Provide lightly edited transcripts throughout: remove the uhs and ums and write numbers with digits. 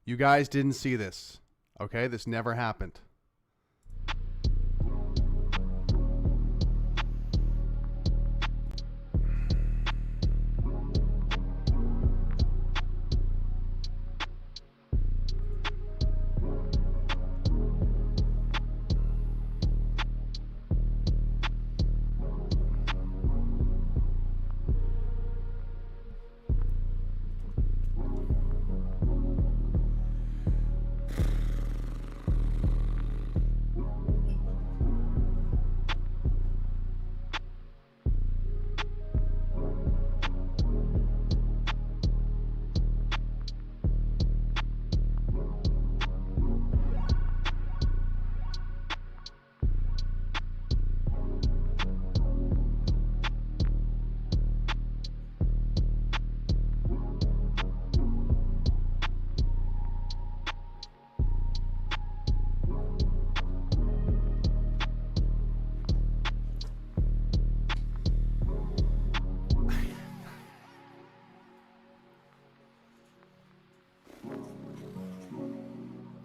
You guys didn't see this. Okay? This never happened.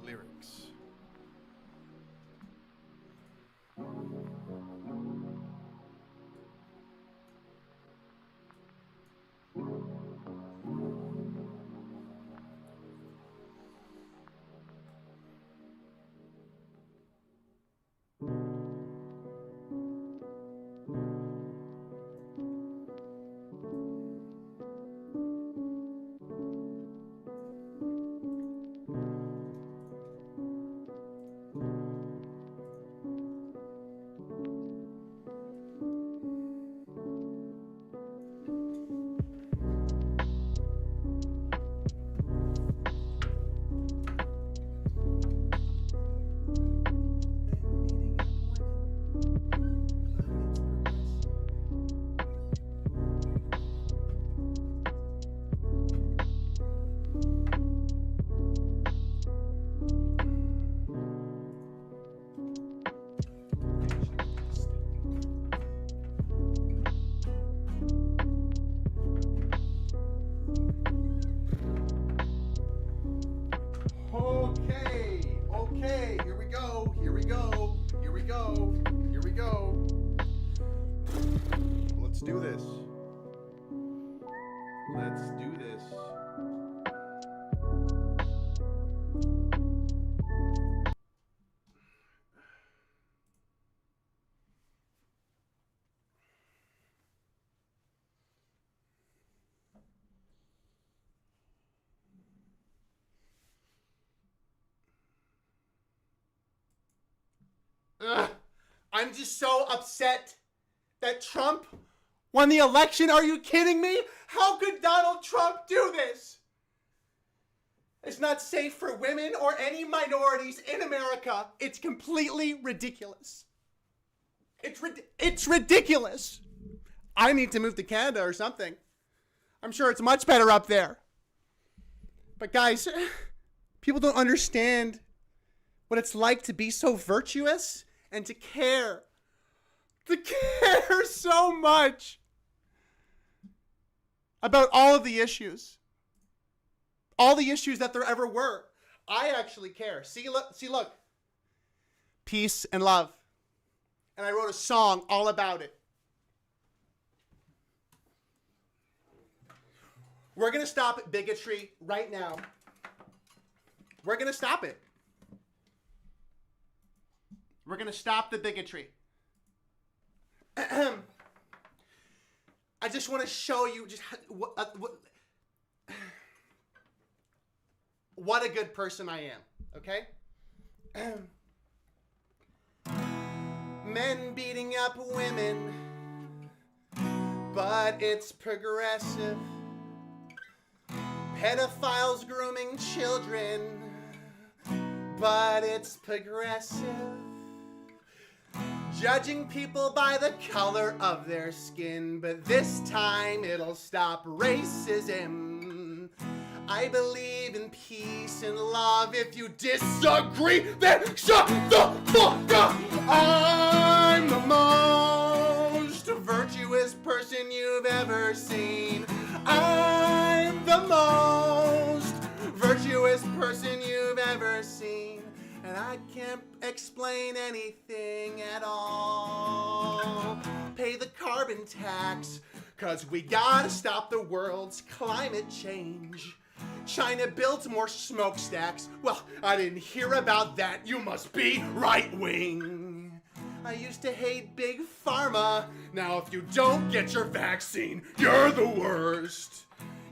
Lyrics. Okay, here we go. Let's do this. I'm just so upset that Trump won the election. Are you kidding me? How could Donald Trump do this? It's not safe for women or any minorities in America. It's completely ridiculous. It's ridiculous. I need to move to Canada or something. I'm sure it's much better up there. But guys, people don't understand what it's like to be so virtuous and to care so much about all of the issues. All the issues that there ever were. I actually care. See, look. Peace and love. And I wrote a song all about it. We're going to stop bigotry right now. We're going to stop it. We're going to stop the bigotry. I just want to show you just what a good person I am, okay? Men beating up women, but it's progressive. Pedophiles grooming children, but it's progressive. Judging people by the color of their skin, but this time it'll stop racism. I believe in peace and love. If you disagree, then shut the fuck up. I'm the most virtuous person you've ever seen. I'm the most virtuous person you've ever seen. And I can't explain anything at all. Pay the carbon tax, 'cause we gotta stop the world's climate change. China builds more smokestacks. Well, I didn't hear about that. You must be right-wing. I used to hate Big Pharma. Now if you don't get your vaccine, you're the worst.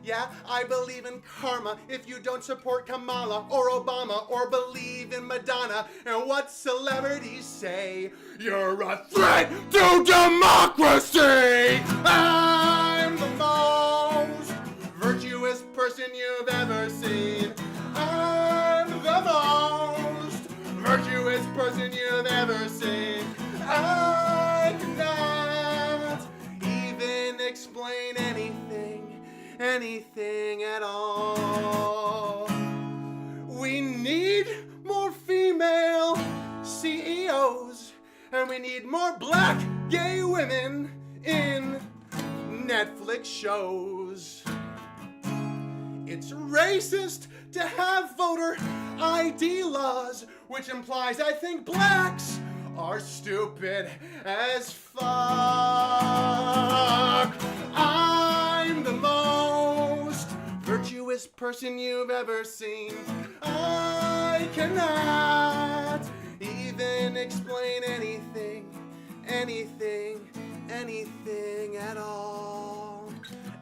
Yeah, I believe in karma if you don't support Kamala or Obama or believe in Madonna and what celebrities say. You're a threat to democracy! I'm the most virtuous person you've ever seen. I'm the most virtuous person you've ever seen. I cannot even explain anything at all. We need more female CEOs, and we need more black gay women in Netflix shows. It's racist to have voter ID laws, which implies I think blacks are stupid as fuck. I'm the most virtuous person you've ever seen. I cannot even explain anything at all.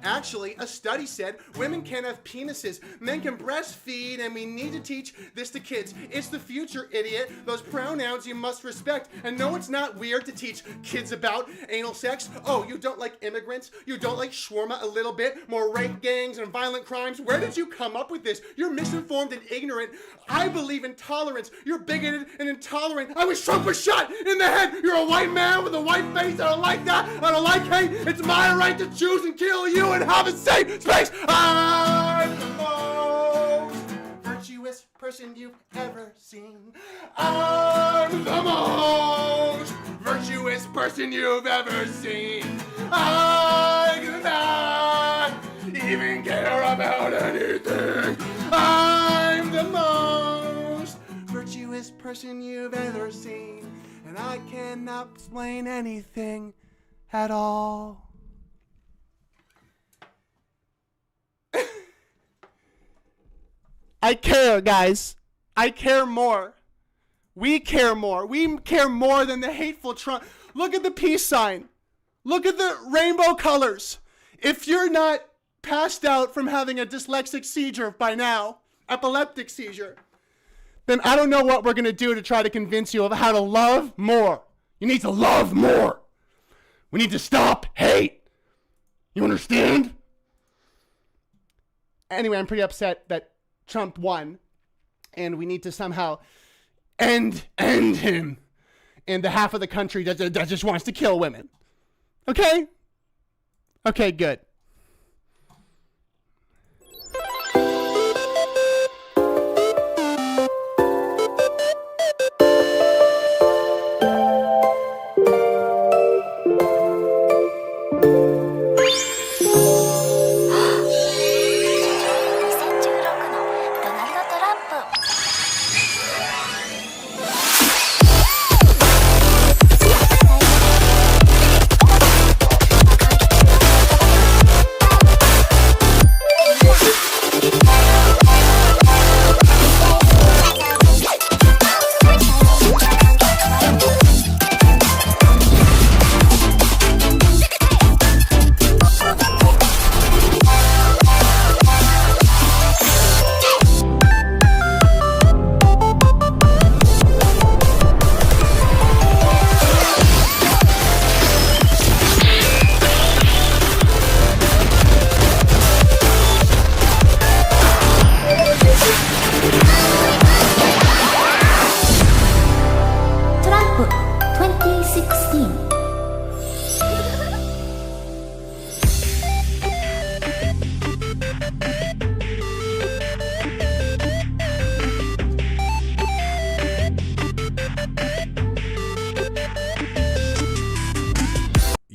Actually, a study said women can have penises, men can breastfeed, and we need to teach this to kids. It's the future, idiot. Those pronouns you must respect. And no, it's not weird to teach kids about anal sex. Oh, you don't like immigrants? You don't like shawarma a little bit? More rape gangs and violent crimes? Where did you come up with this? You're misinformed and ignorant. I believe in tolerance. You're bigoted and intolerant. I wish Trump was shot in the head. You're a white man with a white face. I don't like that. I don't like hate. It's my right to choose and kill you and have a safe space. I'm the most virtuous person you've ever seen. I'm the most virtuous person you've ever seen. I cannot even care about anything. I'm the most virtuous person you've ever seen. And I cannot explain anything at all. I care, guys. I care more. We care more. We care more than the hateful Trump. Look at the peace sign. Look at the rainbow colors. If you're not passed out from having a dyslexic seizure by now, epileptic seizure, then I don't know what we're going to do to try to convince you of how to love more. You need to love more. We need to stop hate. You understand? Anyway, I'm pretty upset that Trump won, and we need to somehow end him in the half of the country that just wants to kill women. Okay? Okay, good.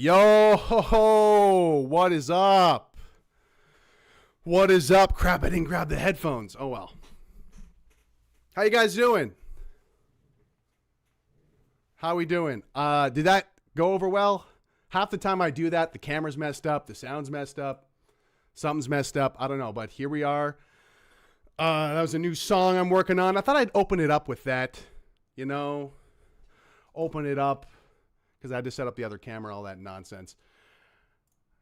Yo, ho, ho, what is up? What is up? Crap, I didn't grab the headphones. Oh, well. How you guys doing? How we doing? Did that go over well? Half the time I do that, the camera's messed up, the sound's messed up, something's messed up. I don't know, but here we are. That was a new song I'm working on. I thought I'd open it up with that, you know, open it up because I had to set up the other camera, all that nonsense.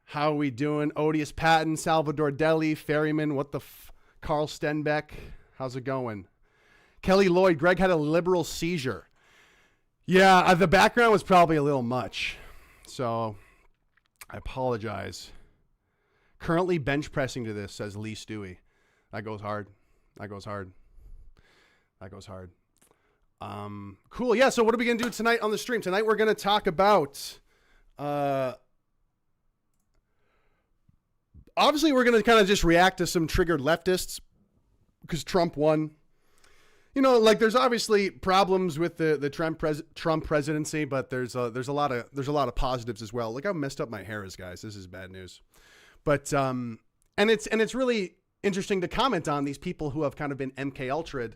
How are we doing? Odious Patton, Salvador Deli, Ferryman, Carl Stenbeck. How's it going? Kelly Lloyd, Greg had a liberal seizure. Yeah, the background was probably a little much, so I apologize. Currently bench pressing to this, says Lee Stewie. That goes hard. That goes hard. That goes hard. Cool. Yeah. So what are we going to do tonight on the stream? Tonight we're going to talk about, obviously we're going to kind of just react to some triggered leftists because Trump won. You know, like there's obviously problems with the Trump presidency, but there's a lot of positives as well. Look how messed up my hair is, guys. This is bad news. But and it's really interesting to comment on these people who have kind of been MK Ultra'd,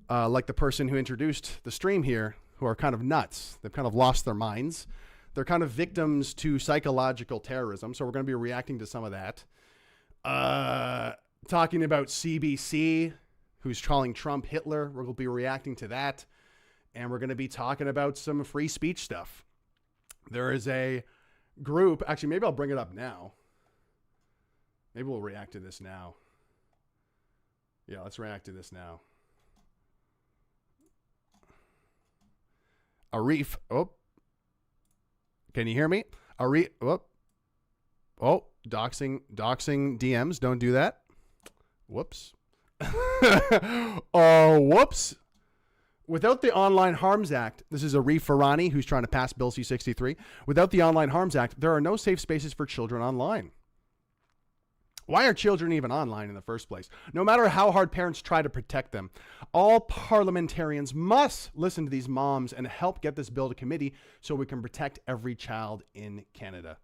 like the person who introduced the stream here, who are kind of nuts. They've kind of lost their minds. They're kind of victims to psychological terrorism. So we're going to be reacting to some of that. Talking about CBC, who's calling Trump Hitler. We're going to be reacting to that. And we're going to be talking about some free speech stuff. There is a group. Actually, maybe I'll bring it up now. Maybe we'll react to this now. Yeah, let's react to this now. Arif. Oh. Can you hear me? Arif. Oh. Oh, doxing DMs. Don't do that. Whoops. Oh, whoops. Without the Online Harms Act, this is Arif Farani, who's trying to pass Bill C-63. Without the Online Harms Act, there are no safe spaces for children online. Why are children even online in the first place? No matter how hard parents try to protect them, all parliamentarians must listen to these moms and help get this bill to committee so we can protect every child in Canada.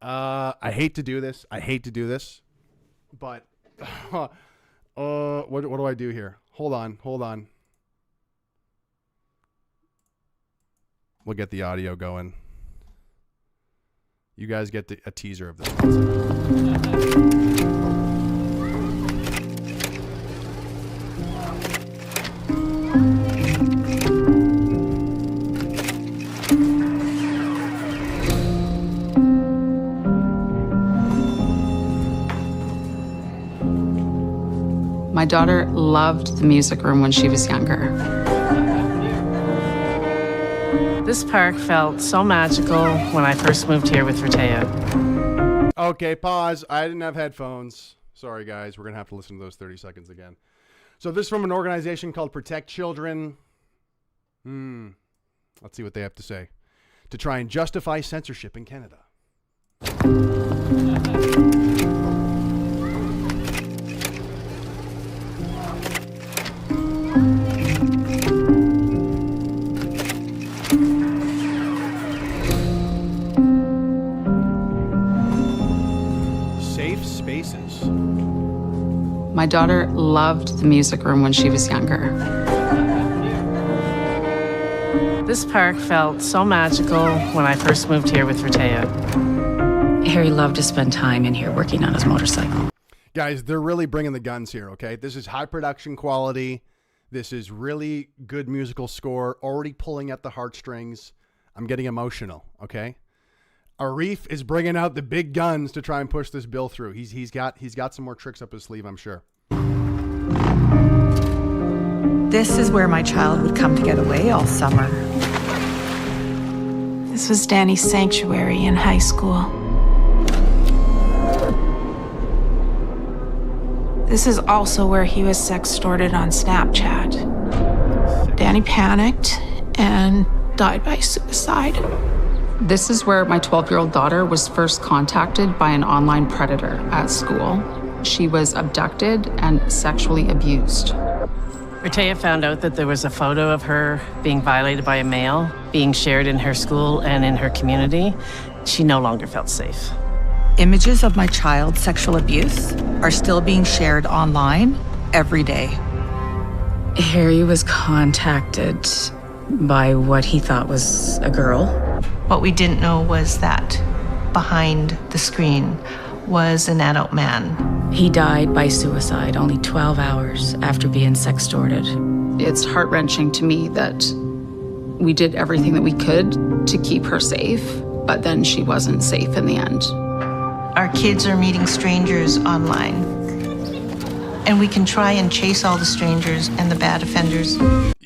I hate to do this. But what do I do here? Hold on. We'll get the audio going. You guys get a teaser of this. My daughter loved the music room when she was younger. This park felt so magical when I first moved here with Rtea. Okay, pause. I didn't have headphones. Sorry, guys. We're going to have to listen to those 30 seconds again. So this is from an organization called Protect Children. Let's see what they have to say. To try and justify censorship in Canada. My daughter loved the music room when she was younger. This park felt so magical when I first moved here with Rtea. Harry loved to spend time in here working on his motorcycle. Guys, they're really bringing the guns here, okay? This is high production quality. This is really good musical score, already pulling at the heartstrings. I'm getting emotional, okay? Arif is bringing out the big guns to try and push this bill through. He's got some more tricks up his sleeve, I'm sure. This is where my child would come to get away all summer. This was Danny's sanctuary in high school. This is also where he was sextorted on Snapchat. Danny panicked and died by suicide. This is where my 12-year-old daughter was first contacted by an online predator at school. She was abducted and sexually abused. Rtea found out that there was a photo of her being violated by a male being shared in her school and in her community. she no longer felt safe. Images of my child's sexual abuse are still being shared online every day. Harry was contacted by what he thought was a girl. What we didn't know was that behind the screen was an adult man. He died by suicide only 12 hours after being sextorted. It's heart-wrenching to me that we did everything that we could to keep her safe, but then she wasn't safe in the end. Our kids are meeting strangers online, and we can try and chase all the strangers and the bad offenders.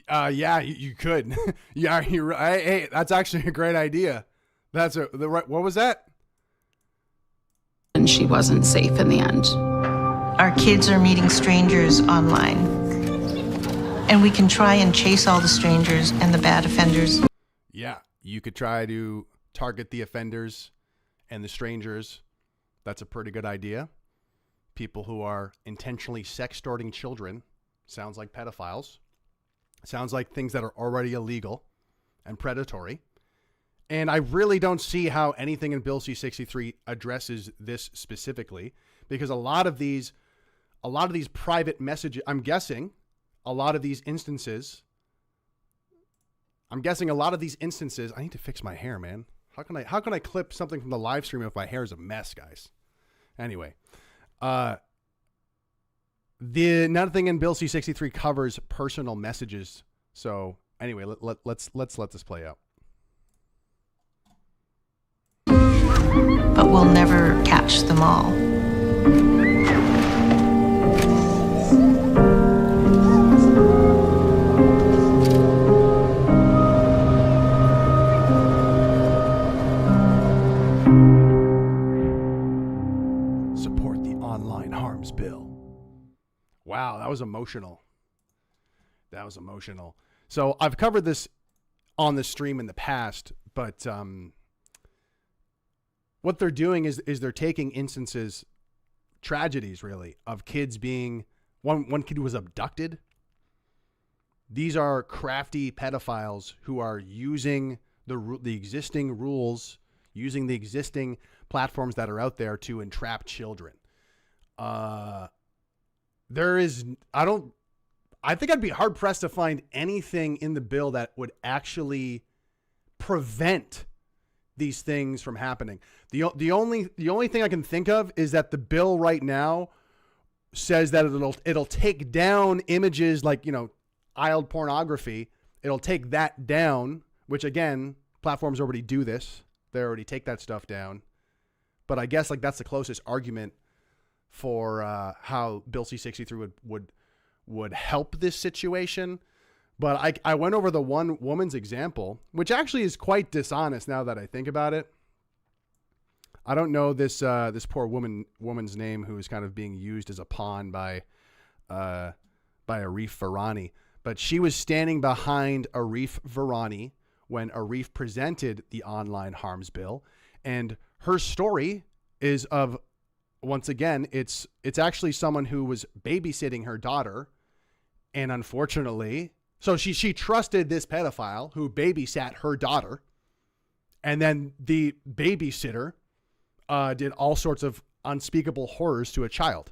Yeah, you could. Yeah, you're right. Hey, that's actually a great idea. What was that? And she wasn't safe in the end. Our kids are meeting strangers online, and we can try and chase all the strangers and the bad offenders. Yeah, you could try to target the offenders and the strangers. That's a pretty good idea. People who are intentionally sextorting children sounds like pedophiles. Sounds like things that are already illegal and predatory. And I really don't see how anything in Bill C-63 addresses this specifically, because a lot of these private messages, I'm guessing a lot of these instances, I need to fix my hair, man. How can I clip something from the live stream if my hair is a mess, guys? Anyway, nothing in Bill C-63 covers personal messages. So anyway, let's let this play out. But we'll never catch them all. Support the online harms bill. Wow, that was emotional. So I've covered this on the stream in the past, but what they're doing is they're taking instances, tragedies really, of kids being, one kid was abducted. These are crafty pedophiles who are using the existing rules, using the existing platforms that are out there to entrap children. I think I'd be hard pressed to find anything in the bill that would actually prevent these things from happening. The only thing I can think of is that the bill right now says that it'll take down images like, child pornography. It'll take that down, which again, platforms already do this. They already take that stuff down. But I guess that's the closest argument for how Bill C-63 would help this situation. But I went over the one woman's example, which actually is quite dishonest now that I think about it. I don't know this poor woman's name who is kind of being used as a pawn by Arif Virani. But she was standing behind Arif Virani when Arif presented the online harms bill. And her story is of, once again, it's actually someone who was babysitting her daughter. And unfortunately, so she trusted this pedophile who babysat her daughter. And then the babysitter did all sorts of unspeakable horrors to a child.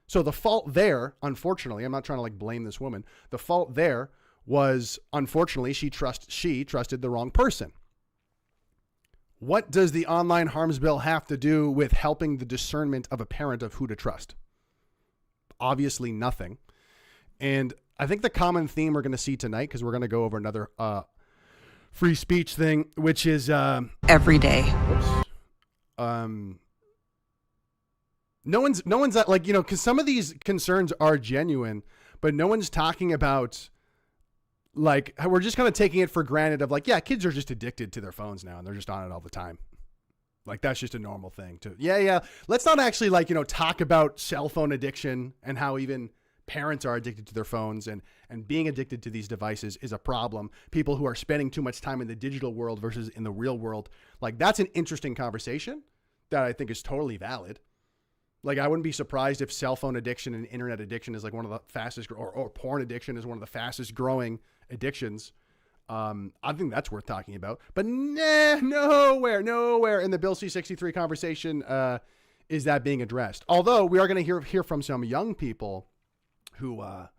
So the fault there, unfortunately, I'm not trying to blame this woman. The fault there was, unfortunately, she trusted the wrong person. What does the online harms bill have to do with helping the discernment of a parent of who to trust? Obviously nothing. And I think the common theme we're going to see tonight, because we're going to go over another free speech thing, which is Every day. No one's because some of these concerns are genuine, but no one's talking about we're just kind of taking it for granted of kids are just addicted to their phones now and they're just on it all the time. That's just a normal thing to, let's not actually talk about cell phone addiction and how even parents are addicted to their phones and being addicted to these devices is a problem. People who are spending too much time in the digital world versus in the real world. That's an interesting conversation that I think is totally valid. I wouldn't be surprised if cell phone addiction and internet addiction is one of the fastest, or porn addiction is one of the fastest growing addictions I think that's worth talking about. But nowhere in the Bill C-63 conversation is that being addressed. Although we are going to hear from some young people who are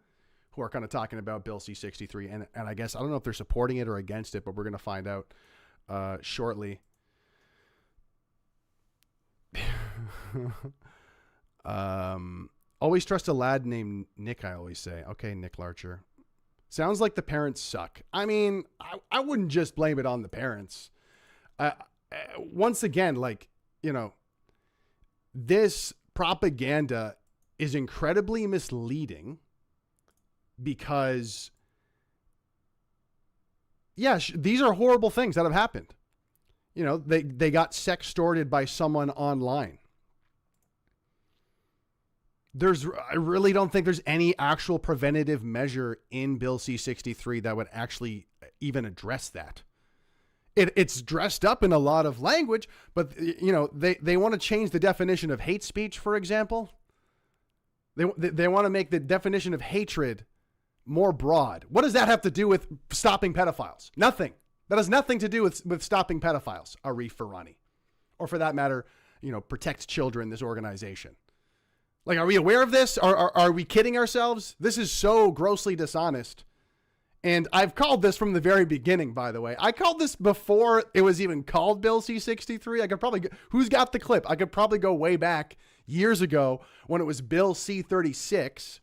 kind of talking about Bill C-63. And I guess, I don't know if they're supporting it or against it, but we're going to find out shortly. Always trust a lad named Nick, I always say. Okay, Nick Larcher. Sounds like the parents suck. I mean, I wouldn't just blame it on the parents. Once again, like, you know, this propaganda is incredibly misleading because, yeah, these are horrible things that have happened. You know, they got sextorted by someone online. I really don't think there's any actual preventative measure in Bill C-63 that would actually even address that. It's dressed up in a lot of language, but, you know, they want to change the definition of hate speech, for example. They want to make the definition of hatred more broad. What does that have to do with stopping pedophiles? Nothing. That has nothing to do with stopping pedophiles, Arif Farani. Or for that matter, you know, Protect Children, this organization. Like, are we aware of this? Are we kidding ourselves? This is so grossly dishonest. And I've called this from the very beginning, by the way. I called this before it was even called Bill C-63. I could probably, who's got the clip? I could probably go way back years ago when it was Bill C-36.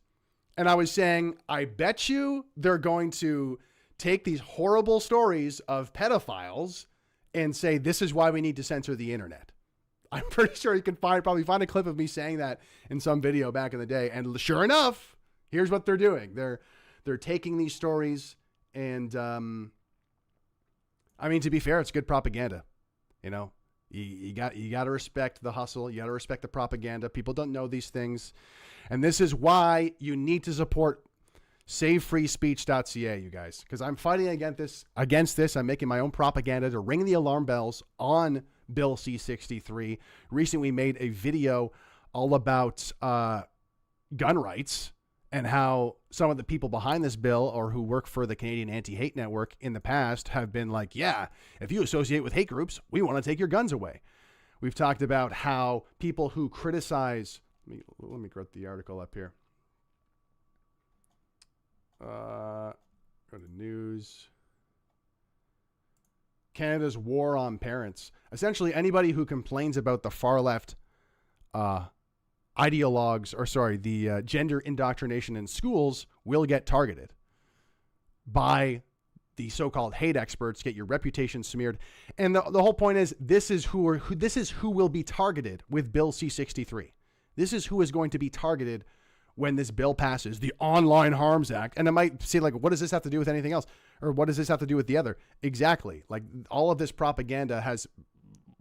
And I was saying, I bet you they're going to take these horrible stories of pedophiles and say, this is why we need to censor the internet. I'm pretty sure you can probably find a clip of me saying that in some video back in the day. And sure enough, here's what they're doing. They're taking these stories and, I mean, to be fair, it's good propaganda. You know, you got to respect the hustle. You got to respect the propaganda. People don't know these things. And this is why you need to support SavefreeSpeech.ca, you guys, because I'm fighting against this. I'm making my own propaganda to ring the alarm bells on Bill C-63. Recently, we made a video all about gun rights and how some of the people behind this bill or who work for the Canadian Anti-Hate Network in the past have been like, yeah, if you associate with hate groups, we want to take your guns away. We've talked about how people who criticize, let me get the article up here. Go to news. Canada's war on parents. Essentially, anybody who complains about the far left ideologues, the gender indoctrination in schools will get targeted by the so-called hate experts, get your reputation smeared. And the whole point is this is who will be targeted with Bill C-63. This is who is going to be targeted when this bill passes, the Online Harms Act. And it might say, like, what does this have to do with anything else? Or what does this have to do with the other? Exactly. Like, all of this propaganda has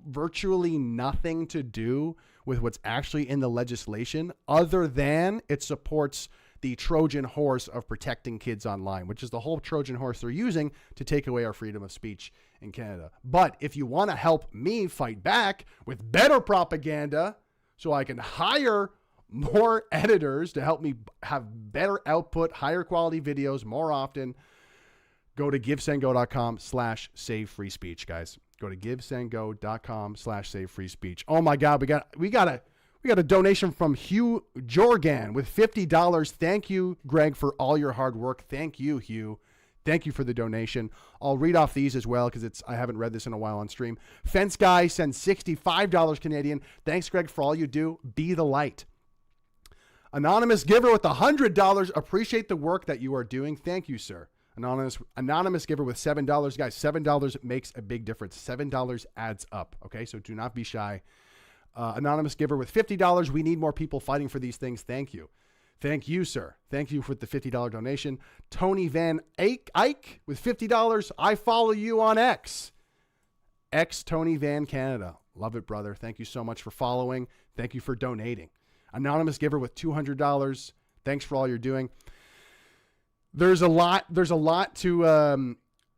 virtually nothing to do with what's actually in the legislation, other than it supports the Trojan horse of protecting kids online, which is the whole Trojan horse they're using to take away our freedom of speech in Canada. But if you want to help me fight back with better propaganda so I can hire more editors to help me have better output, higher quality videos more often, go to givesendgo.com/savefreespeech, guys. Go to givesendgo.com/savefreespeech. Oh my God, we got a donation from Hugh Jorgan with $50. Thank you, Greg, for all your hard work. Thank you, Hugh. Thank you for the donation. I'll read off these as well because I haven't read this in a while on stream. Fence Guy sends $65 Canadian. Thanks, Greg, for all you do. Be the light. Anonymous giver with $100. Appreciate the work that you are doing. Thank you, sir. Anonymous giver with $7. Guys, $7 makes a big difference. $7 adds up. Okay, so do not be shy. Anonymous giver with $50. We need more people fighting for these things. Thank you. Thank you, sir. Thank you for the $50 donation. Tony Van Eyck with $50. I follow you on X. X Tony Van Canada. Love it, brother. Thank you so much for following. Thank you for donating. Anonymous giver with $200. Thanks for all you're doing. There's a lot to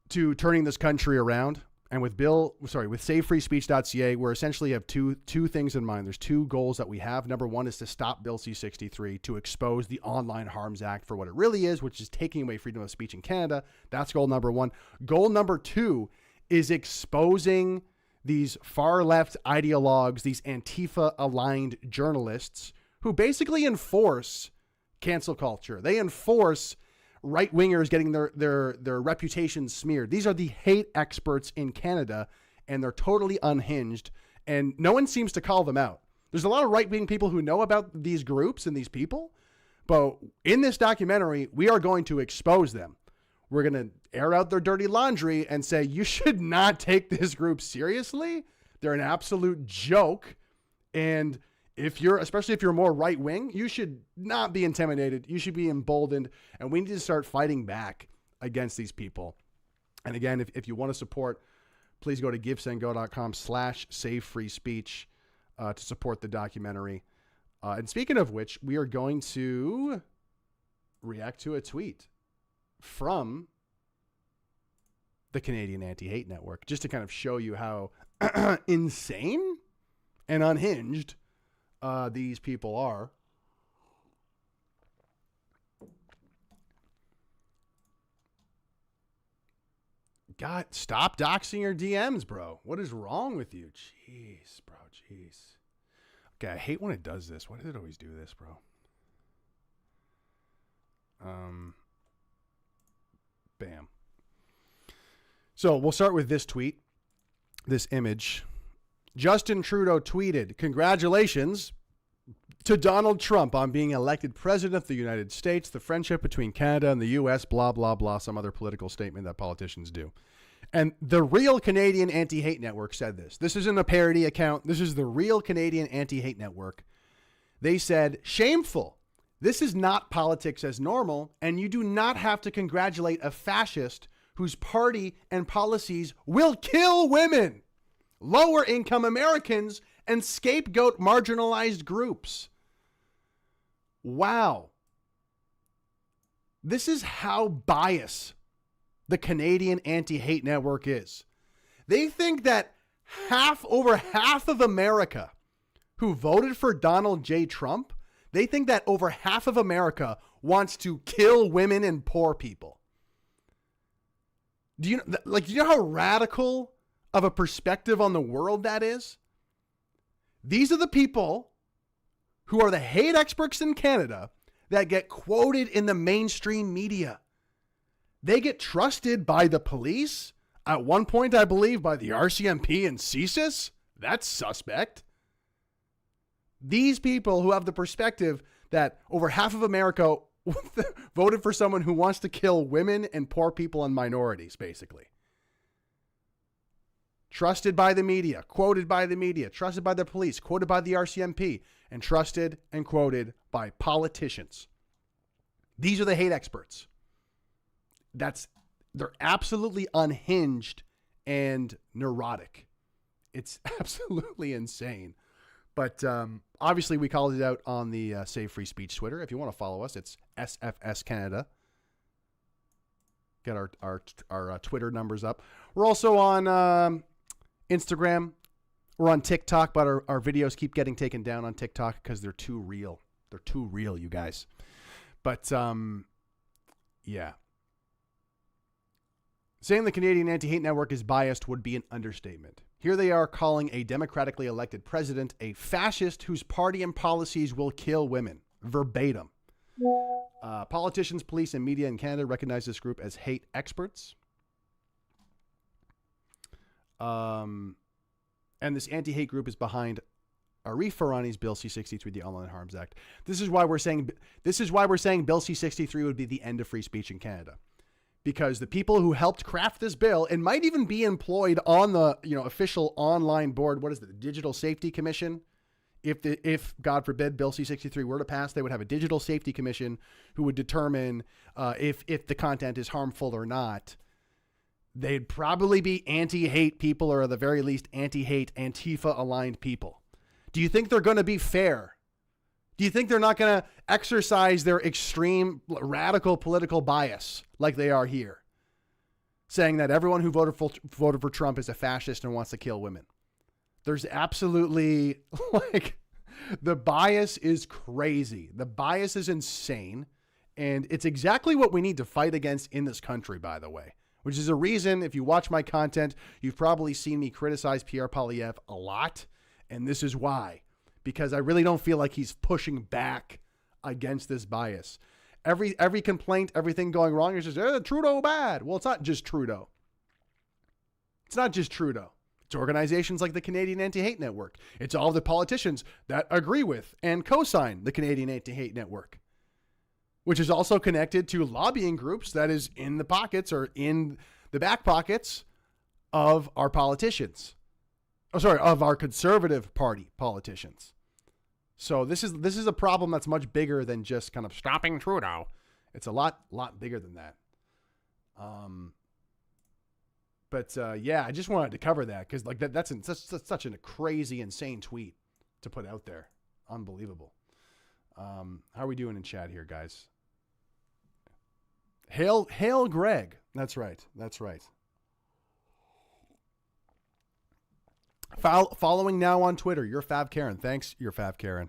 turning this country around. And with SavefreeSpeech.ca, we essentially have two things in mind. There's two goals that we have. Number one is to stop Bill C-63, to expose the Online Harms Act for what it really is, which is taking away freedom of speech in Canada. That's goal number one. Goal number two is exposing these far-left ideologues, these Antifa-aligned journalists who basically enforce cancel culture. They enforce right-wingers getting their reputations smeared. These are the hate experts in Canada, and they're totally unhinged, and no one seems to call them out. There's a lot of right-wing people who know about these groups and these people, but in this documentary, we are going to expose them. We're going to air out their dirty laundry and say, you should not take this group seriously. They're an absolute joke, and especially if you're more right wing, you should not be intimidated. You should be emboldened, and we need to start fighting back against these people. And again, if you want to support, please go to givesendgo.com/savefreespeech to support the documentary. And speaking of which, we are going to react to a tweet from the Canadian Anti-Hate Network, just to kind of show you how insane and unhinged these people are. God, stop doxing your DMs, bro. What is wrong with you? Jeez, bro. Jeez. Okay, I hate when it does this. Why does it always do this, bro? Bam. So we'll start with this tweet, this image. Justin Trudeau tweeted, "Congratulations to Donald Trump on being elected president of the United States. The friendship between Canada and the U.S., blah, blah, blah," some other political statement that politicians do. And the real Canadian Anti-Hate Network said this. This isn't a parody account. This is the real Canadian Anti-Hate Network. They said, "Shameful. This is not politics as normal, and you do not have to congratulate a fascist whose party and policies will kill women, lower income Americans, and scapegoat marginalized groups." Wow. This is how biased the Canadian Anti-Hate Network is. They think that over half of America who voted for Donald J. Trump, they think that over half of America wants to kill women and poor people. Do you know how radical of a perspective on the world that is? These are the people who are the hate experts in Canada that get quoted in the mainstream media. They get trusted by the police. At one point, I believe, by the RCMP and CSIS. That's suspect. These people who have the perspective that over half of America voted for someone who wants to kill women and poor people and minorities, basically. Trusted by the media, quoted by the media, trusted by the police, quoted by the RCMP, and trusted and quoted by politicians. These are the hate experts. They're absolutely unhinged and neurotic. It's absolutely insane. But obviously, we called it out on the Save Free Speech Twitter. If you want to follow us, it's SFS Canada. Get our Twitter numbers up. We're also on Instagram. We're on TikTok, but our videos keep getting taken down on TikTok because they're too real. They're too real, you guys. But yeah. Saying the Canadian Anti-Hate Network is biased would be an understatement. Here they are calling a democratically elected president a fascist whose party and policies will kill women. Verbatim. Politicians, police, and media in Canada recognize this group as hate experts. And this anti-hate group is behind Arif Farani's Bill C-63, the Online Harms Act. This is why we're saying Bill C-63 would be the end of free speech in Canada. Because the people who helped craft this bill and might even be employed on the official online board, what is it, the Digital Safety Commission? If God forbid Bill C-63 were to pass, they would have a Digital Safety Commission who would determine if the content is harmful or not. They'd probably be anti-hate people, or at the very least anti-hate Antifa-aligned people. Do you think they're going to be fair? Do you think they're not going to exercise their extreme radical political bias like they are here? saying that everyone who voted for Trump is a fascist and wants to kill women. There's absolutely, like, the bias is crazy. The bias is insane. And it's exactly what we need to fight against in this country, by the way, which is a reason, if you watch my content, you've probably seen me criticize Pierre Poilievre a lot. And this is why, because I really don't feel like he's pushing back against this bias. Every complaint, everything going wrong is just, Trudeau bad. Well, it's not just Trudeau. It's not just Trudeau. It's organizations like the Canadian Anti-Hate Network. It's all the politicians that agree with and co-sign the Canadian Anti-Hate Network, which is also connected to lobbying groups that is in the pockets or in the back pockets of our politicians. Of our Conservative Party politicians. So this is a problem that's much bigger than just kind of stopping Trudeau. It's a lot bigger than that. Yeah, I just wanted to cover that because like that's such a crazy, insane tweet to put out there. Unbelievable. How are we doing in chat here, guys? Hail Greg. That's right. Following now on Twitter. You're Fav Karen. Thanks. You're Fav Karen.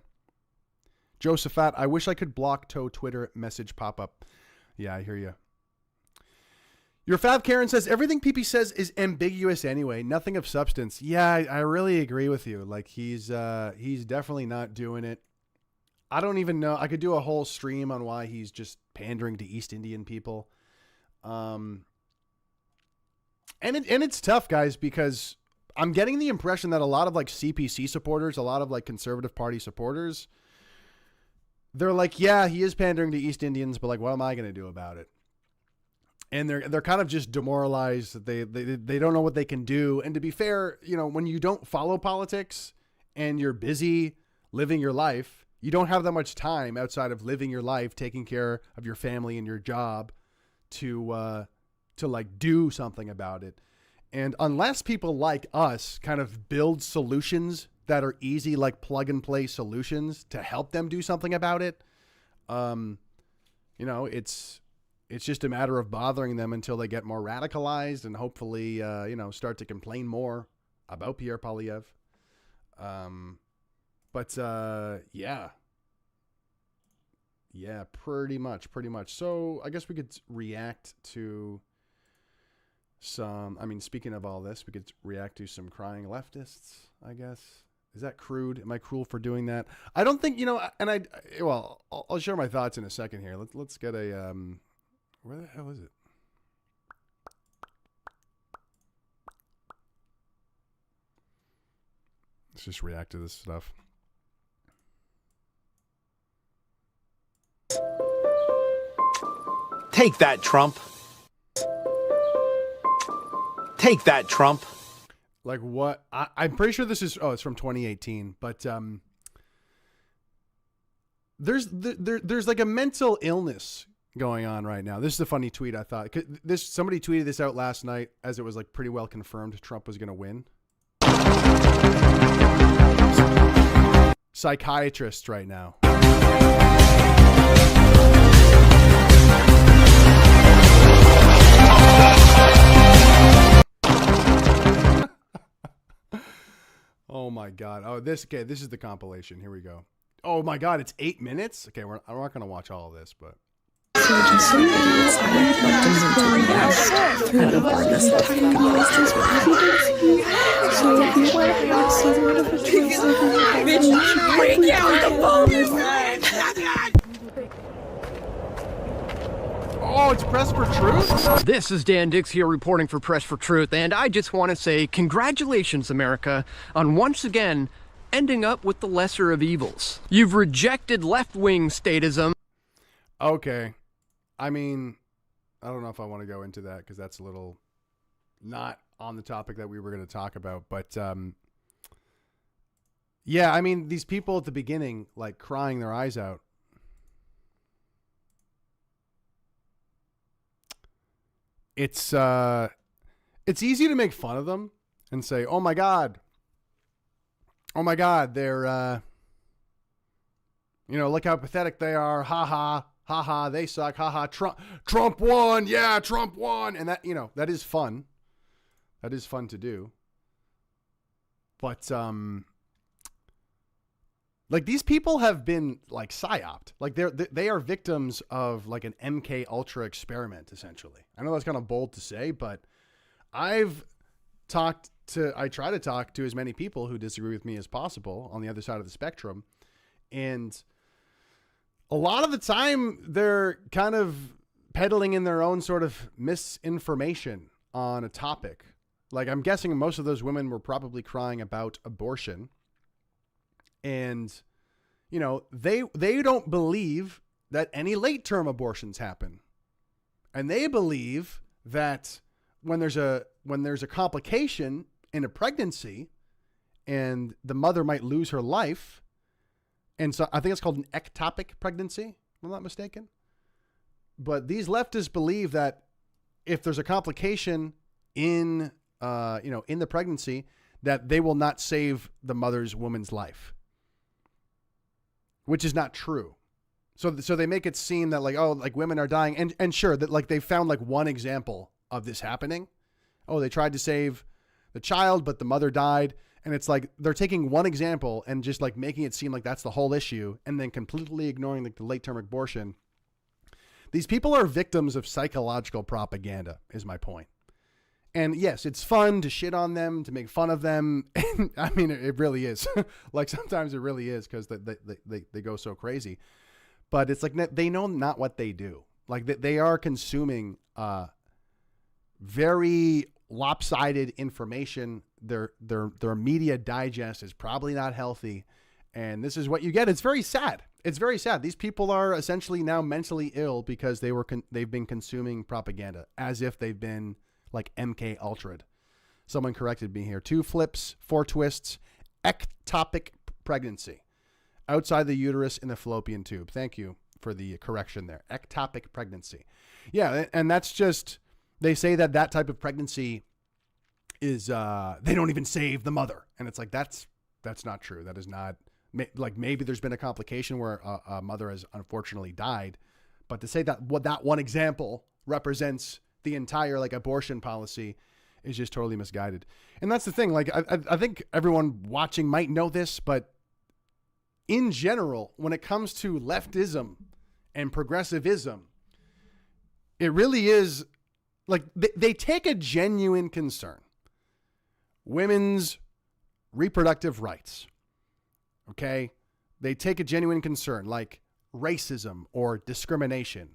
Josephat, I wish I could block Toe Twitter message pop up. Yeah, I hear you. Your Fav Karen says everything PP says is ambiguous anyway. Nothing of substance. Yeah, I really agree with you. Like he's definitely not doing it. I don't even know. I could do a whole stream on why he's just pandering to East Indian people. And it's tough, guys, because I'm getting the impression that a lot of like CPC supporters, a lot of like Conservative Party supporters, they're like, yeah, he is pandering to East Indians, but like, what am I going to do about it? And they're kind of just demoralized. They don't know what they can do. And to be fair, you know, when you don't follow politics and you're busy living your life, you don't have that much time outside of living your life, taking care of your family and your job to like do something about it. And unless people like us kind of build solutions that are easy, like plug and play solutions to help them do something about it, you know, it's just a matter of bothering them until they get more radicalized and hopefully, you know, start to complain more about Pierre Poilievre. Yeah, pretty much. So I guess we could react to some, I mean, speaking of all this, we could react to some crying leftists, I guess. Is that crude? Am I cruel for doing that? I don't think, you know, and I'll share my thoughts in a second here. Let's get a, where the hell is it? Let's just react to this stuff. Take that, Trump. Take that, Trump. Like what? I'm pretty sure this is, it's from 2018, but there's like a mental illness going on right now. This is a funny tweet, I thought. Somebody tweeted this out last night as it was like pretty well confirmed Trump was going to win. Psychiatrists right now. Oh my God. Oh, this is the compilation. Here we go. Oh my God, it's 8 minutes? Okay, we're not going to watch all of this, but. Oh, it's Press for Truth? This is Dan Dix here reporting for Press for Truth, and I just want to say congratulations, America, on once again ending up with the lesser of evils. You've rejected left-wing statism. Okay. I mean, I don't know if I want to go into that because that's a little not on the topic that we were going to talk about. But, yeah, I mean, these people at the beginning, like, crying their eyes out. It's easy to make fun of them and say, oh my God, they're, you know, look how pathetic they are. Ha ha. haha, they suck, haha, Trump won, yeah, Trump won. And that, that is fun. That is fun to do. But, like, these people have been, like, psyoped. Like, they are victims of, like, an MK Ultra experiment, essentially. I know that's kind of bold to say, but I try to talk to as many people who disagree with me as possible on the other side of the spectrum. And a lot of the time, they're kind of peddling in their own sort of misinformation on a topic. Like, I'm guessing most of those women were probably crying about abortion. And, they don't believe that any late-term abortions happen. And they believe that when there's a complication in a pregnancy and the mother might lose her life, and so I think it's called an ectopic pregnancy, if I'm not mistaken. But these leftists believe that if there's a complication in the pregnancy, that they will not save the woman's life, which is not true. So they make it seem that like women are dying, and sure that like they found like one example of this happening. Oh, they tried to save the child, but the mother died. And it's like they're taking one example and just like making it seem like that's the whole issue, and then completely ignoring like the late-term abortion. These people are victims of psychological propaganda, is my point. And yes, it's fun to shit on them, to make fun of them. And, I mean, it really is. Like sometimes it really is because they go so crazy. But it's like they know not what they do. Like they are consuming very lopsided information. Their media digest is probably not healthy, and this is what you get. It's very sad. It's very sad. These people are essentially now mentally ill because they've been consuming propaganda as if they've been like MK Ultra'd. Someone corrected me here. 2 flips, 4 twists, ectopic pregnancy, outside the uterus in the fallopian tube. Thank you for the correction there. Ectopic pregnancy. Yeah, and that's just, they say that type of pregnancy is they don't even save the mother, and it's like that's not true. That is not, like, maybe there's been a complication where a mother has unfortunately died, but to say that that one example represents the entire like abortion policy is just totally misguided. And that's the thing. Like I think everyone watching might know this, but in general, when it comes to leftism and progressivism, it really is like they take a genuine concern. Women's reproductive rights. Okay? They take a genuine concern like racism or discrimination.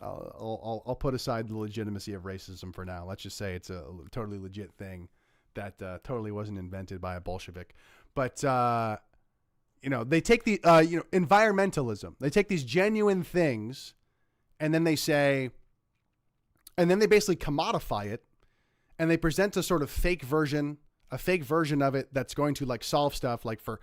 I'll put aside the legitimacy of racism for now. Let's just say it's a totally legit thing that totally wasn't invented by a Bolshevik. But, they take the, environmentalism. They take these genuine things and then they say, and then they basically commodify it and they present a sort of fake version of it that's going to like solve stuff. Like for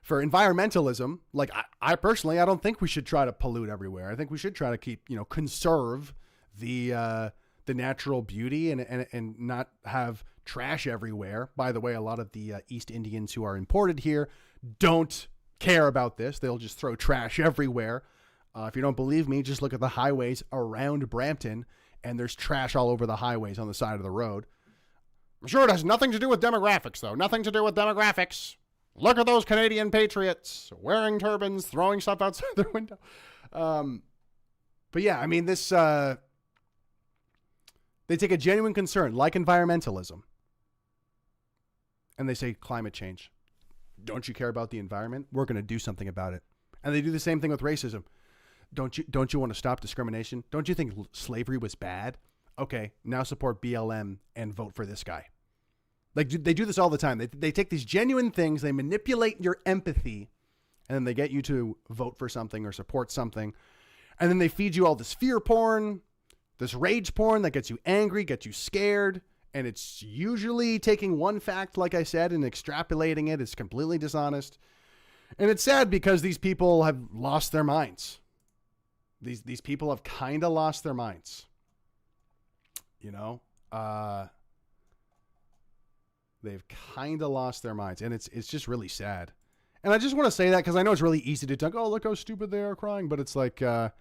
environmentalism, like I personally, I don't think we should try to pollute everywhere. I think we should try to keep, conserve the natural beauty and not have trash everywhere. By the way, a lot of the East Indians who are imported here don't care about this. They'll just throw trash everywhere. If you don't believe me, just look at the highways around Brampton, and there's trash all over the highways on the side of the road. I'm sure it has nothing to do with demographics, though. Nothing to do with demographics. Look at those Canadian patriots wearing turbans, throwing stuff outside their window. But yeah, I mean, this, they take a genuine concern like environmentalism and they say climate change. Don't you care about the environment? We're going to do something about it. And they do the same thing with racism. Don't you want to stop discrimination? Don't you think slavery was bad? Okay, now support BLM and vote for this guy. Like, they do this all the time. They take these genuine things, they manipulate your empathy, and then they get you to vote for something or support something. And then they feed you all this fear porn, this rage porn that gets you angry, gets you scared. And it's usually taking one fact, like I said, and extrapolating it. It's completely dishonest. And it's sad because these people have lost their minds. These people have kind of lost their minds. They've kind of lost their minds, and it's just really sad. And I just want to say that because I know it's really easy to talk, oh, look how stupid they are crying. But it's like, like,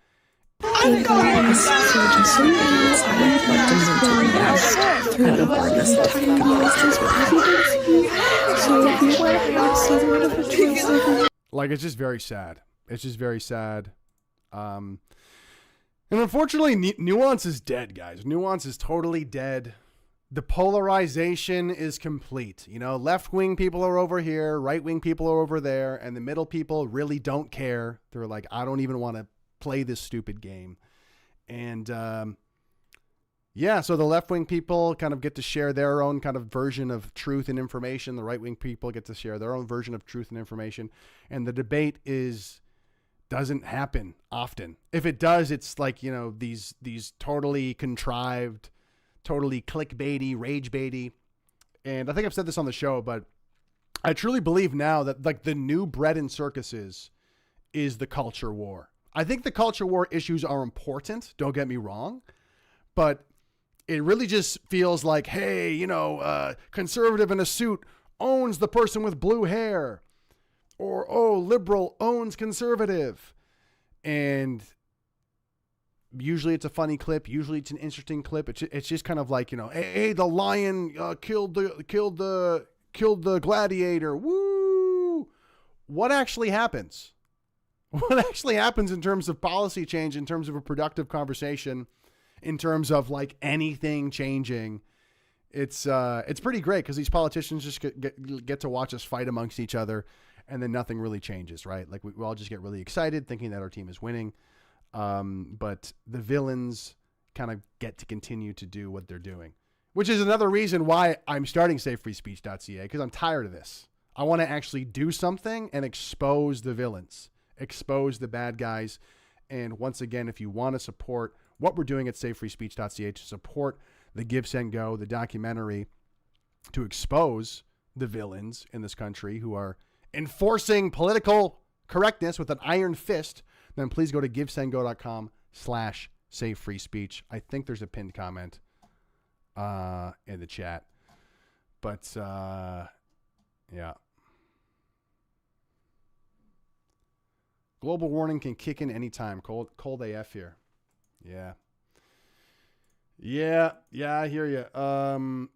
it's just very sad. It's just very sad. And unfortunately, nuance is dead, guys. Nuance is totally dead. The polarization is complete. You know, left-wing people are over here, right-wing people are over there, and the middle people really don't care. They're like, I don't even want to play this stupid game. And yeah, so the left-wing people kind of get to share their own kind of version of truth and information. The right-wing people get to share their own version of truth and information. And the debate doesn't happen often. If it does, it's like, you know, these totally contrived, totally clickbaity, rage baity. And I think I've said this on the show, but I truly believe now that like the new bread and circuses is the culture war. I think the culture war issues are important. Don't get me wrong, but it really just feels like, hey, you know, conservative in a suit owns the person with blue hair, or, oh, liberal owns conservative. And usually it's a funny clip. Usually it's an interesting clip. It's just kind of like, you know, hey, the lion killed the gladiator. Woo! What actually happens? What actually happens in terms of policy change, in terms of a productive conversation, in terms of like anything changing? It's pretty great because these politicians just get to watch us fight amongst each other, and then nothing really changes, right? Like we all just get really excited thinking that our team is winning. But the villains kind of get to continue to do what they're doing, which is another reason why I'm starting SavefreeSpeech.ca, because I'm tired of this. I want to actually do something and expose the villains, expose the bad guys. And once again, if you want to support what we're doing at SavefreeSpeech.ca to support the Give, Send, Go, the documentary, to expose the villains in this country who are enforcing political correctness with an iron fist, then please go to givesendgo.com/SaveFreeSpeech. I think there's a pinned comment in the chat. But yeah. Global warming can kick in anytime. Cold AF here. Yeah. Yeah, I hear you.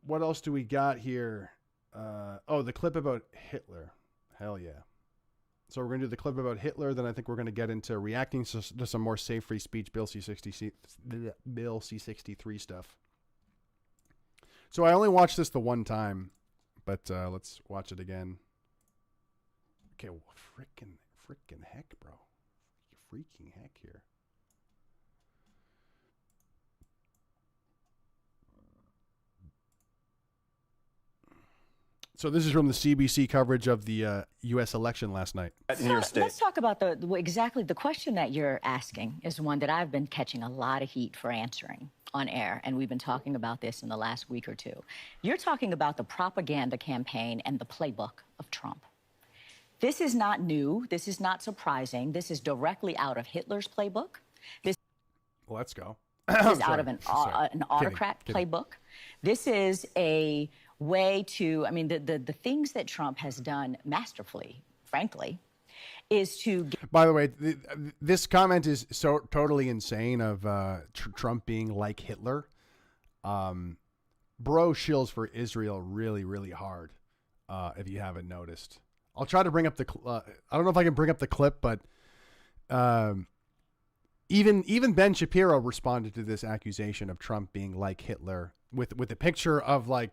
What else do we got here? The clip about Hitler. Hell yeah. So we're going to do the clip about Hitler. Then I think we're going to get into reacting to some more Safe Free Speech Bill C-63 stuff. So I only watched this the one time, but let's watch it again. Okay, well, freaking heck, bro. Freaking heck here. So this is from the CBC coverage of the U.S. election last night. In your state. Let's talk about exactly the question that you're asking is one that I've been catching a lot of heat for answering on air, and we've been talking about this in the last week or two. You're talking about the propaganda campaign and the playbook of Trump. This is not new. This is not surprising. This is directly out of Hitler's playbook. Let's go. This is out of an autocrat playbook. This is a way to, I mean, the things that Trump has done masterfully, frankly, is to... By the way, this comment is so totally insane of Trump being like Hitler. Bro shills for Israel really, really hard, if you haven't noticed. I'll try to bring up the... I don't know if I can bring up the clip, but even Ben Shapiro responded to this accusation of Trump being like Hitler with a picture of like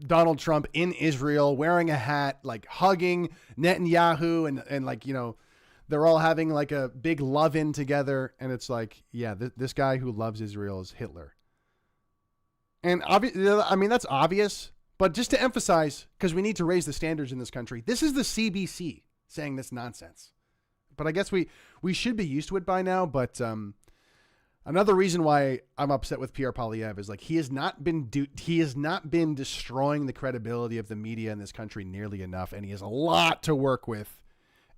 Donald Trump in Israel wearing a hat, like hugging Netanyahu, and like, you know, they're all having like a big love-in together. And it's like, yeah, this guy who loves Israel is Hitler. And I mean, that's obvious, but just to emphasize, because we need to raise the standards in this country, this is the CBC saying this nonsense. But I guess we should be used to it by now. But another reason why I'm upset with Pierre Poilievre is like he has not been destroying the credibility of the media in this country nearly enough, and he has a lot to work with.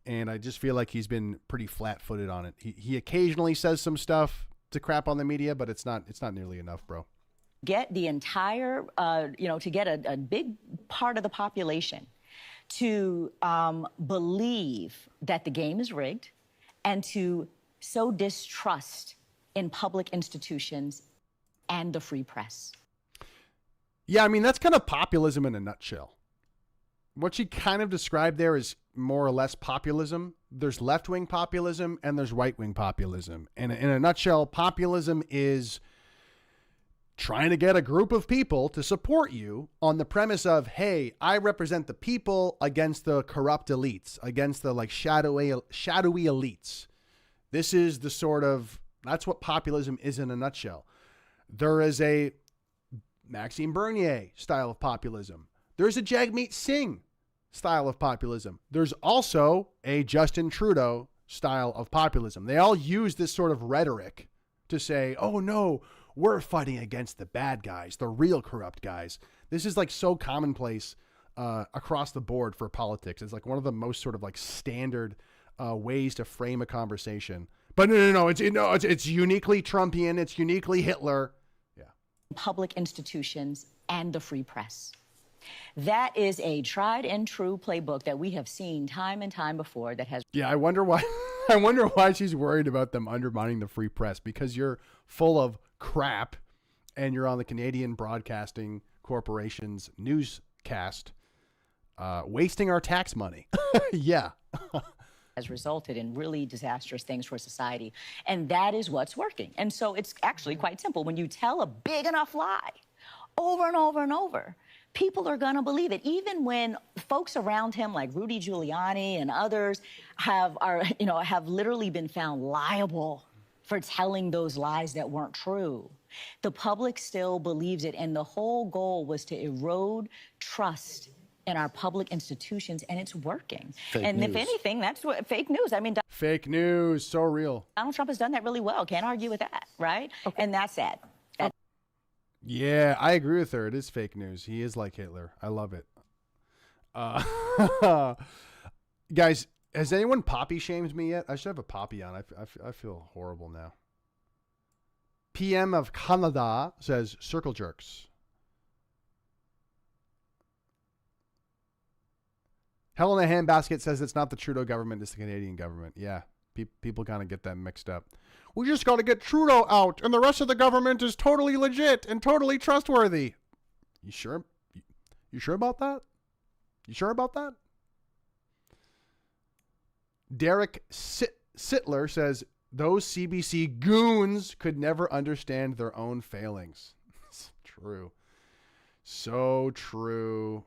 And I just feel like he's been pretty flat-footed on it. He occasionally says some stuff to crap on the media, but it's not nearly enough, bro. Get the entire, to get a big part of the population to believe that the game is rigged and to sow distrust in public institutions and the free press. Yeah, I mean, that's kind of populism in a nutshell. What she kind of described there is more or less populism. There's left-wing populism and there's right-wing populism. And in a nutshell, populism is trying to get a group of people to support you on the premise of, hey, I represent the people against the corrupt elites, against the like shadowy elites. This is the sort of, that's what populism is in a nutshell. There is a Maxime Bernier style of populism. There's a Jagmeet Singh style of populism. There's also a Justin Trudeau style of populism. They all use this sort of rhetoric to say, oh no, we're fighting against the bad guys, the real corrupt guys. This is like so commonplace across the board for politics. It's like one of the most sort of like standard ways to frame a conversation. But no, it's uniquely Trumpian. It's uniquely Hitler. Yeah. Public institutions and the free press. That is a tried and true playbook that we have seen time and time before that has. Yeah, I wonder why. I wonder why she's worried about them undermining the free press, because you're full of crap and you're on the Canadian Broadcasting Corporation's newscast, wasting our tax money. Yeah. Has resulted in really disastrous things for society. And that is what's working. And so it's actually quite simple. When you tell a big enough lie over and over and over, people are going to believe it. Even when folks around him like Rudy Giuliani and others have literally been found liable for telling those lies that weren't true, the public still believes it. And the whole goal was to erode trust in our public institutions, and it's working. If anything, that's what fake news. I mean, fake news, so real. Donald Trump has done that really well. Can't argue with that, right? Okay. And that's sad. Yeah, I agree with her. It is fake news. He is like Hitler. I love it. Guys, has anyone poppy shamed me yet? I should have a poppy on. I feel horrible now. PM of Canada says circle jerks. Hell in a Handbasket says it's not the Trudeau government, it's the Canadian government. Yeah, people kind of get that mixed up. We just got to get Trudeau out, and the rest of the government is totally legit and totally trustworthy. You sure? You sure about that? You sure about that? Derek Sittler says those CBC goons could never understand their own failings. It's true. So true.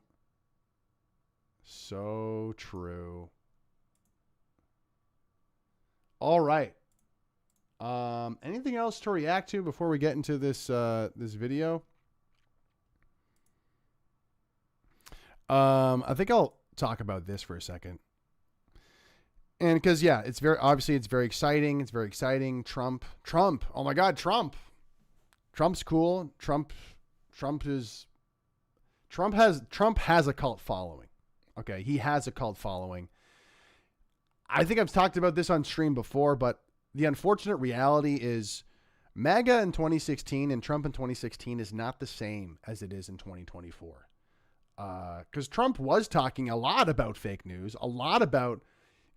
So true. All right. Anything else to react to before we get into this this video? I think I'll talk about this for a second. And because yeah, it's very exciting. It's very exciting. Trump. Oh my God, Trump. Trump's cool. Trump has a cult following. Okay, he has a cult following. I think I've talked about this on stream before, but the unfortunate reality is MAGA in 2016 and Trump in 2016 is not the same as it is in 2024. Because Trump was talking a lot about fake news, a lot about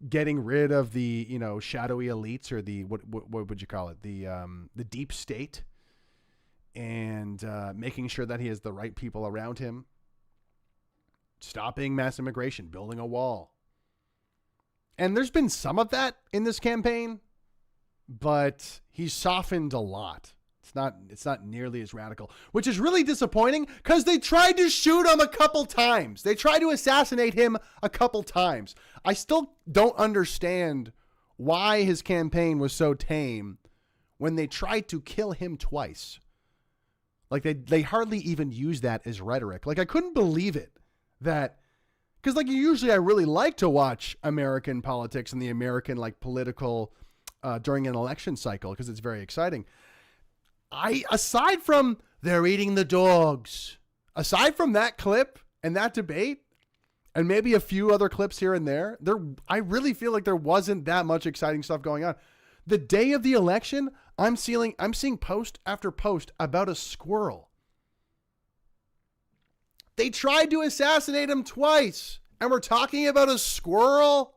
getting rid of the, shadowy elites, or the, what would you call it? The deep state, and making sure that he has the right people around him. Stopping mass immigration, building a wall. And there's been some of that in this campaign, but he's softened a lot. It's not nearly as radical, which is really disappointing because they tried to shoot him a couple times. They tried to assassinate him a couple times. I still don't understand why his campaign was so tame when they tried to kill him twice. Like they hardly even use that as rhetoric. Like I couldn't believe it. That, because like usually I really like to watch American politics and the American like political during an election cycle because it's very exciting. Aside from they're eating the dogs, aside from that clip and that debate, and maybe a few other clips here and there, I really feel like there wasn't that much exciting stuff going on. The day of the election, I'm seeing post after post about a squirrel. They tried to assassinate him twice, And we're talking about a squirrel?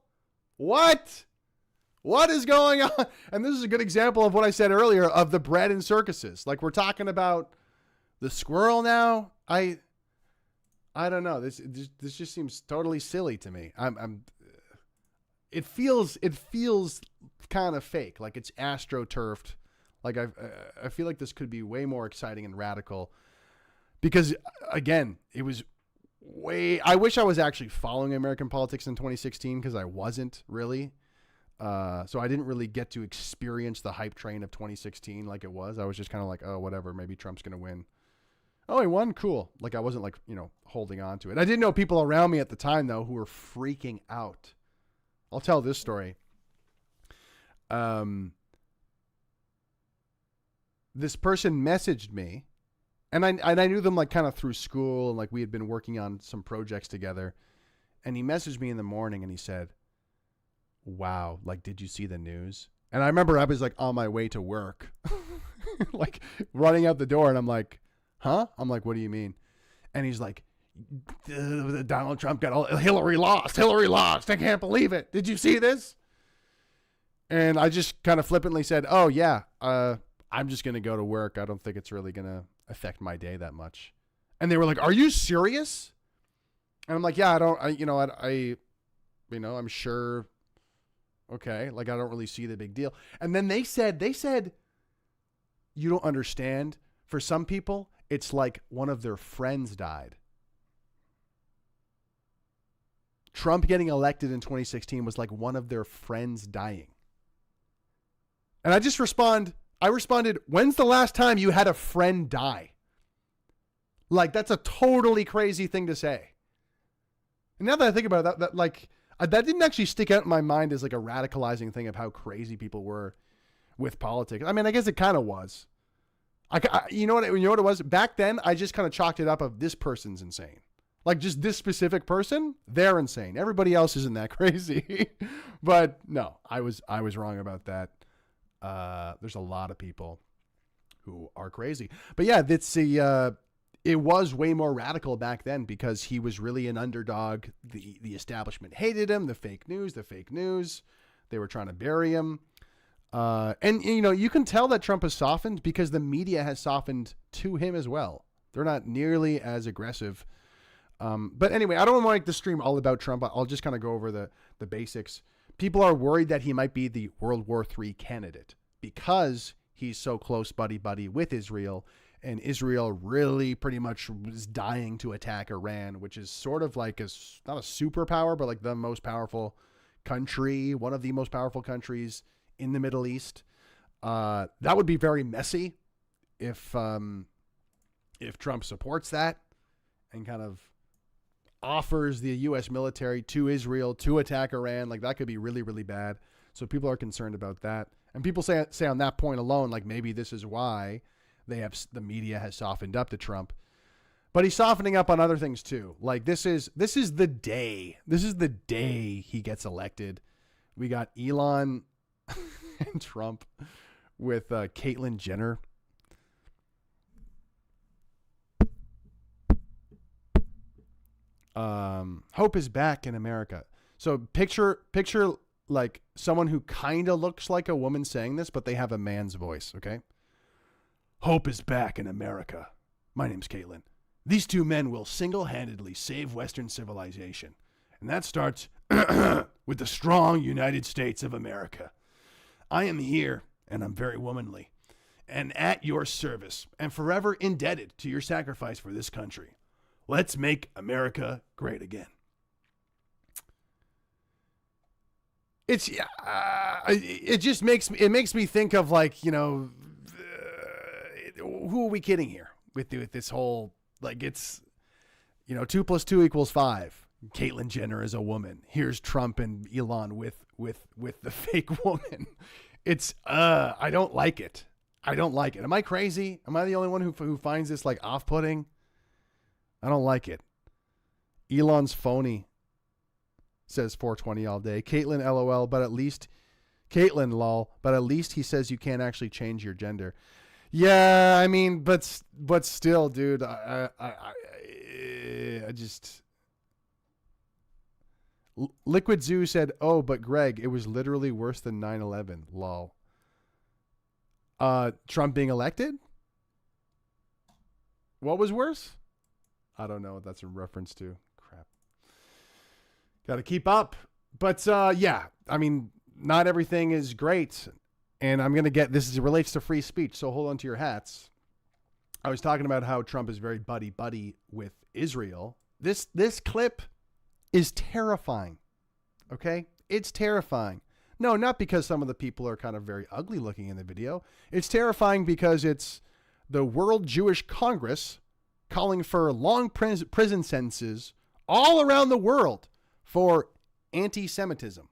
What? What is going on? And this is a good example of what I said earlier of the bread and circuses. Like, we're talking about the squirrel now. I don't know. This just seems totally silly to me. It feels kind of fake, like it's astroturfed. Like I feel like this could be way more exciting and radical, because again, it was I wish I was actually following American politics in 2016, because I wasn't really. So I didn't really get to experience the hype train of 2016 like it was. I was just kind of like, oh, whatever, maybe Trump's going to win. Oh, he won? Cool. Like, I wasn't like, holding on to it. I didn't know people around me at the time, though, who were freaking out. I'll tell this story. This person messaged me, and I knew them like kind of through school, and like we had been working on some projects together. And he messaged me in the morning and he said, wow, like, did you see the news? And I remember I was like on my way to work, like running out the door, and I'm like, huh? I'm like, what do you mean? And he's like, Donald Trump got all, Hillary lost. I can't believe it. Did you see this? And I just kind of flippantly said, oh yeah, I'm just going to go to work. I don't think it's really going to affect my day that much. And they were like, are you serious? And I'm like, yeah, I'm sure. Okay. Like, I don't really see the big deal. And then they said, you don't understand. For some people, it's like one of their friends died. Trump getting elected in 2016 was like one of their friends dying. And I responded, when's the last time you had a friend die? Like, that's a totally crazy thing to say. And now that I think about it, that didn't actually stick out in my mind as like a radicalizing thing of how crazy people were with politics. I mean, I guess it kind of was. You know what it was? Back then, I just kind of chalked it up of this person's insane. Like, just this specific person, they're insane. Everybody else isn't that crazy. But no, I was wrong about that. There's a lot of people who are crazy. But yeah, it was way more radical back then because he was really an underdog. The establishment hated him. The fake news. They were trying to bury him. And you can tell that Trump has softened because the media has softened to him as well. They're not nearly as aggressive. But anyway, I don't want to make the stream all about Trump. I'll just kind of go over the basics. People are worried that he might be the World War III candidate because he's so close buddy with Israel, and Israel really pretty much was dying to attack Iran, which is sort of like not a superpower, but like the most powerful country, one of the most powerful countries in the Middle East. That would be very messy if Trump supports that and kind of offers the U.S. military to Israel to attack Iran. Like, that could be really, really bad. So people are concerned about that. And people say on that point alone, like, maybe this is why the media has softened up to Trump. But he's softening up on other things too. Like, this is the day. This is the day he gets elected. We got Elon and Trump with Caitlyn Jenner. Hope is back in America. So picture like someone who kind of looks like a woman saying this, but they have a man's voice. Okay. Hope is back in America. My name's Caitlyn. These two men will single-handedly save Western civilization. And that starts with the strong United States of America. I am here, and I'm very womanly, and at your service, and forever indebted to your sacrifice for this country. Let's make America great again. It just makes me think of, like, who are we kidding here with this whole, like, it's, 2 + 2 = 5. Caitlyn Jenner is a woman. Here's Trump and Elon with the fake woman. It's I don't like it. Am I crazy? Am I the only one who finds this like off-putting? I don't like it. Elon's phony, says 420 all day. Caitlyn LOL, but at least Caitlyn lol, but at least he says you can't actually change your gender. Yeah, I mean, but still, dude, I just Liquid Zoo said, "Oh, but Greg, it was literally worse than 9/11." Lol. Trump being elected? What was worse? I don't know what that's a reference to. Crap. Got to keep up. But yeah, I mean, not everything is great. And I'm going to get this relates to free speech. So hold on to your hats. I was talking about how Trump is very buddy with Israel. This clip is terrifying. Okay? It's terrifying. No, not because some of the people are kind of very ugly looking in the video. It's terrifying because it's the World Jewish Congress calling for long prison sentences all around the world for anti-Semitism.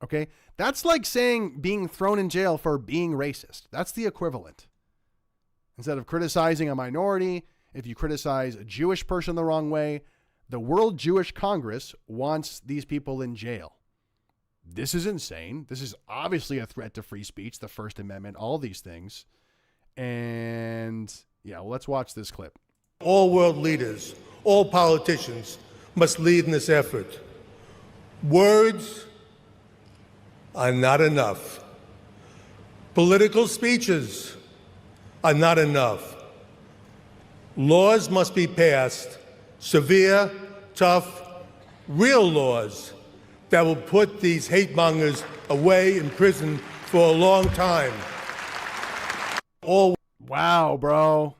Okay? That's like saying being thrown in jail for being racist. That's the equivalent. Instead of criticizing a minority, if you criticize a Jewish person the wrong way, the World Jewish Congress wants these people in jail. This is insane. This is obviously a threat to free speech, the First Amendment, all these things. And yeah, well, let's watch this clip. All world leaders, all politicians must lead in this effort. Words are not enough. Political speeches are not enough. Laws must be passed, severe, tough, real laws that will put these hate mongers away in prison for a long time. Wow, bro.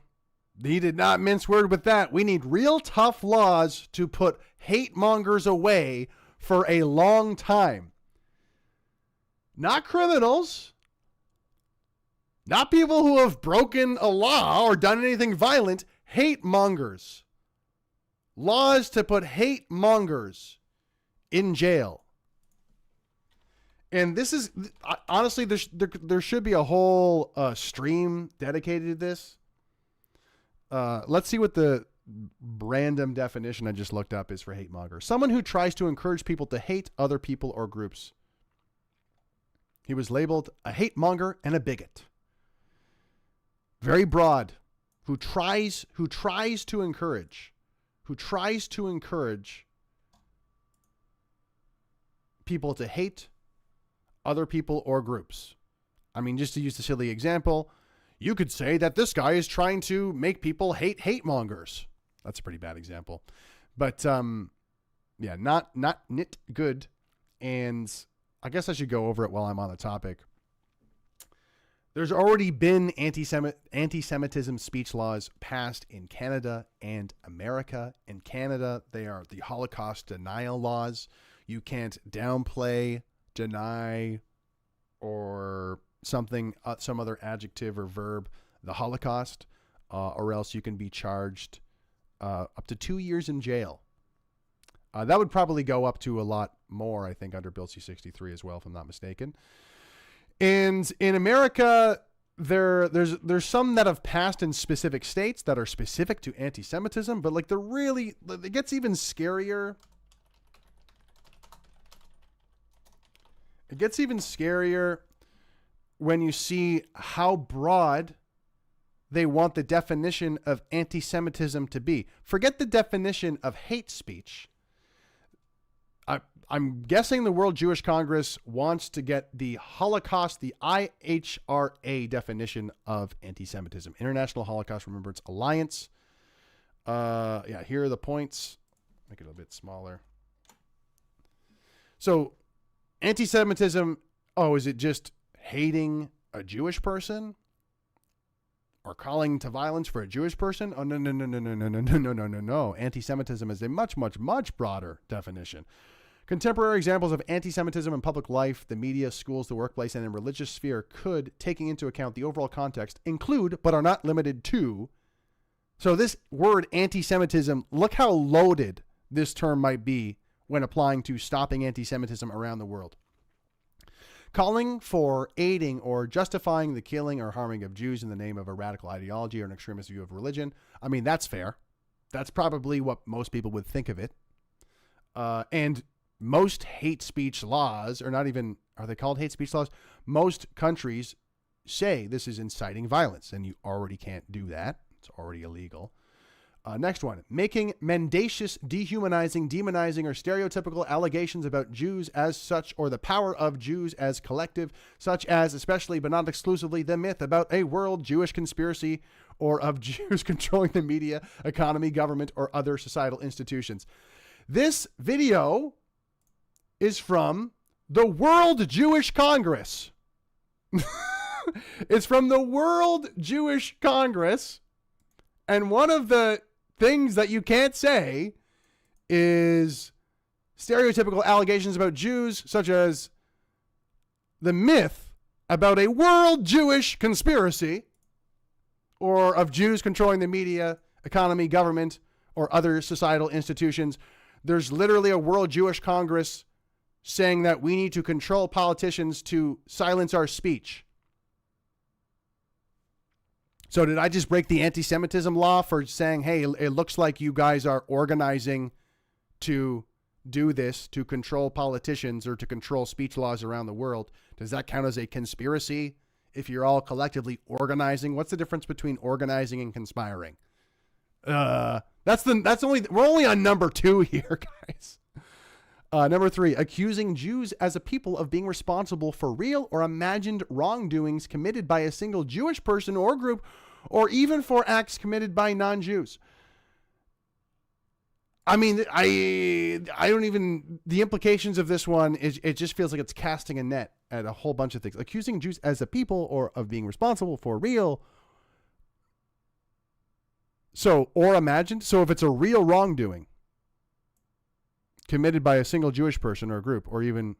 He did not mince word with that. We need real tough laws to put hate mongers away for a long time. Not criminals. Not people who have broken a law or done anything violent. Hate mongers. Laws to put hate mongers in jail. And this is, honestly, there should be a whole stream dedicated to this. Let's see what the random definition I just looked up is for hate monger. Someone who tries to encourage people to hate other people or groups. He was labeled a hate monger and a bigot. Very broad. Who tries to encourage people to hate other people or groups. I mean, just to use the silly example, you could say that this guy is trying to make people hate mongers. That's a pretty bad example. But yeah, not nit good. And I guess I should go over it while I'm on the topic. There's already been anti-Semitism speech laws passed in Canada and America. In Canada, they are the Holocaust denial laws. You can't downplay, deny, or something, some other adjective or verb, the Holocaust, or else you can be charged up to 2 years in jail. That would probably go up to a lot more, I think, under Bill C-63 as well, if I'm not mistaken. And in America, there's some that have passed in specific states that are specific to anti-Semitism, but like it gets even scarier. It gets even scarier when you see how broad they want the definition of anti-Semitism to be. Forget the definition of hate speech. I'm guessing the World Jewish Congress wants to get the Holocaust, the IHRA definition of anti-Semitism, International Holocaust Remembrance Alliance. Yeah, here are the points. Make it a bit smaller. So, anti-Semitism, is it just hating a Jewish person? Or calling to violence for a Jewish person? Oh, no. Anti-Semitism is a much, much, much broader definition. Contemporary examples of anti-Semitism in public life, the media, schools, the workplace, and in religious sphere could, taking into account the overall context, include, but are not limited to. So this word anti-Semitism, look how loaded this term might be when applying to stopping anti-Semitism around the world. Calling for, aiding, or justifying the killing or harming of Jews in the name of a radical ideology or an extremist view of religion. I mean, that's fair. That's probably what most people would think of it. And most hate speech laws, are they called hate speech laws? Most countries say this is inciting violence, and you already can't do that. It's already illegal. Next one, making mendacious, dehumanizing, demonizing, or stereotypical allegations about Jews as such, or the power of Jews as collective, such as, especially but not exclusively, the myth about a world Jewish conspiracy, or of Jews controlling the media, economy, government, or other societal institutions. This video is from the World Jewish Congress. It's from the World Jewish Congress. And one of the things that you can't say is stereotypical allegations about Jews, such as the myth about a world Jewish conspiracy, or of Jews controlling the media, economy, government, or other societal institutions. There's literally a World Jewish Congress saying that we need to control politicians to silence our speech. So did I just break the anti-Semitism law for saying, hey, it looks like you guys are organizing to do this, to control politicians or to control speech laws around the world? Does that count as a conspiracy if you're all collectively organizing? What's the difference between organizing and conspiring? We're only on number 2 here, guys. Number 3, accusing Jews as a people of being responsible for real or imagined wrongdoings committed by a single Jewish person or group, or even for acts committed by non-Jews. I mean, I don't even, the implications of this one is, it just feels like it's casting a net at a whole bunch of things. Accusing Jews as a people or of being responsible for real. So, or imagined. So if it's a real wrongdoing committed by a single Jewish person or group, or even,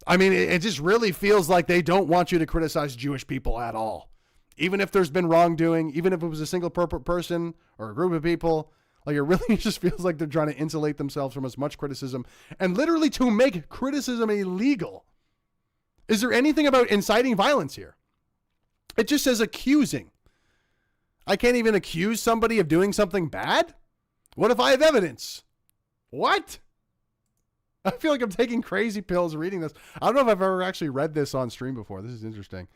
I mean, it just really feels like they don't want you to criticize Jewish people at all. Even if there's been wrongdoing, even if it was a single person or a group of people, like it really just feels like they're trying to insulate themselves from as much criticism and literally to make criticism illegal. Is there anything about inciting violence here? It just says accusing. I can't even accuse somebody of doing something bad? What if I have evidence? What? I feel like I'm taking crazy pills reading this. I don't know if I've ever actually read this on stream before. This is interesting.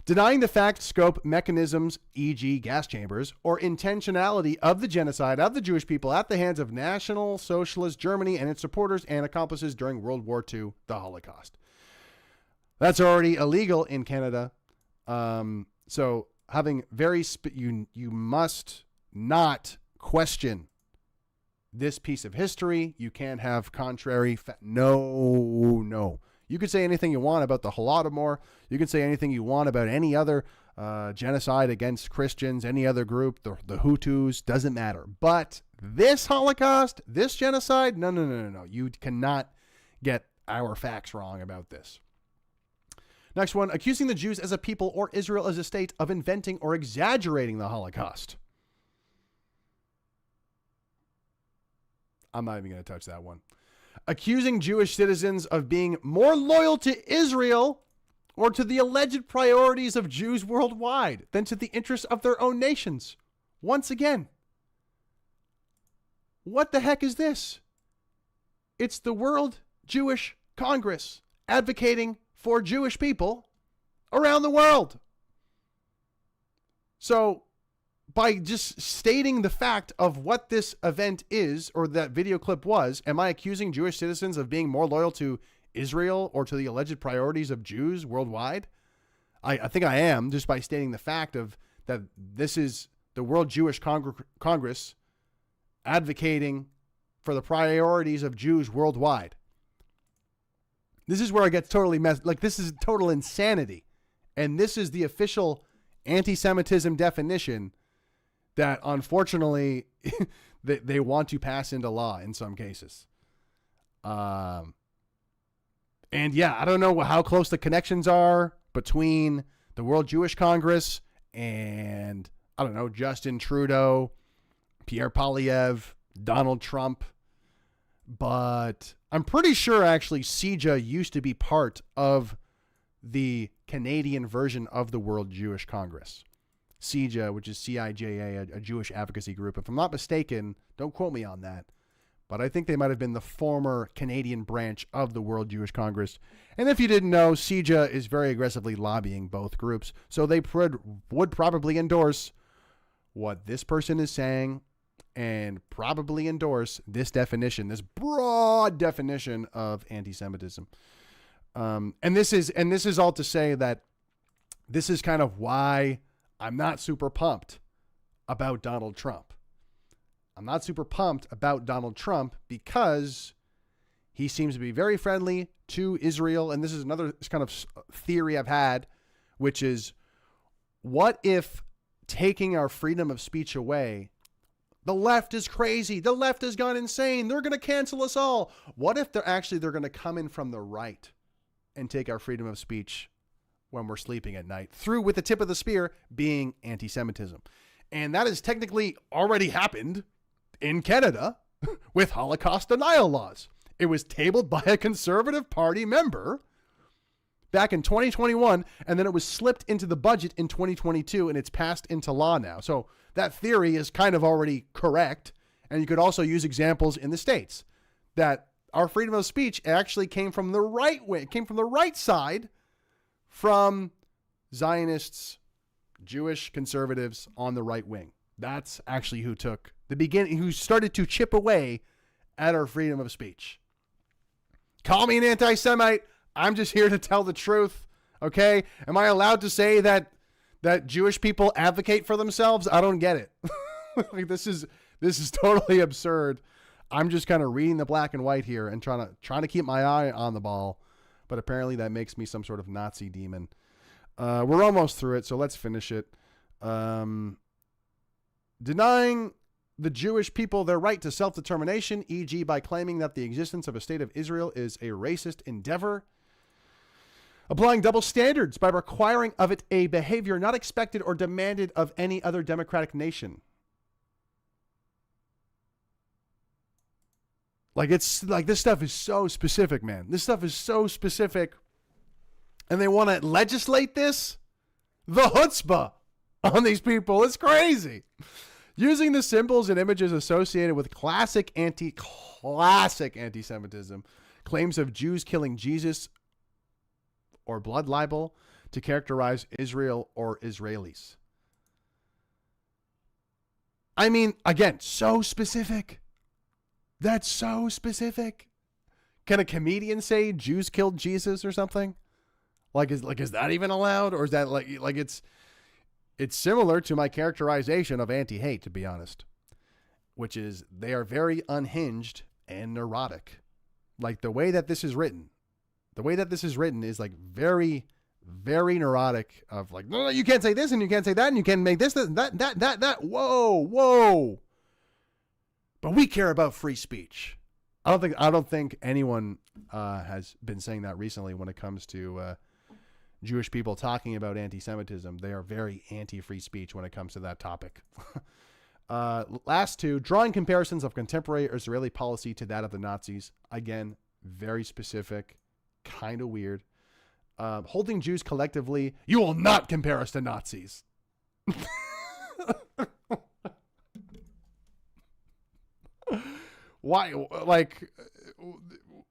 Denying the fact, scope, mechanisms, e.g. gas chambers, or intentionality of the genocide of the Jewish people at the hands of National Socialist Germany and its supporters and accomplices during World War II, the Holocaust. That's already illegal in Canada. So having you must not question this piece of history. You can't have contrary. No. You could say anything you want about the Holodomor. You can say anything you want about any other genocide against Christians, any other group, the Hutus, doesn't matter. But this Holocaust, this genocide, no. You cannot get our facts wrong about this. Next one, accusing the Jews as a people or Israel as a state of inventing or exaggerating the Holocaust. I'm not even going to touch that one. Accusing Jewish citizens of being more loyal to Israel or to the alleged priorities of Jews worldwide than to the interests of their own nations. Once again, what the heck is this? It's the World Jewish Congress advocating for Jewish people around the world. So by just stating the fact of what this event is, or that video clip was, am I accusing Jewish citizens of being more loyal to Israel or to the alleged priorities of Jews worldwide? I think I am, just by stating the fact of that this is the World Jewish Congress advocating for the priorities of Jews worldwide. This is where I get totally messed. Like, this is total insanity. And this is the official anti-Semitism definition that, unfortunately, they want to pass into law in some cases. And yeah, I don't know how close the connections are between the World Jewish Congress and, I don't know, Justin Trudeau, Pierre Poilievre, Donald Trump. But I'm pretty sure actually CJA used to be part of the Canadian version of the World Jewish Congress. CJA, which is CIJA, a Jewish advocacy group. If I'm not mistaken, don't quote me on that, but I think they might have been the former Canadian branch of the World Jewish Congress. And if you didn't know, CJA is very aggressively lobbying both groups, so they would probably endorse what this person is saying and probably endorse this definition, this broad definition of anti-Semitism. And this is all to say that this is kind of why I'm not super pumped about Donald Trump. I'm not super pumped about Donald Trump because he seems to be very friendly to Israel. And this is another kind of theory I've had, which is, what if taking our freedom of speech away, the left is crazy, the left has gone insane, they're going to cancel us all. What if they're going to come in from the right and take our freedom of speech when we're sleeping at night, through with the tip of the spear being anti-Semitism? And that has technically already happened in Canada with Holocaust denial laws. It was tabled by a Conservative Party member back in 2021, and then it was slipped into the budget in 2022, and it's passed into law now. So that theory is kind of already correct. And you could also use examples in the States that our freedom of speech actually came from the right way, came from the right side, from Zionists, Jewish conservatives on the right wing. That's actually who took the beginning, who started to chip away at our freedom of speech. Call me an anti-Semite. I'm just here to tell the truth. Okay. Am I allowed to say that Jewish people advocate for themselves? I don't get it. Like, this is totally absurd. I'm just kind of reading the black and white here and trying to keep my eye on the ball. But apparently that makes me some sort of Nazi demon. We're almost through it, so let's finish it. Denying the Jewish people their right to self-determination, e.g. by claiming that the existence of a state of Israel is a racist endeavor. Applying double standards by requiring of it a behavior not expected or demanded of any other democratic nation. Like, it's like, this stuff is so specific, man. This stuff is so specific. And they want to legislate this? The chutzpah on these people is crazy. Using the symbols and images associated with classic anti-Semitism, claims of Jews killing Jesus or blood libel to characterize Israel or Israelis. I mean, again, so specific. That's so specific. Can a comedian say Jews killed Jesus or something? Is that even allowed? Or is that like it's similar to my characterization of anti-hate, to be honest, which is they are very unhinged and neurotic. Like, the way that this is written is like very, very neurotic, of like, no, you can't say this and you can't say that and you can't make this, that. Whoa. But we care about free speech. I don't think anyone has been saying that recently when it comes to Jewish people talking about anti-Semitism. They are very anti-free speech when it comes to that topic. Last two, drawing comparisons of contemporary Israeli policy to that of the Nazis. Again, very specific, kind of weird. Holding Jews collectively. You will not compare us to Nazis. Why? Like,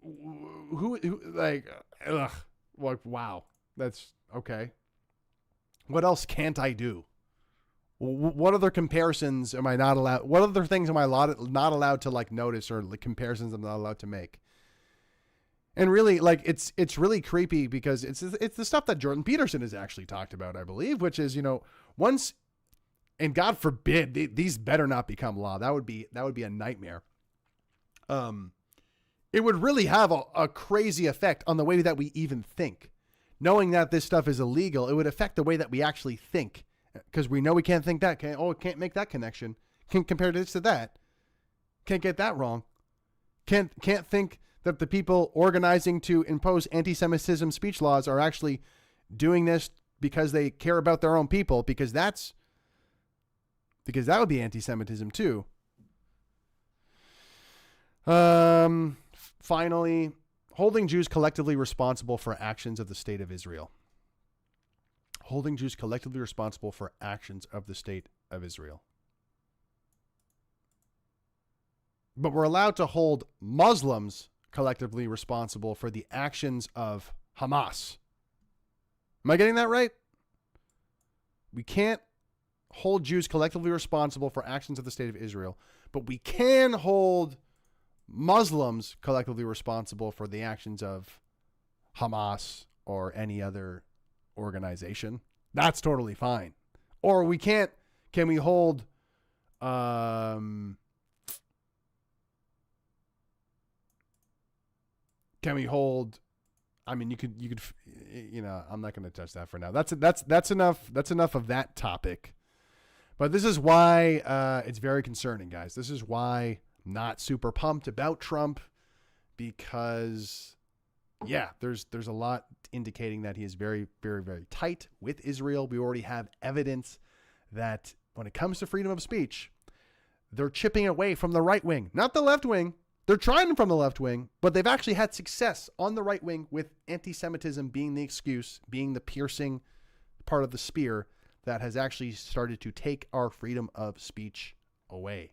who like, ugh. Like, wow. That's okay. What else can't I do? What other comparisons am I not allowed? What other things am I not allowed to like notice, or like comparisons I'm not allowed to make? And really, like, it's really creepy because it's the stuff that Jordan Peterson has actually talked about, I believe, which is, once, and God forbid, these better not become law. That would be a nightmare. It would really have a crazy effect on the way that we even think. Knowing that this stuff is illegal, it would affect the way that we actually think, because we know we can't think that. Can't make that connection. Can't compare this to that. Can't get that wrong. Can't think that the people organizing to impose anti-Semitism speech laws are actually doing this because they care about their own people, because that would be anti-Semitism too. Finally, holding Jews collectively responsible for actions of the state of Israel. Holding Jews collectively responsible for actions of the state of Israel. but we're allowed to hold Muslims collectively responsible for the actions of Hamas. Am I getting that right? We can't hold Jews collectively responsible for actions of the state of Israel, but we can hold Muslims collectively responsible for the actions of Hamas or any other organization. That's totally fine. Or we can't, can we hold, can we hold, I mean, you could, you know, I'm not going to touch that for now. That's enough of that topic. But this is why it's very concerning, guys. This is why I'm not super pumped about Trump, because, yeah, there's a lot indicating that he is very, very, very tight with Israel. We already have evidence that when it comes to freedom of speech, they're chipping away from the right wing, not the left wing. They're trying from the left wing, but they've actually had success on the right wing with anti-Semitism being the excuse, being the piercing part of the spear that has actually started to take our freedom of speech away.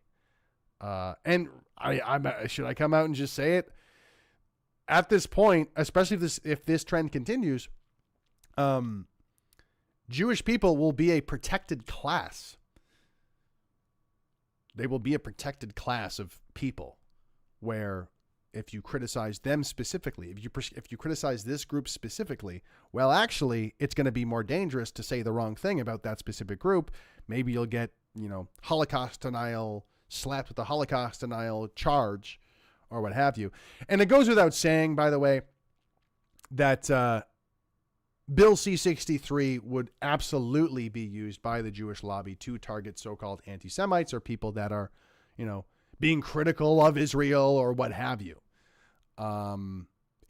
And I should I come out and just say it? At this point, especially if this trend continues, Jewish people will be a protected class. They will be a protected class of people, where if you criticize them specifically, if you criticize this group specifically, well, actually, it's going to be more dangerous to say the wrong thing about that specific group. Maybe you'll get, Holocaust denial, slapped with the Holocaust denial charge, or what have you. And it goes without saying, by the way, that Bill C-63 would absolutely be used by the Jewish lobby to target so-called anti-Semites or people that are, being critical of Israel or what have you.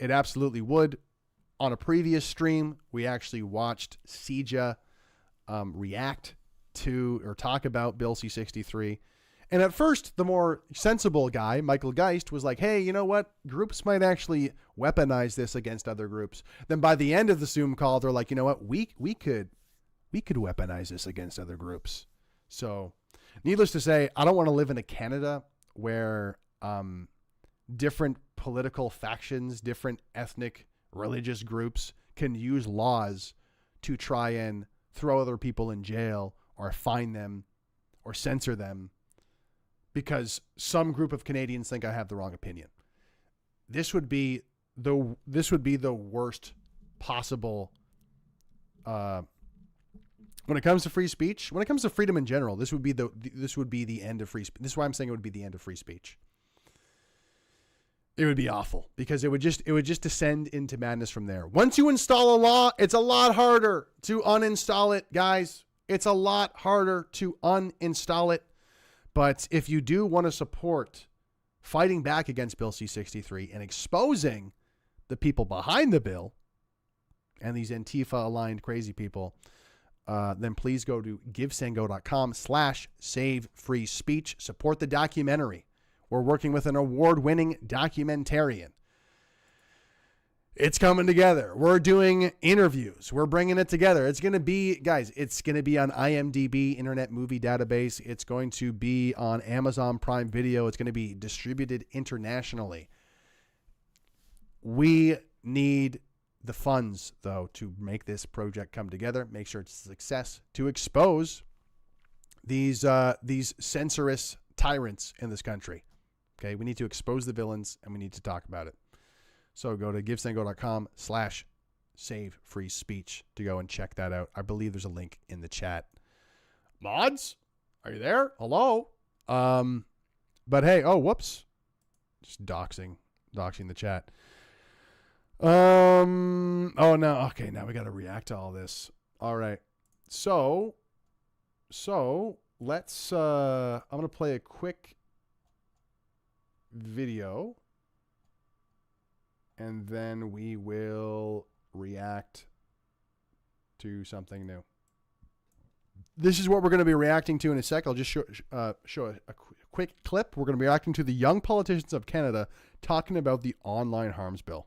It absolutely would. On a previous stream, we actually watched CJA react to or talk about Bill C-63. And at first, the more sensible guy, Michael Geist, was like, hey, you know what? Groups might actually weaponize this against other groups. Then by the end of the Zoom call, they're like, you know what? We could weaponize this against other groups. So needless to say, I don't want to live in a Canada where different political factions, different ethnic, religious groups can use laws to try and throw other people in jail or fine them or censor them because some group of Canadians think I have the wrong opinion. This would be the worst possible when it comes to free speech, when it comes to freedom in general, this would be the end of free speech. This is why I'm saying it would be the end of free speech. It would be awful because it would just descend into madness from there. Once you install a law, it's a lot harder to uninstall it, guys. It's a lot harder to uninstall it. But if you do want to support fighting back against Bill C-63 and exposing the people behind the bill and these Antifa-aligned crazy people, then please go to givesango.com/SaveFreeSpeech. Support the documentary. We're working with an award-winning documentarian. It's coming together. We're doing interviews. We're bringing it together. It's going to be, guys, it's going to be on IMDb, Internet Movie Database. It's going to be on Amazon Prime Video. It's going to be distributed internationally. We need the funds, though, to make this project come together, make sure it's a success, to expose these censorious tyrants in this country. Okay, we need to expose the villains, and we need to talk about it. So go to givesango.com/SaveFreeSpeech to go and check that out. I believe there's a link in the chat. Mods, are you there? Hello? But hey, oh, whoops. Just doxing the chat. Oh no. Okay, now we got to react to all this. All right. So let's I'm going to play a quick video and then we will react to something new. This is what we're going to be reacting to in a sec. I'll just show a quick clip. We're going to be reacting to the young politicians of Canada talking about the online harms bill.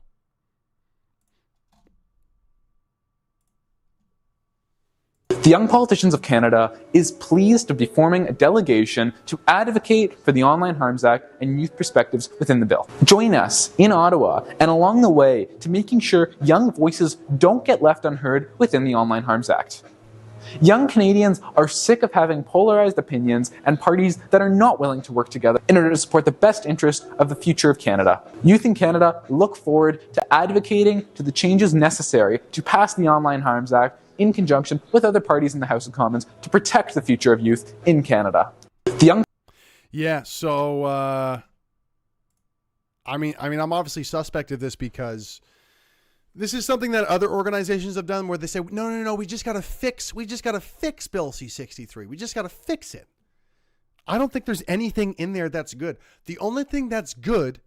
The Young Politicians of Canada is pleased to be forming a delegation to advocate for the Online Harms Act and youth perspectives within the bill. Join us in Ottawa and along the way to making sure young voices don't get left unheard within the Online Harms Act. Young Canadians are sick of having polarized opinions and parties that are not willing to work together in order to support the best interest of the future of Canada. Youth in Canada look forward to advocating to the changes necessary to pass the Online Harms Act in conjunction with other parties in the House of Commons to protect the future of youth in Canada. So I'm obviously suspect of this because this is something that other organizations have done where they say, no, we just got to fix Bill C-63. We just got to fix it. I don't think there's anything in there that's good. The only thing that's good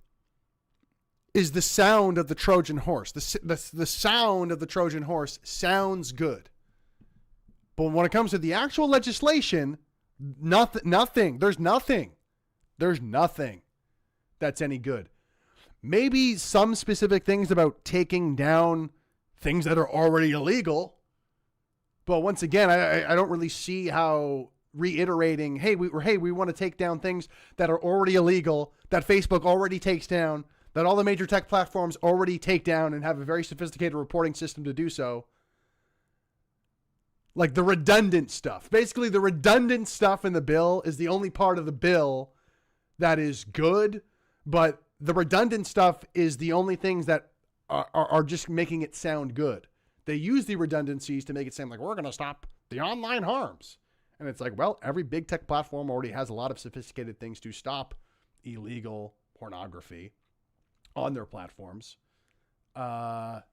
is the sound of the Trojan horse. The sound of the Trojan horse sounds good. But when it comes to the actual legislation, nothing. There's nothing that's any good. Maybe some specific things about taking down things that are already illegal. But once again, I don't really see how reiterating, hey, we want to take down things that are already illegal, that Facebook already takes down, that all the major tech platforms already take down and have a very sophisticated reporting system to do so. Like the redundant stuff. Basically, the redundant stuff in the bill is the only part of the bill that is good, but the redundant stuff is the only things that are just making it sound good. They use the redundancies to make it sound like we're going to stop the online harms. And it's like, well, every big tech platform already has a lot of sophisticated things to stop illegal pornography on their platforms. The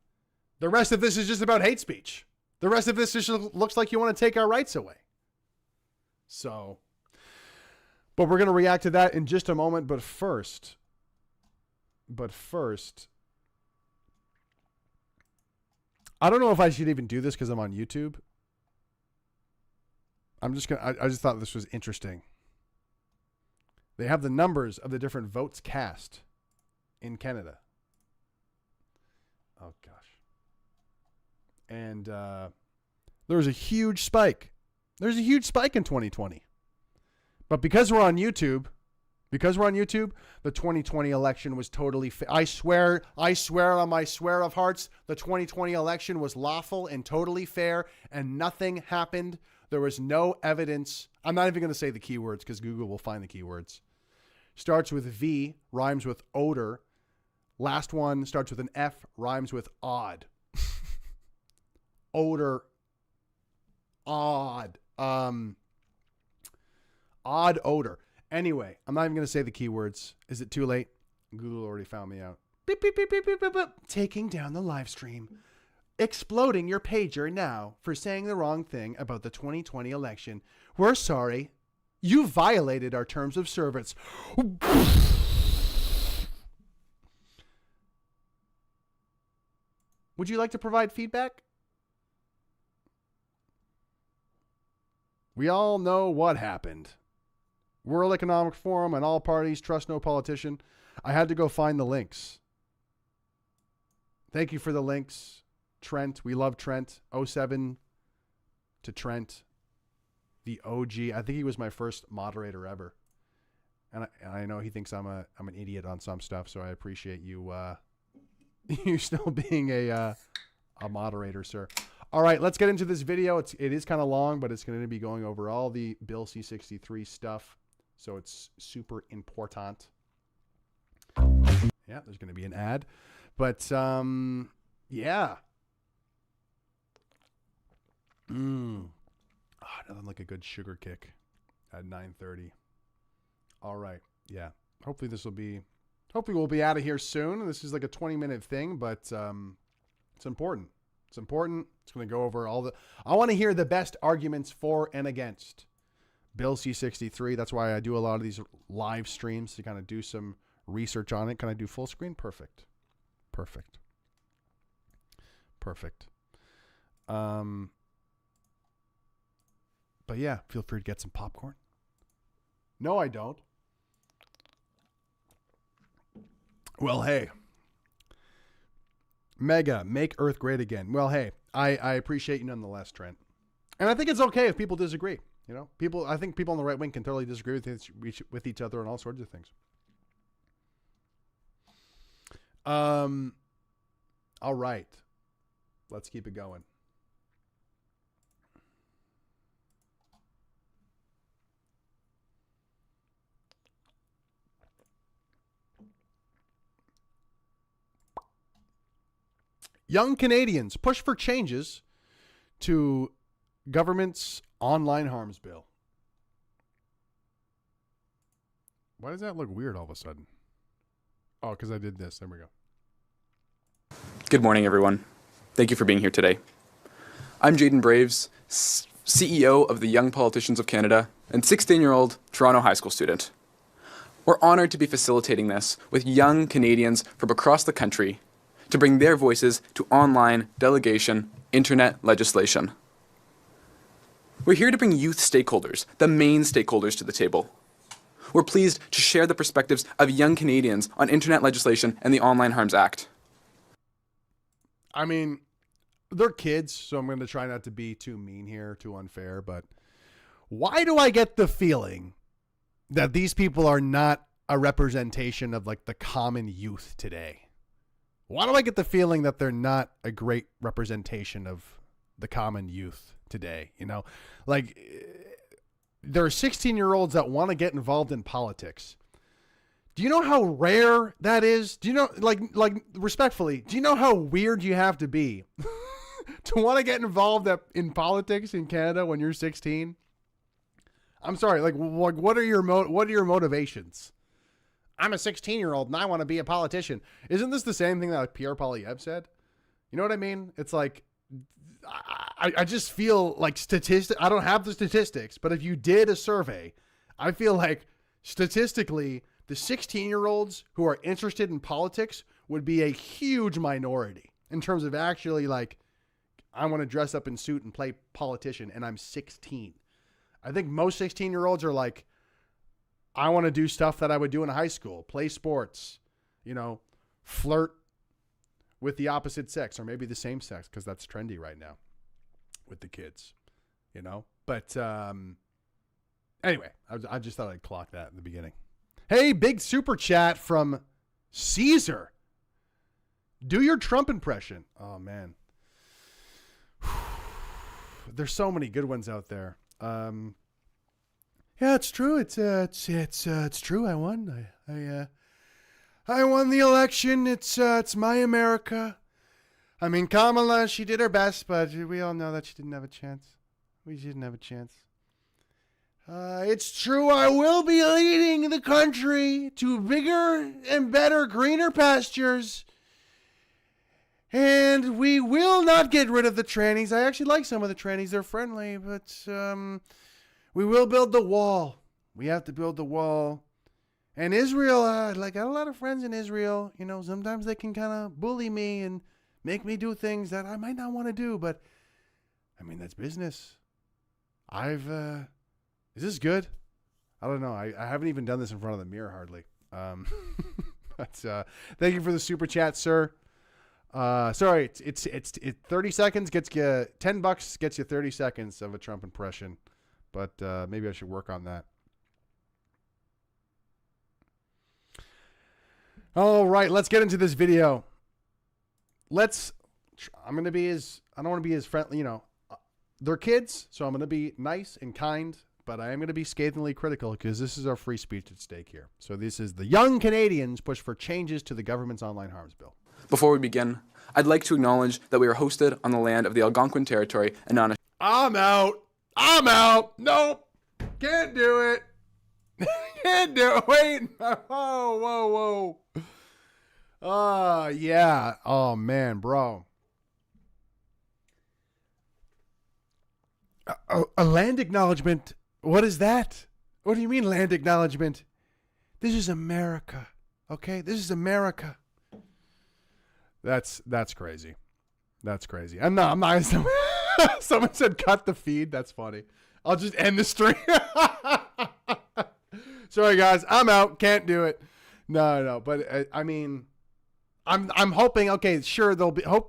rest of this is just about hate speech. The rest of this just looks like you want to take our rights away. So, but we're going to react to that in just a moment. But first, I don't know if I should even do this because I'm on YouTube. I just thought this was interesting. They have the numbers of the different votes cast in Canada. Oh gosh. And there was a huge spike. There's a huge spike in 2020. But because we're on YouTube, the 2020 election was totally I swear on my swear of hearts, the 2020 election was lawful and totally fair and nothing happened. There was no evidence. I'm not even going to say the keywords because Google will find the keywords. Starts with V, rhymes with odor. Last one starts with an F, rhymes with odd. Odor. Odd. Odd odor. Anyway, I'm not even going to say the keywords. Is it too late? Google already found me out. Beep, beep, beep, beep, beep, beep, beep. Taking down the live stream. Exploding your pager now for saying the wrong thing about the 2020 election. We're sorry. You violated our terms of service. Would you like to provide feedback? We all know what happened. World Economic Forum and all parties trust no politician. I had to go find the links. Thank you for the links, Trent. We love Trent. 07 to Trent, the OG. I think he was my first moderator ever. And I know he thinks I'm an idiot on some stuff, so I appreciate you you still being a moderator, sir. All right, let's get into this video. It is kind of long, but it's going to be going over all the Bill C-63 stuff. So it's super important. Yeah, there's going to be an ad. But, yeah. Nothing like a good sugar kick at 9:30. All right, yeah. Hopefully we'll be out of here soon. This is like a 20-minute thing, but it's important. It's important. It's going to go over I want to hear the best arguments for and against Bill C-63. That's why I do a lot of these live streams to kind of do some research on it. Can I do full screen? Perfect. But yeah, feel free to get some popcorn. No, I don't. Well, hey. Mega, make Earth great again. Well, hey, I appreciate you nonetheless, Trent. And I think it's okay if people disagree. You know, I think people on the right wing can totally disagree with each other on all sorts of things. All right. Let's keep it going. Young Canadians push for changes to government's online harms bill. Why does that look weird all of a sudden? Oh, because I did this. There we go. Good morning, everyone. Thank you for being here today. I'm Jaden Braves, CEO of the Young Politicians of Canada and 16-year-old Toronto high school student. We're honored to be facilitating this with young Canadians from across the country to bring their voices to online delegation internet legislation. We're here to bring youth stakeholders, the main stakeholders, to the table. We're pleased to share the perspectives of young Canadians on internet legislation and the Online Harms Act. I mean, they're kids, so I'm going to try not to be too mean here, too unfair, but why do I get the feeling that these people are not a representation of like the common youth today? Why do I get the feeling that they're not a great representation of the common youth today? You know, like there are 16-year-olds that want to get involved in politics. Do you know how rare that is? Do you know, like respectfully, do you know how weird you have to be to want to get involved in politics in Canada when you're 16? I'm sorry, like what are your motivations? I'm a 16-year-old and I want to be a politician. Isn't this the same thing that Pierre Poilievre said? You know what I mean? It's like, I just feel like I don't have the statistics, but if you did a survey, I feel like statistically, the 16-year-olds who are interested in politics would be a huge minority in terms of actually like, I want to dress up in suit and play politician and I'm 16. I think most 16-year-olds are like, I want to do stuff that I would do in high school, play sports, you know, flirt with the opposite sex or maybe the same sex because that's trendy right now with the kids, you know. But anyway, I just thought I'd clock that in the beginning. Hey, big super chat from Caesar. Do your Trump impression. Oh, man. There's so many good ones out there. Yeah, it's true. It's true. I won. I won the election. It's my America. I mean, Kamala, she did her best, but we all know that she didn't have a chance. We didn't have a chance. It's true. I will be leading the country to bigger and better, greener pastures. And we will not get rid of the trannies. I actually like some of the trannies. They're friendly, but we will build the wall. We have to build the wall. And Israel, I got a lot of friends in Israel. You know, sometimes they can kind of bully me and make me do things that I might not want to do. But, I mean, that's business. Is this good? I don't know. I haven't even done this in front of the mirror hardly. But thank you for the super chat, sir. Sorry, it's 30 seconds gets you $10 gets you 30 seconds of a Trump impression. But maybe I should work on that. All right, let's get into this video. I don't want to be as friendly, you know. They're kids, so I'm going to be nice and kind, but I am going to be scathingly critical because this is our free speech at stake here. So this is the Young Canadians push for changes to the government's online harms bill. Before we begin, I'd like to acknowledge that we are hosted on the land of the Algonquin Territory and on a... I'm out. Nope. Can't do it. Can't do it. Wait. Whoa. Yeah. Oh, man, bro. A land acknowledgement. What is that? What do you mean land acknowledgement? This is America. Okay? This is America. That's crazy. That's crazy. I'm not. Someone said cut the feed. That's funny. I'll just end the stream. Sorry, guys. I'm out. Can't do it. No. But I mean, I'm hoping. Okay, sure.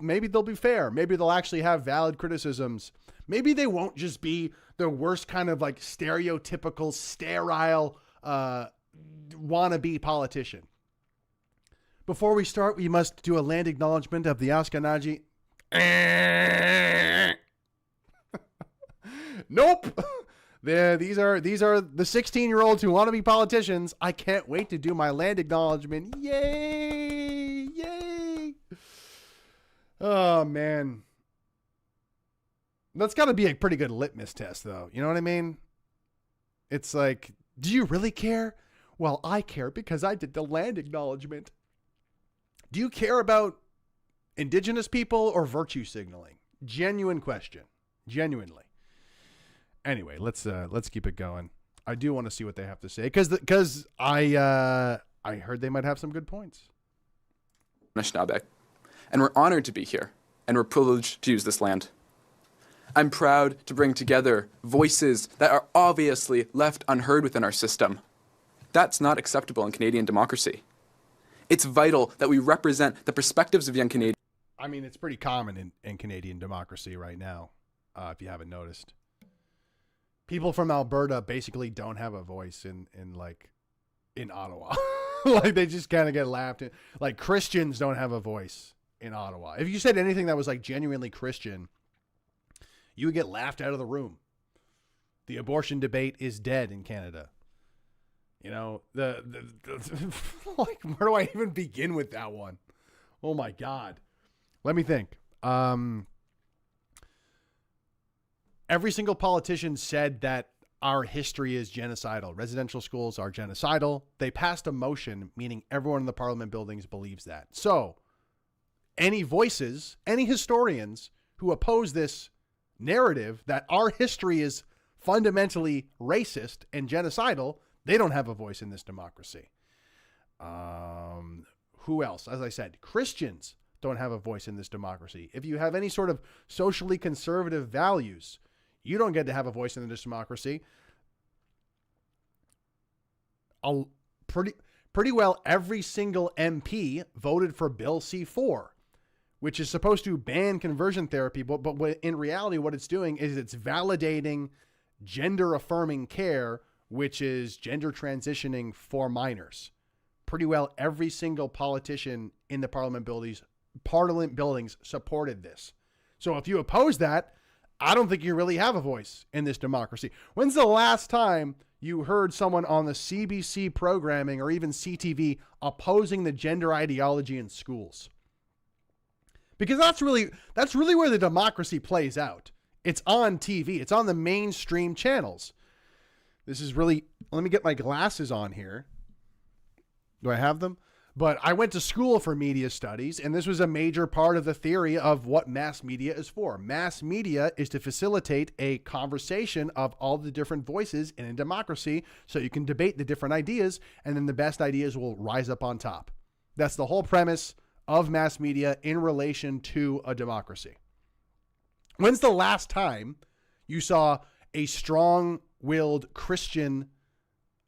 Maybe they'll be fair. Maybe they'll actually have valid criticisms. Maybe they won't just be the worst kind of like stereotypical, sterile, wannabe politician. Before we start, we must do a land acknowledgement of the Ashkenazi. Nope. These are the 16-year-olds who want to be politicians. I can't wait to do my land acknowledgement. Yay! Yay! Oh, man. That's got to be a pretty good litmus test, though. You know what I mean? It's like, do you really care? Well, I care because I did the land acknowledgement. Do you care about indigenous people or virtue signaling? Genuine question. Genuinely. Anyway, let's keep it going. I do want to see what they have to say because I heard they might have some good points. And we're honored to be here, and we're privileged to use this land. I'm proud to bring together voices that are obviously left unheard within our system. That's not acceptable in Canadian democracy. It's vital that we represent the perspectives of young Canadians. I mean, it's pretty common in Canadian democracy right now, if you haven't noticed. People from Alberta basically don't have a voice in Ottawa. Like, they just kind of get laughed at. Like, Christians don't have a voice in Ottawa. If you said anything that was like genuinely Christian, you would get laughed out of the room. The abortion debate is dead in Canada. You know, like, where do I even begin with that one? Oh my God. Let me think. Every single politician said that our history is genocidal. Residential schools are genocidal. They passed a motion, meaning everyone in the parliament buildings believes that. So any voices, any historians who oppose this narrative that our history is fundamentally racist and genocidal, they don't have a voice in this democracy. Who else? As I said, Christians don't have a voice in this democracy. If you have any sort of socially conservative values, you don't get to have a voice in this democracy. Pretty well every single MP voted for Bill C-4, which is supposed to ban conversion therapy. But in reality, what it's doing is it's validating gender-affirming care, which is gender transitioning for minors. Pretty well every single politician in the parliament buildings supported this. So if you oppose that, I don't think you really have a voice in this democracy. When's the last time you heard someone on the CBC programming or even CTV opposing the gender ideology in schools? Because that's really where the democracy plays out. It's on TV. It's on the mainstream channels. This is really, let me get my glasses on here. Do I have them? But I went to school for media studies, and this was a major part of the theory of what mass media is for. Mass media is to facilitate a conversation of all the different voices in a democracy so you can debate the different ideas, and then the best ideas will rise up on top. That's the whole premise of mass media in relation to a democracy. When's the last time you saw a strong-willed Christian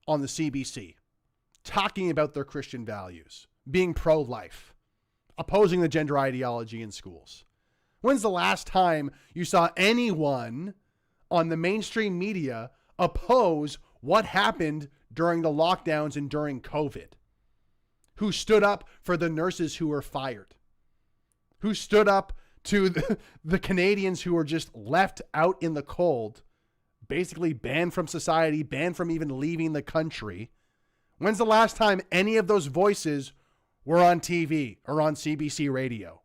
on the CBC talking about their Christian values, being pro-life, opposing the gender ideology in schools? When's the last time you saw anyone on the mainstream media oppose what happened during the lockdowns and during COVID? Who stood up for the nurses who were fired? Who stood up to the Canadians who were just left out in the cold, basically banned from society, banned from even leaving the country? When's the last time any of those voices were on TV or on CBC radio?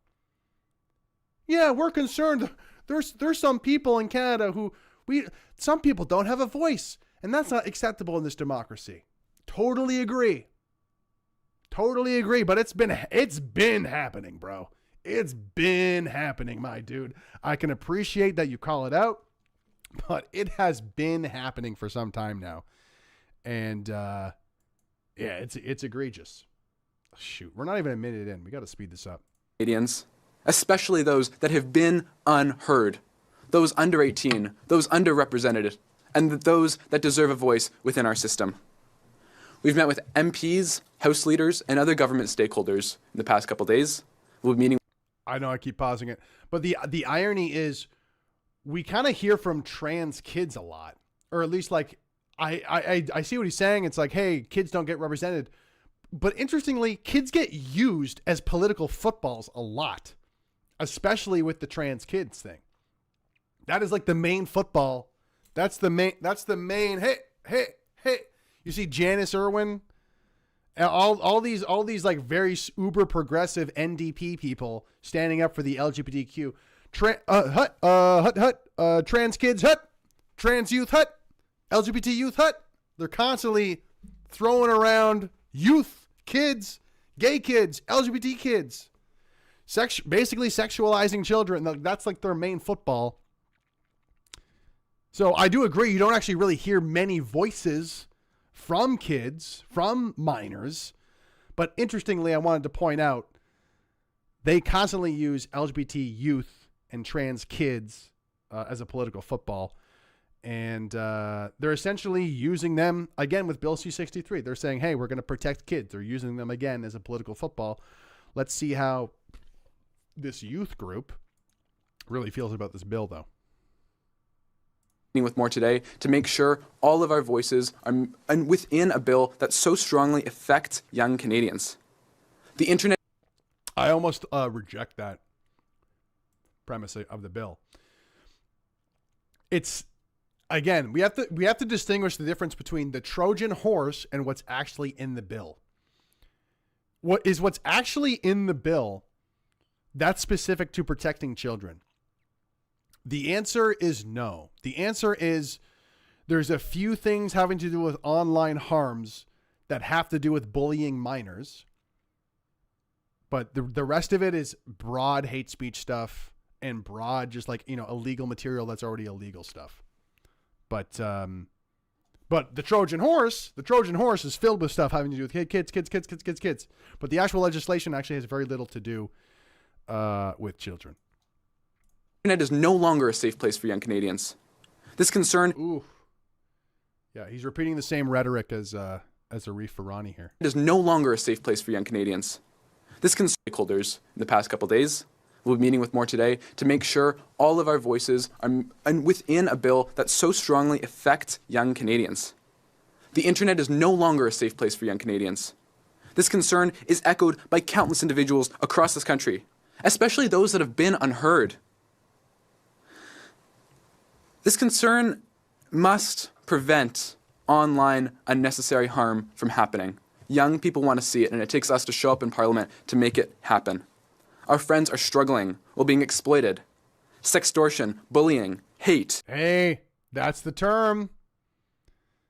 Yeah, we're concerned. There's some people in Canada some people don't have a voice, and that's not acceptable in this democracy. Totally agree. Totally agree, but it's been happening, bro. It's been happening, my dude. I can appreciate that you call it out, but it has been happening for some time now. And yeah, it's egregious. Shoot, we're not even a minute in. We got to speed this up. Canadians, especially those that have been unheard, those under 18, those underrepresented, and those that deserve a voice within our system. We've met with MPs, House leaders, and other government stakeholders in the past couple days. We'll be meeting. I know I keep pausing it, but the irony is we kind of hear from trans kids a lot, or at least like I see what he's saying. It's like, hey, kids don't get represented. But interestingly, kids get used as political footballs a lot, especially with the trans kids thing. That is like the main football. That's the main. Hey. You see Janice Irwin, all these like very uber progressive NDP people standing up for the LGBTQ. Trans kids hut, trans youth hut, LGBT youth hut. They're constantly throwing around youth, kids, gay kids, LGBT kids, basically sexualizing children. That's like their main football. So I do agree. You don't actually really hear many voices from kids, from minors. But interestingly, I wanted to point out, they constantly use LGBT youth and trans kids as a political football. And they're essentially using them, again, with Bill C-63. They're saying, hey, we're going to protect kids. They're using them again as a political football. Let's see how this youth group really feels about this bill, though. With more today to make sure all of our voices are within a bill that so strongly affects young Canadians. The internet... I almost reject that premise of the bill. It's, again, we have to distinguish the difference between the Trojan horse and what's actually in the bill. What's actually in the bill, that's specific to protecting children. The answer is no. The answer is there's a few things having to do with online harms that have to do with bullying minors. But the rest of it is broad hate speech stuff and broad just like, illegal material that's already illegal stuff. But the Trojan horse is filled with stuff having to do with kids. But the actual legislation actually has very little to do with children. The internet is no longer a safe place for young Canadians. This concern... Ooh. Yeah, he's repeating the same rhetoric as Arif Virani here. It is no longer a safe place for young Canadians. This concern stakeholders in the past couple days. We'll be meeting with more today to make sure all of our voices are within a bill that so strongly affects young Canadians. The internet is no longer a safe place for young Canadians. This concern is echoed by countless individuals across this country, especially those that have been unheard. This concern must prevent online unnecessary harm from happening. Young people want to see it, and it takes us to show up in Parliament to make it happen. Our friends are struggling while being exploited. Sextortion, bullying, hate. Hey, that's the term.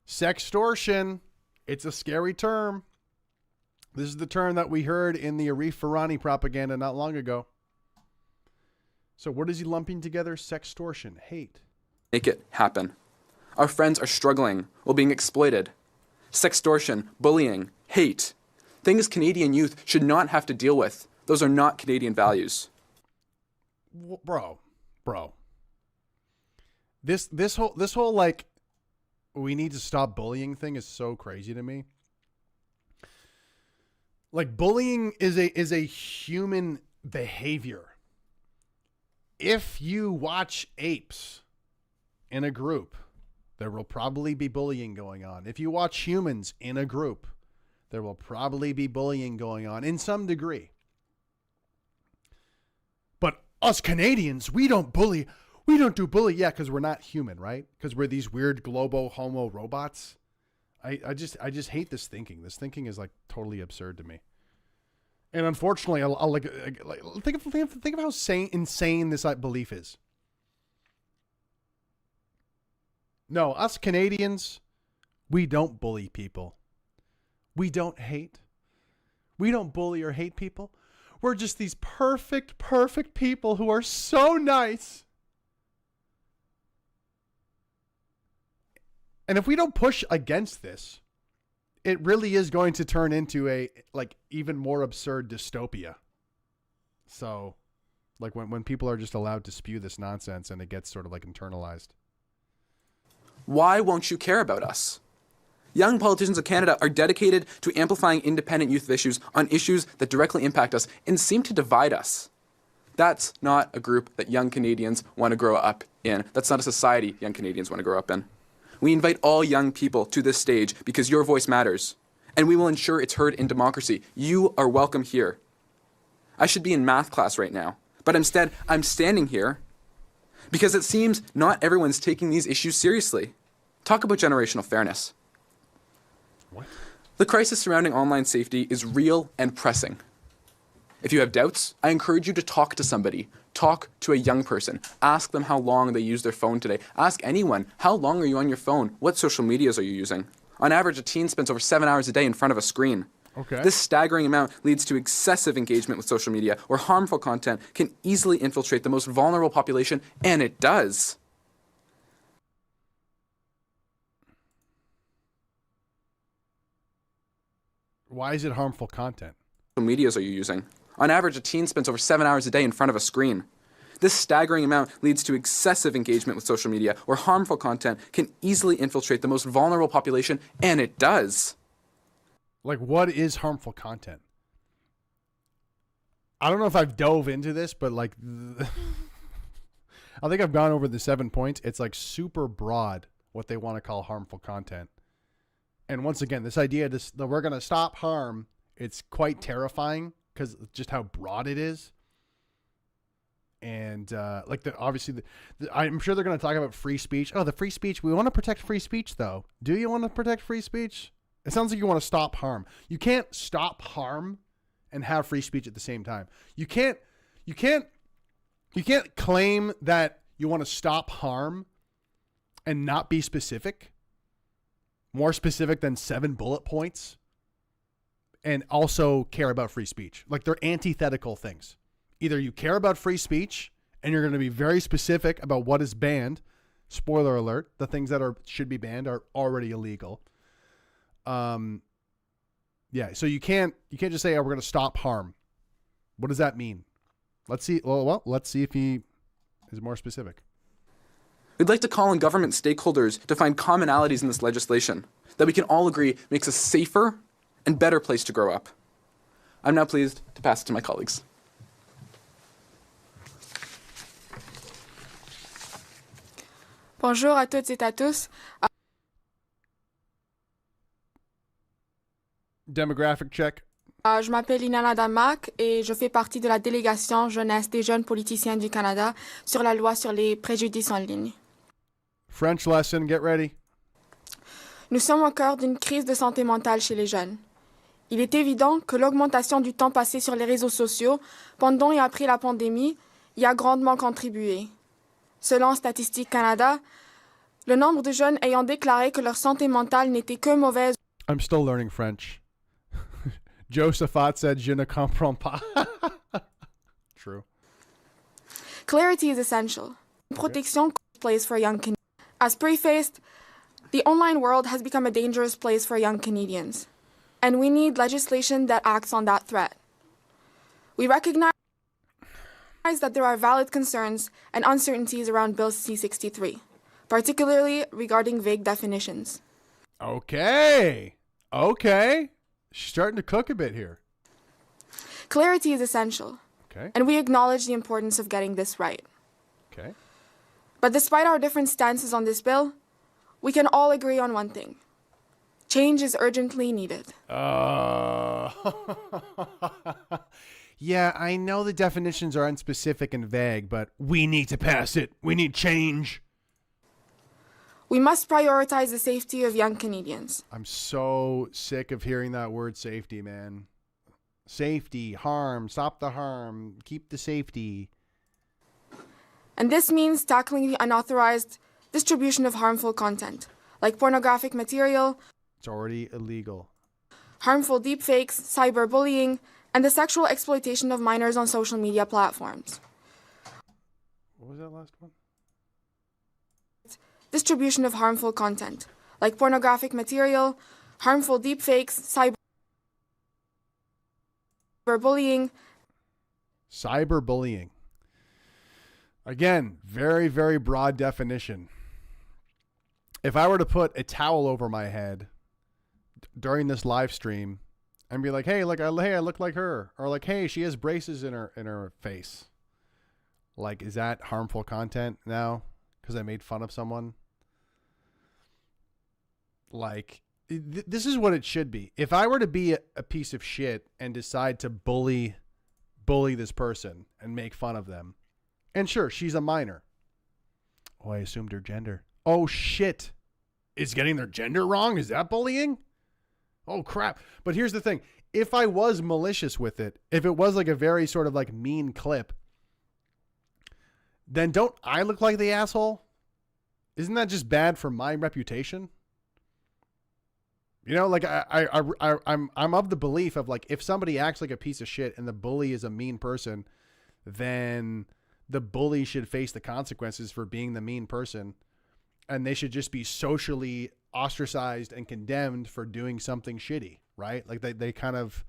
Sextortion. It's a scary term. This is the term that we heard in the Arif Virani propaganda not long ago. So what is he lumping together? Sextortion, hate. Make it happen. Our friends are struggling while being exploited. Sextortion, bullying, hate. Things Canadian youth should not have to deal with. Those are not Canadian values. Bro. This whole like, we need to stop bullying thing is so crazy to me. Like, bullying is a human behavior. If you watch apes in a group, there will probably be bullying going on. If you watch humans in a group, there will probably be bullying going on in some degree. But us Canadians, we don't bully. We don't do bully. Yeah, because we're not human, right? Because we're these weird globo homo robots. I just hate this thinking. This thinking is like totally absurd to me. And unfortunately, I'll like think of how insane this belief is. No, us Canadians, we don't bully people. We don't hate. We don't bully or hate people. We're just these perfect people who are so nice. And if we don't push against this, it really is going to turn into a like even more absurd dystopia. So, like when people are just allowed to spew this nonsense and it gets sort of like internalized. Why won't you care about us? Young politicians of Canada are dedicated to amplifying independent youth issues on issues that directly impact us and seem to divide us. That's not a group that young Canadians want to grow up in. That's not a society young Canadians want to grow up in. We invite all young people to this stage because your voice matters, and we will ensure it's heard in democracy. You are welcome here. I should be in math class right now, but instead I'm standing here because it seems not everyone's taking these issues seriously. Talk about generational fairness. What? The crisis surrounding online safety is real and pressing. If you have doubts, I encourage you to talk to somebody. Talk to a young person. Ask them how long they use their phone today. Ask anyone, how long are you on your phone? What social medias are you using? On average, a teen spends over 7 hours a day in front of a screen. Okay. This staggering amount leads to excessive engagement with social media, where harmful content can easily infiltrate the most vulnerable population, and it does. Why is it harmful content? Social medias are you using? On average, a teen spends over 7 hours a day in front of a screen. This staggering amount leads to excessive engagement with social media, where harmful content can easily infiltrate the most vulnerable population, and it does. Like, what is harmful content? I don't know if I've dove into this, but like, I think I've gone over the 7 points. It's like super broad what they want to call harmful content. And once again, this idea that we're going to stop harm, it's quite terrifying because just how broad it is. And like obviously, I'm sure they're going to talk about free speech. Oh, the free speech. We want to protect free speech, though. Do you want to protect free speech? It sounds like you want to stop harm. You can't stop harm and have free speech at the same time. You can't claim that you want to stop harm and not be specific. More specific than 7 bullet points. And also care about free speech. Like, they're antithetical things. Either you care about free speech and you're going to be very specific about what is banned. Spoiler alert, the things that should be banned are already illegal. Yeah, so you can't just say, oh, we're going to stop harm. What does that mean? Let's see. Well, let's see if he is more specific. We'd like to call on government stakeholders to find commonalities in this legislation that we can all agree makes a safer and better place to grow up. I'm now pleased to pass it to my colleagues. Bonjour à toutes et à tous. Demographic check. Je m'appelle Inanna Damak et je fais partie de la délégation jeunesse des jeunes politiciens du Canada sur la loi sur les préjudices en ligne. French lesson, get ready. Nous sommes au cœur d'une crise de santé mentale chez les jeunes. Il est évident que l'augmentation du temps passé sur les réseaux sociaux pendant et après la pandémie y a grandement contribué. Selon Statistique Canada, le nombre de jeunes ayant déclaré que leur santé mentale n'était que mauvaise. I'm still learning French. Josephat said, je ne comprends pas. True. Clarity is essential. Protection place for young Canadians. As prefaced, the online world has become a dangerous place for young Canadians, and we need legislation that acts on that threat. We recognize that there are valid concerns and uncertainties around Bill C-63, particularly regarding vague definitions. Okay. She's starting to cook a bit here. Clarity is essential. Okay. And we acknowledge the importance of getting this right. Okay. But despite our different stances on this bill, we can all agree on one thing. Change is urgently needed. Yeah, I know the definitions are unspecific and vague, but we need to pass it. We need change. We must prioritize the safety of young Canadians. I'm so sick of hearing that word safety, man. Safety, harm, stop the harm, keep the safety. And this means tackling the unauthorized distribution of harmful content, like pornographic material. It's already illegal. Harmful deepfakes, cyberbullying, and the sexual exploitation of minors on social media platforms. What was that last one? Distribution of harmful content, like pornographic material, harmful deepfakes, cyberbullying. Cyberbullying. Again, very, very broad definition. If I were to put a towel over my head during this live stream and be like, hey, I look like her, or like, hey, she has braces in her face, Like, is that harmful content now because I made fun of someone? Like, this is what it should be. If I were to be a piece of shit and decide to bully this person and make fun of them, and sure, she's a minor. Oh, I assumed her gender. Oh, shit. Is getting their gender wrong? Is that bullying? Oh, crap. But here's the thing. If I was malicious with it, if it was like a very sort of like mean clip, then don't I look like the asshole? Isn't that just bad for my reputation? You know, like I'm of the belief of like, if somebody acts like a piece of shit and the bully is a mean person, then the bully should face the consequences for being the mean person. And they should just be socially ostracized and condemned for doing something shitty, right? Like they kind of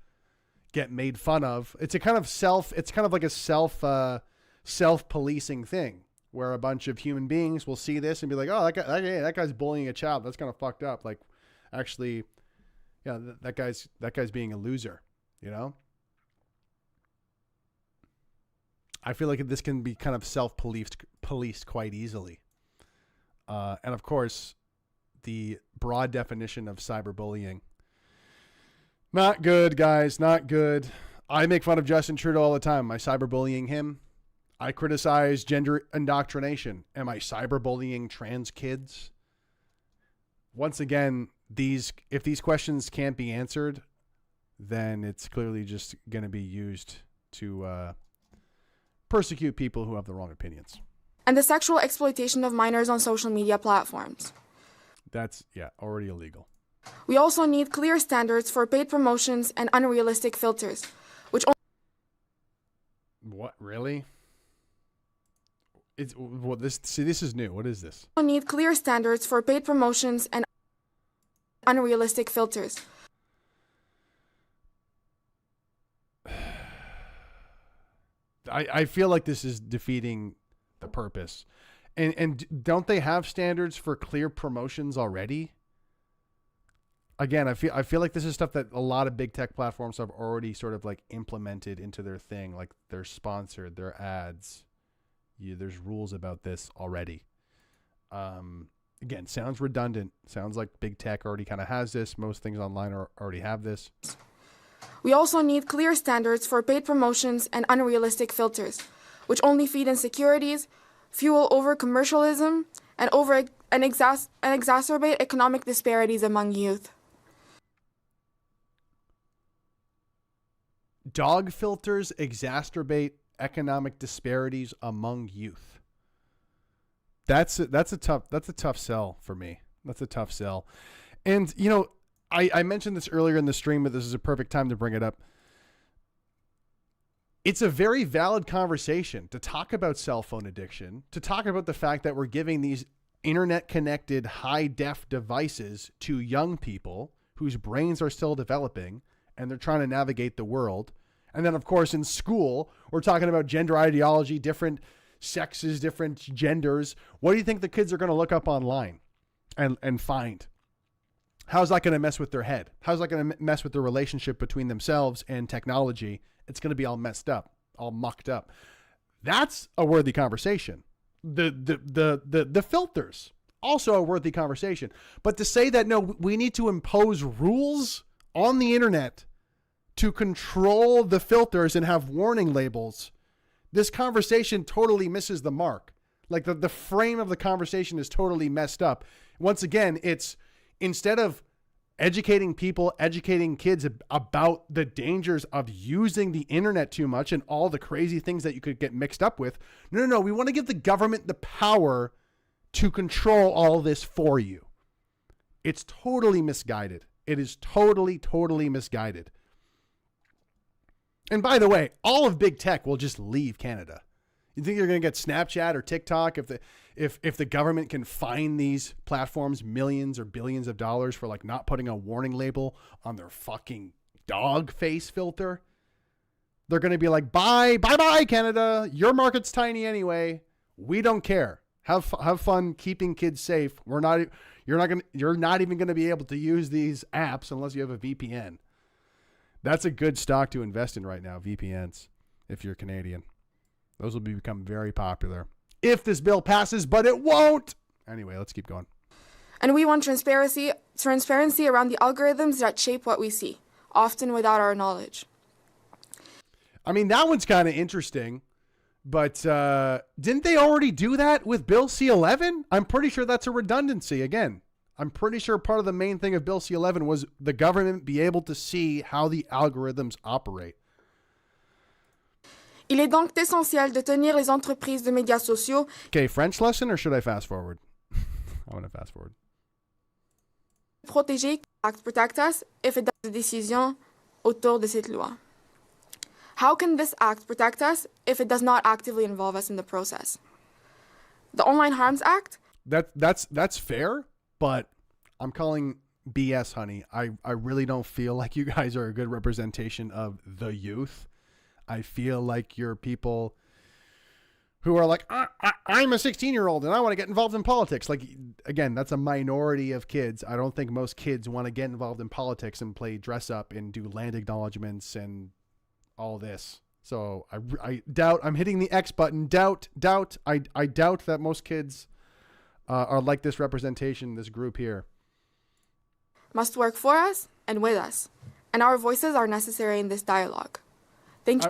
get made fun of. It's kind of like a self-policing thing where a bunch of human beings will see this and be like, oh, that guy's bullying a child. That's kind of fucked up. Like, actually, yeah, that guy's being a loser, you know? I feel like this can be kind of policed quite easily. And of course, the broad definition of cyberbullying. Not good, guys. Not good. I make fun of Justin Trudeau all the time. Am I cyberbullying him? I criticize gender indoctrination. Am I cyberbullying trans kids? Once again, if these questions can't be answered, then it's clearly just going to be used to persecute people who have the wrong opinions. And the sexual exploitation of minors on social media platforms. That's, already illegal. We also need clear standards for paid promotions and unrealistic filters, which What, really? This is new. What is this? We need clear standards for paid promotions and unrealistic filters. I feel like this is defeating the purpose. And don't they have standards for clear promotions already? Again, I feel like this is stuff that a lot of big tech platforms have already sort of like implemented into their thing, like they're sponsored, their ads. There's rules about this already. Again, sounds redundant. Sounds like big tech already kind of has this. Most things online already have this. We also need clear standards for paid promotions and unrealistic filters, which only feed insecurities, fuel over-commercialism, and exacerbate economic disparities among youth. Dog filters exacerbate economic disparities among youth. That's a tough sell for me. That's a tough sell. And you know, I mentioned this earlier in the stream, but this is a perfect time to bring it up. It's a very valid conversation to talk about cell phone addiction, to talk about the fact that we're giving these internet connected high def devices to young people whose brains are still developing and they're trying to navigate the world. And then of course in school, we're talking about gender ideology, different sexes, different genders. What do you think the kids are going to look up online and find? How's that going to mess with their head? How's that going to mess with their relationship between themselves and technology? It's going to be all messed up, all mucked up. That's a worthy conversation. The filters, also a worthy conversation. But to say that, no, we need to impose rules on the internet to control the filters and have warning labels, this conversation totally misses the mark. Like the frame of the conversation is totally messed up. Once again, it's instead of educating people, educating kids about the dangers of using the internet too much and all the crazy things that you could get mixed up with. No. We want to give the government the power to control all this for you. It's totally misguided. It is totally misguided. And by the way, all of big tech will just leave Canada. You think you're going to get Snapchat or TikTok if the government can fine these platforms millions or billions of dollars for like not putting a warning label on their fucking dog face filter? They're going to be like, bye Canada. Your market's tiny anyway. We don't care. Have fun keeping kids safe. You're not even going to be able to use these apps unless you have a VPN. That's a good stock to invest in right now, VPNs, if you're Canadian. Those will become very popular if this bill passes, but it won't. Anyway, let's keep going. And we want transparency around the algorithms that shape what we see, often without our knowledge. I mean, that one's kind of interesting, but didn't they already do that with Bill C-11? I'm pretty sure that's a redundancy. Again, I'm pretty sure part of the main thing of Bill C-11 was the government be able to see how the algorithms operate. Il est donc essentiel de tenir les entreprises de médias sociaux. Okay, French lesson, or should I fast forward? I'm going to fast forward. Protéger Act Protect Us if it does des décisions autour de cette loi. How can this act protect us if it does not actively involve us in the process? The Online Harms Act? That's fair, but I'm calling BS, honey. I really don't feel like you guys are a good representation of the youth. I feel like you're people who are like, I'm a 16-year-old and I want to get involved in politics. Like, again, that's a minority of kids. I don't think most kids want to get involved in politics and play dress up and do land acknowledgements and all this. So I doubt, I'm hitting the X button. I doubt that most kids are like this representation, this group here. Must work for us and with us. And our voices are necessary in this dialogue. Thank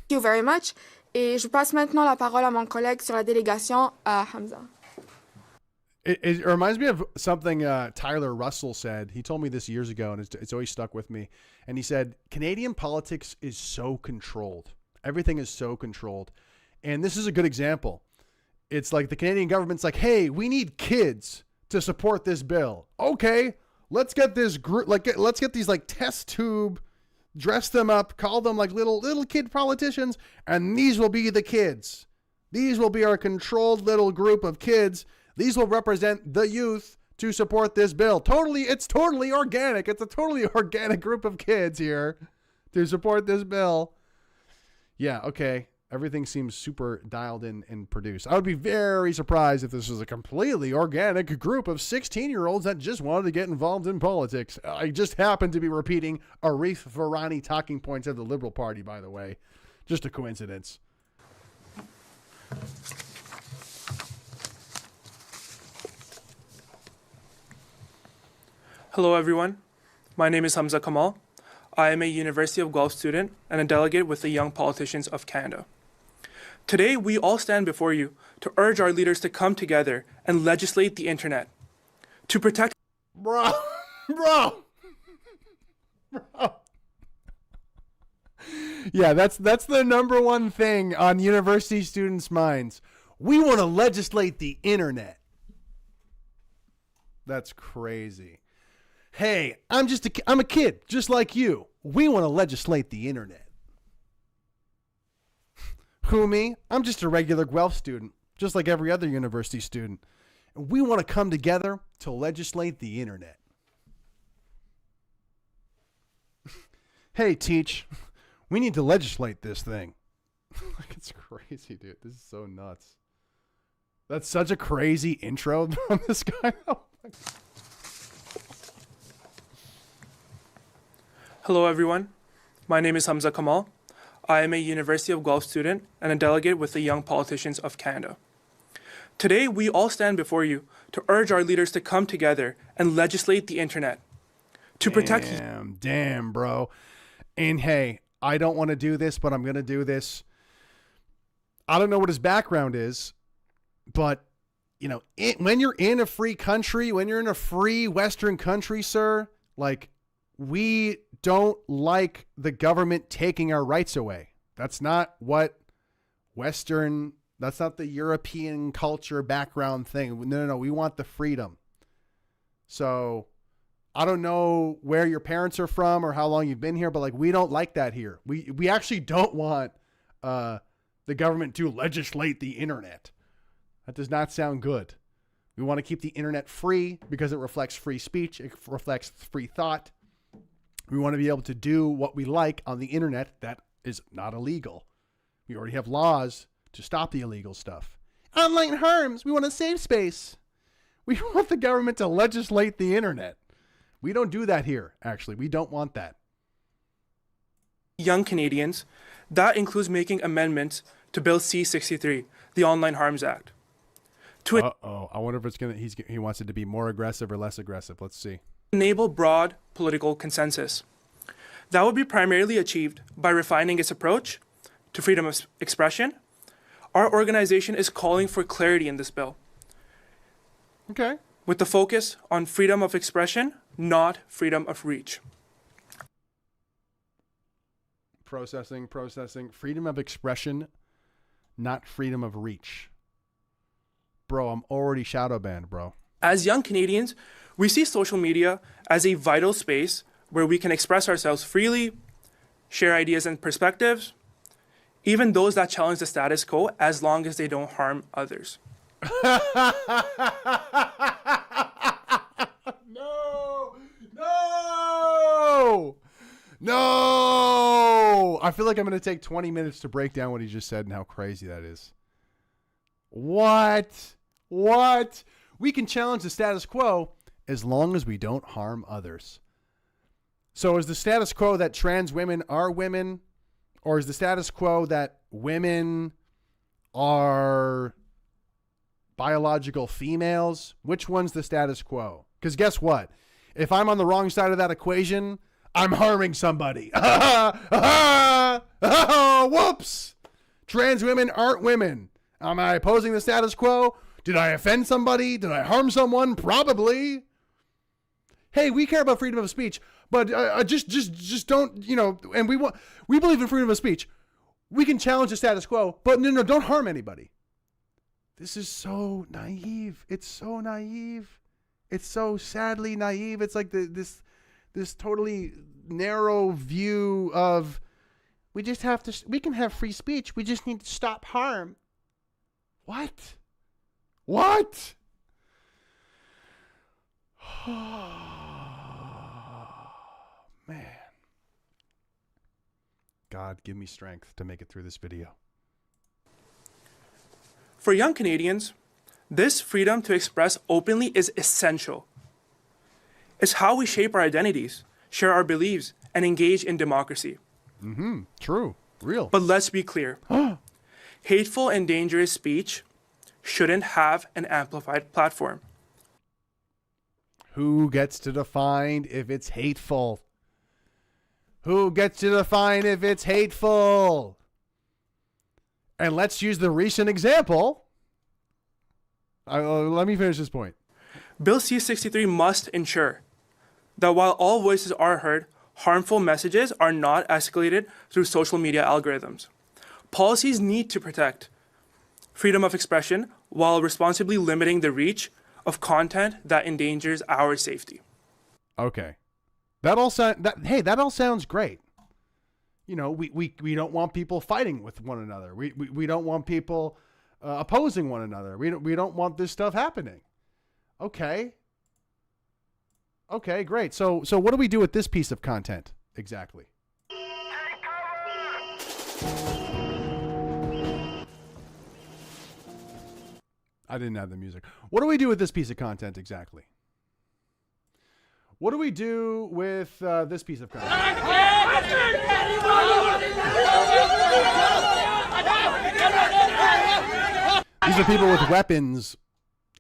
you very much. Et je passe maintenant la parole à mon collègue sur la délégation, Hamza. It reminds me of something Tyler Russell said. He told me this years ago, and it's always stuck with me. And he said, Canadian politics is so controlled. Everything is so controlled. And this is a good example. It's like the Canadian government's like, hey, we need kids to support this bill. Okay, let's get this group, let's get these like test tube, dress them up, call them like little kid politicians, and these will be the kids. These will be our controlled little group of kids. These will represent the youth to support this bill. It's totally organic. It's a totally organic group of kids here to support this bill. Yeah, okay. Everything seems super dialed in and produced. I would be very surprised if this was a completely organic group of 16-year-olds that just wanted to get involved in politics. I just happen to be repeating Arif Virani talking points of the Liberal Party, by the way. Just a coincidence. Hello everyone, my name is Hamza Kamal. I am a University of Guelph student and a delegate with the Young Politicians of Canada. Today we all stand before you to urge our leaders to come together and legislate the internet. To protect... Bro. Yeah, that's the number one thing on university students' minds. We want to legislate the internet. That's crazy. Hey, I'm a kid, just like you. We want to legislate the internet. Who, me? I'm just a regular Guelph student, just like every other university student. And we want to come together to legislate the internet. Hey, teach, we need to legislate this thing. It's crazy, dude. This is so nuts. That's such a crazy intro from this guy. Oh my God. Hello everyone, my name is Hamza Kamal. I am a University of Guelph student and a delegate with the Young Politicians of Canada. Today we all stand before you to urge our leaders to come together and legislate the internet. To protect... Damn, bro. And hey, I don't want to do this, but I'm going to do this. I don't know what his background is, but you know, when you're in a free country, when you're in a free Western country, sir, like, we don't like the government taking our rights away. That's not what that's not the European culture background thing. No. We want the freedom. So I don't know where your parents are from or how long you've been here, but like, we don't like that here. We actually don't want the government to legislate the internet. That does not sound good. We want to keep the internet free because it reflects free speech. It reflects free thought. We want to be able to do what we like on the internet that is not illegal. We already have laws to stop the illegal stuff. Online harms. We want a safe space. We want the government to legislate the internet. We don't do that here, actually. We don't want that. Young Canadians, that includes making amendments to Bill C-63, the Online Harms Act. I wonder if it's he wants it to be more aggressive or less aggressive. Let's see. Enable broad political consensus. That would be primarily achieved by refining its approach to freedom of expression. Our organization is calling for clarity in this bill. Okay. With the focus on freedom of expression, not freedom of reach. Processing. Freedom of expression, not freedom of reach. Bro, I'm already shadow banned, bro. As young Canadians, we see social media as a vital space where we can express ourselves freely, share ideas and perspectives, even those that challenge the status quo, as long as they don't harm others. No! I feel like I'm going to take 20 minutes to break down what he just said and how crazy that is. What? We can challenge the status quo as long as we don't harm others. So is the status quo that trans women are women? Or is the status quo that women are biological females? Which one's the status quo? Because guess what? If I'm on the wrong side of that equation, I'm harming somebody. Whoops. Trans women aren't women. Am I opposing the status quo? Did I offend somebody? Did I harm someone? Probably. Hey, we care about freedom of speech, but just don't, and we believe in freedom of speech. We can challenge the status quo, but no, don't harm anybody. This is so naive. It's so naive. It's so sadly naive. It's like this totally narrow view of we can have free speech. We just need to stop harm. What? Man. God, give me strength to make it through this video. For young Canadians, this freedom to express openly is essential. It's how we shape our identities, share our beliefs, and engage in democracy. True. Real. But let's be clear. Hateful and dangerous speech shouldn't have an amplified platform. Who gets to define if it's hateful? Who gets to define if it's hateful? And let's use the recent example. Let me finish this point. Bill C-63 must ensure that while all voices are heard, harmful messages are not escalated through social media algorithms. Policies need to protect freedom of expression while responsibly limiting the reach of content that endangers our safety. Okay. That all sounds great. We don't want people fighting with one another. We don't want people opposing one another. We don't want this stuff happening. Okay, great. So what do we do with this piece of content exactly? I didn't have the music. What do we do with this piece of content exactly? What do we do with this piece of content? These are people with weapons.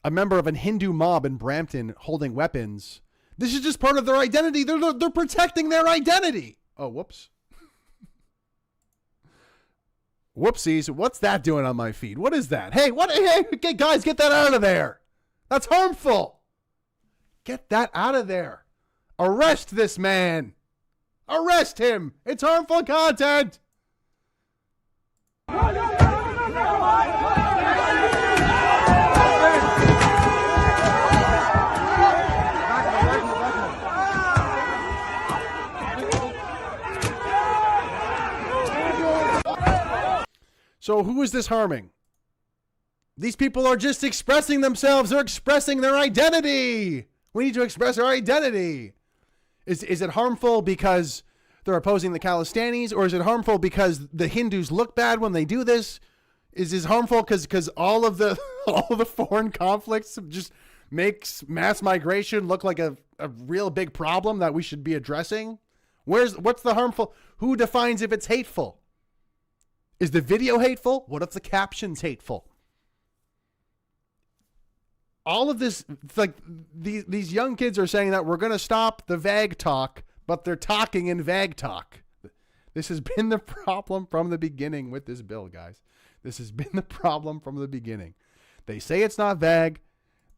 A member of a Hindu mob in Brampton holding weapons. This is just part of their identity. They're protecting their identity. Oh, whoops. Whoopsies. What's that doing on my feed? What is that? Hey, Hey, guys, get that out of there. That's harmful. Get that out of there. Arrest this man. Arrest him. It's harmful content. So who is this harming? These people are just expressing themselves. They're expressing their identity. We need to express our identity. Is it harmful because they're opposing the Khalistanis, or is it harmful because the Hindus look bad when they do this? Is this harmful because all of the foreign conflicts just makes mass migration look like a real big problem that we should be addressing? What's the harmful? Who defines if it's hateful? Is the video hateful? What if the caption's hateful? All of this, it's like these young kids are saying that we're going to stop the VAG talk, but they're talking in VAG talk. This has been the problem from the beginning with this bill, guys. This has been the problem from the beginning. They say it's not VAG.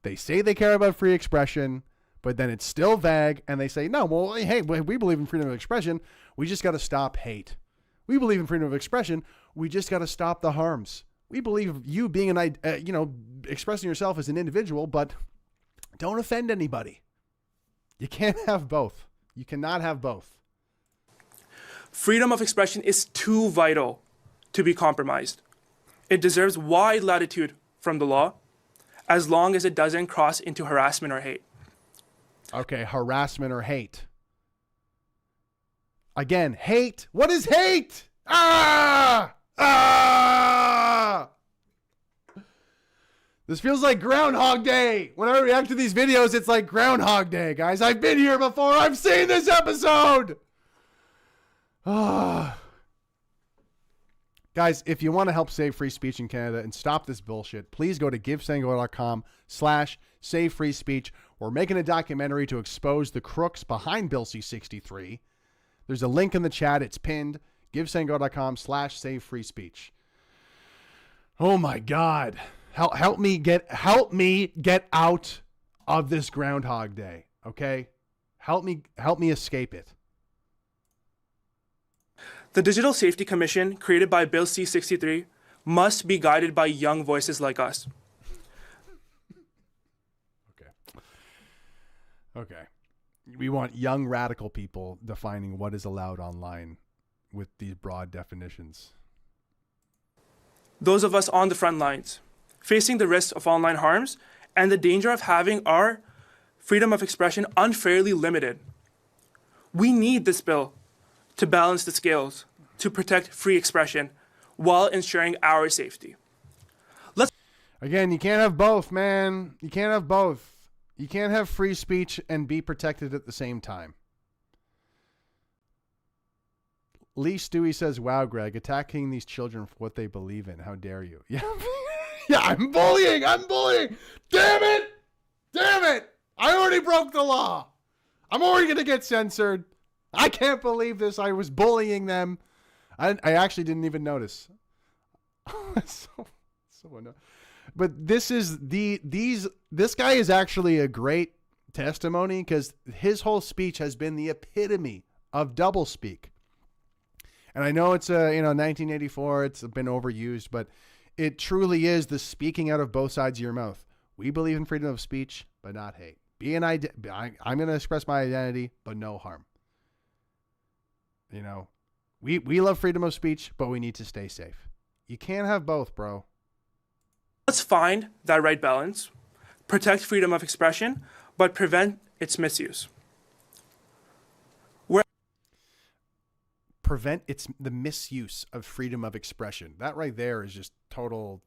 They say they care about free expression, but then it's still VAG, and they say, no, well, hey, we believe in freedom of expression. We just got to stop hate. We believe in freedom of expression. We just got to stop the harms. We believe you being expressing yourself as an individual, but don't offend anybody. You can't have both. You cannot have both. Freedom of expression is too vital to be compromised. It deserves wide latitude from the law, as long as it doesn't cross into harassment or hate. Okay, harassment or hate. Again, hate. What is hate? This feels like Groundhog Day. When I react to these videos, it's like Groundhog Day, guys. I've been here before. I've seen this episode. Guys, if you want to help save free speech in Canada and stop this bullshit, please go to givesendgo.com/savefreespeech. We're making a documentary to expose the crooks behind Bill C-63. There's a link in the chat. It's pinned. givesendgo.com/savefreespeech. Oh my God. Help me get out of this Groundhog Day. Okay? Help me escape it. The Digital Safety Commission, created by Bill C-63, must be guided by young voices like us. Okay. We want young radical people defining what is allowed online with these broad definitions. Those of us on the front lines, facing the risks of online harms and the danger of having our freedom of expression unfairly limited. We need this bill to balance the scales, to protect free expression while ensuring our safety. Again, you can't have both, man. You can't have both. You can't have free speech and be protected at the same time. Lee Stewie says, wow, Greg, attacking these children for what they believe in. How dare you? Yeah, yeah, I'm bullying. Damn it. I already broke the law. I'm already going to get censored. I can't believe this. I was bullying them. I actually didn't even notice. so annoying. But this guy is actually a great testimony because his whole speech has been the epitome of doublespeak. And I know it's 1984, it's been overused, but it truly is the speaking out of both sides of your mouth. We believe in freedom of speech, but not hate. I'm going to express my identity, but no harm. We love freedom of speech, but we need to stay safe. You can't have both, bro. Let's find that right balance, protect freedom of expression, but prevent its misuse. Prevent the misuse of freedom of expression. That right there is just total.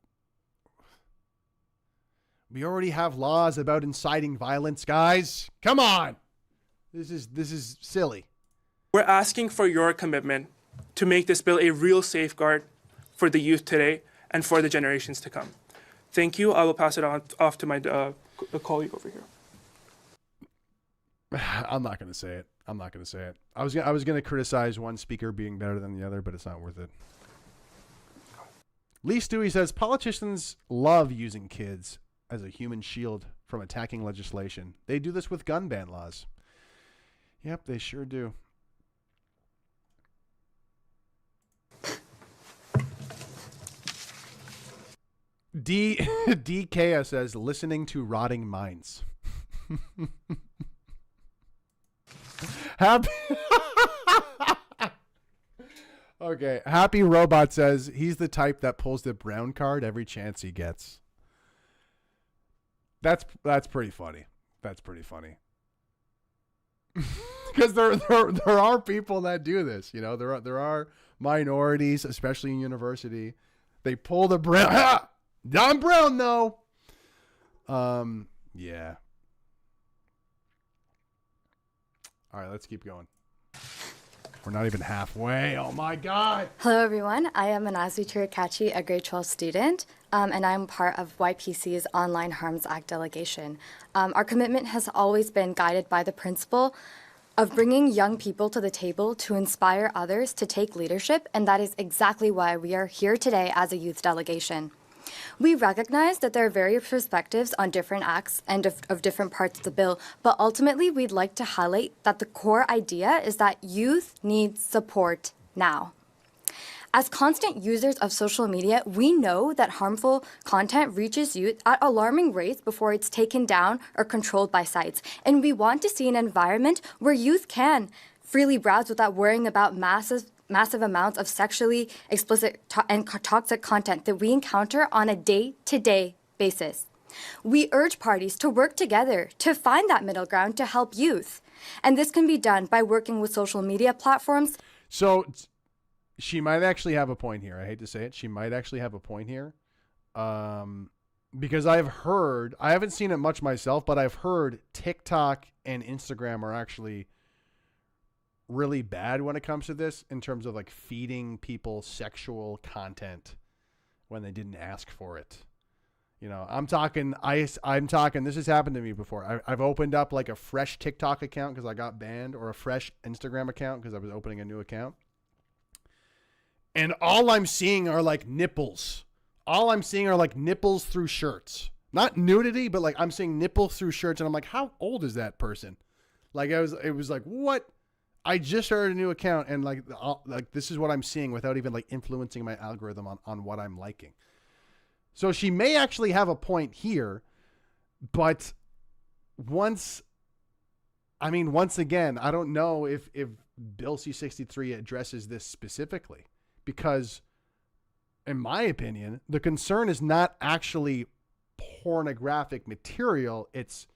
We already have laws about inciting violence, guys. Come on. This is silly. We're asking for your commitment to make this bill a real safeguard for the youth today and for the generations to come. Thank you. I will pass it off to my colleague over here. I'm not going to say it. I was going to criticize one speaker being better than the other, but it's not worth it. Lee Stewie says politicians love using kids as a human shield from attacking legislation. They do this with gun ban laws. Yep, they sure do. DK says listening to rotting minds. Happy Robot says he's the type that pulls the brown card every chance he gets. That's pretty funny. Because there are people that do this. There are minorities, especially in university. They pull the brown. I'm brown though. Yeah. All right, let's keep going. We're not even halfway. Oh my God. Hello, everyone. I am Manazi Chirikachi, a grade 12 student, and I'm part of YPC's Online Harms Act delegation. Our commitment has always been guided by the principle of bringing young people to the table to inspire others to take leadership, and that is exactly why we are here today as a youth delegation. We recognize that there are various perspectives on different acts and of different parts of the bill, but ultimately we'd like to highlight that the core idea is that youth needs support now. As constant users of social media, we know that harmful content reaches youth at alarming rates before it's taken down or controlled by sites. And we want to see an environment where youth can freely browse without worrying about massive amounts of sexually explicit and toxic content that we encounter on a day-to-day basis. We urge parties to work together to find that middle ground to help youth. And this can be done by working with social media platforms. So she might actually have a point here. I hate to say it. She might actually have a point here. Because I haven't seen it much myself, but I've heard TikTok and Instagram are actually really bad when it comes to this in terms of like feeding people sexual content when they didn't ask for it. You know, I'm talking, this has happened to me before. I've opened up like a fresh TikTok account because I got banned, or a fresh Instagram account because I was opening a new account. And all I'm seeing are like nipples. All I'm seeing are like nipples through shirts. Not nudity, but like I'm seeing nipples through shirts. And I'm like, how old is that person? Like it was like, what? I just started a new account and like this is what I'm seeing without even like influencing my algorithm on what I'm liking. So she may actually have a point here, but once again, I don't know if Bill C-63 addresses this specifically, because in my opinion, the concern is not actually pornographic material. It's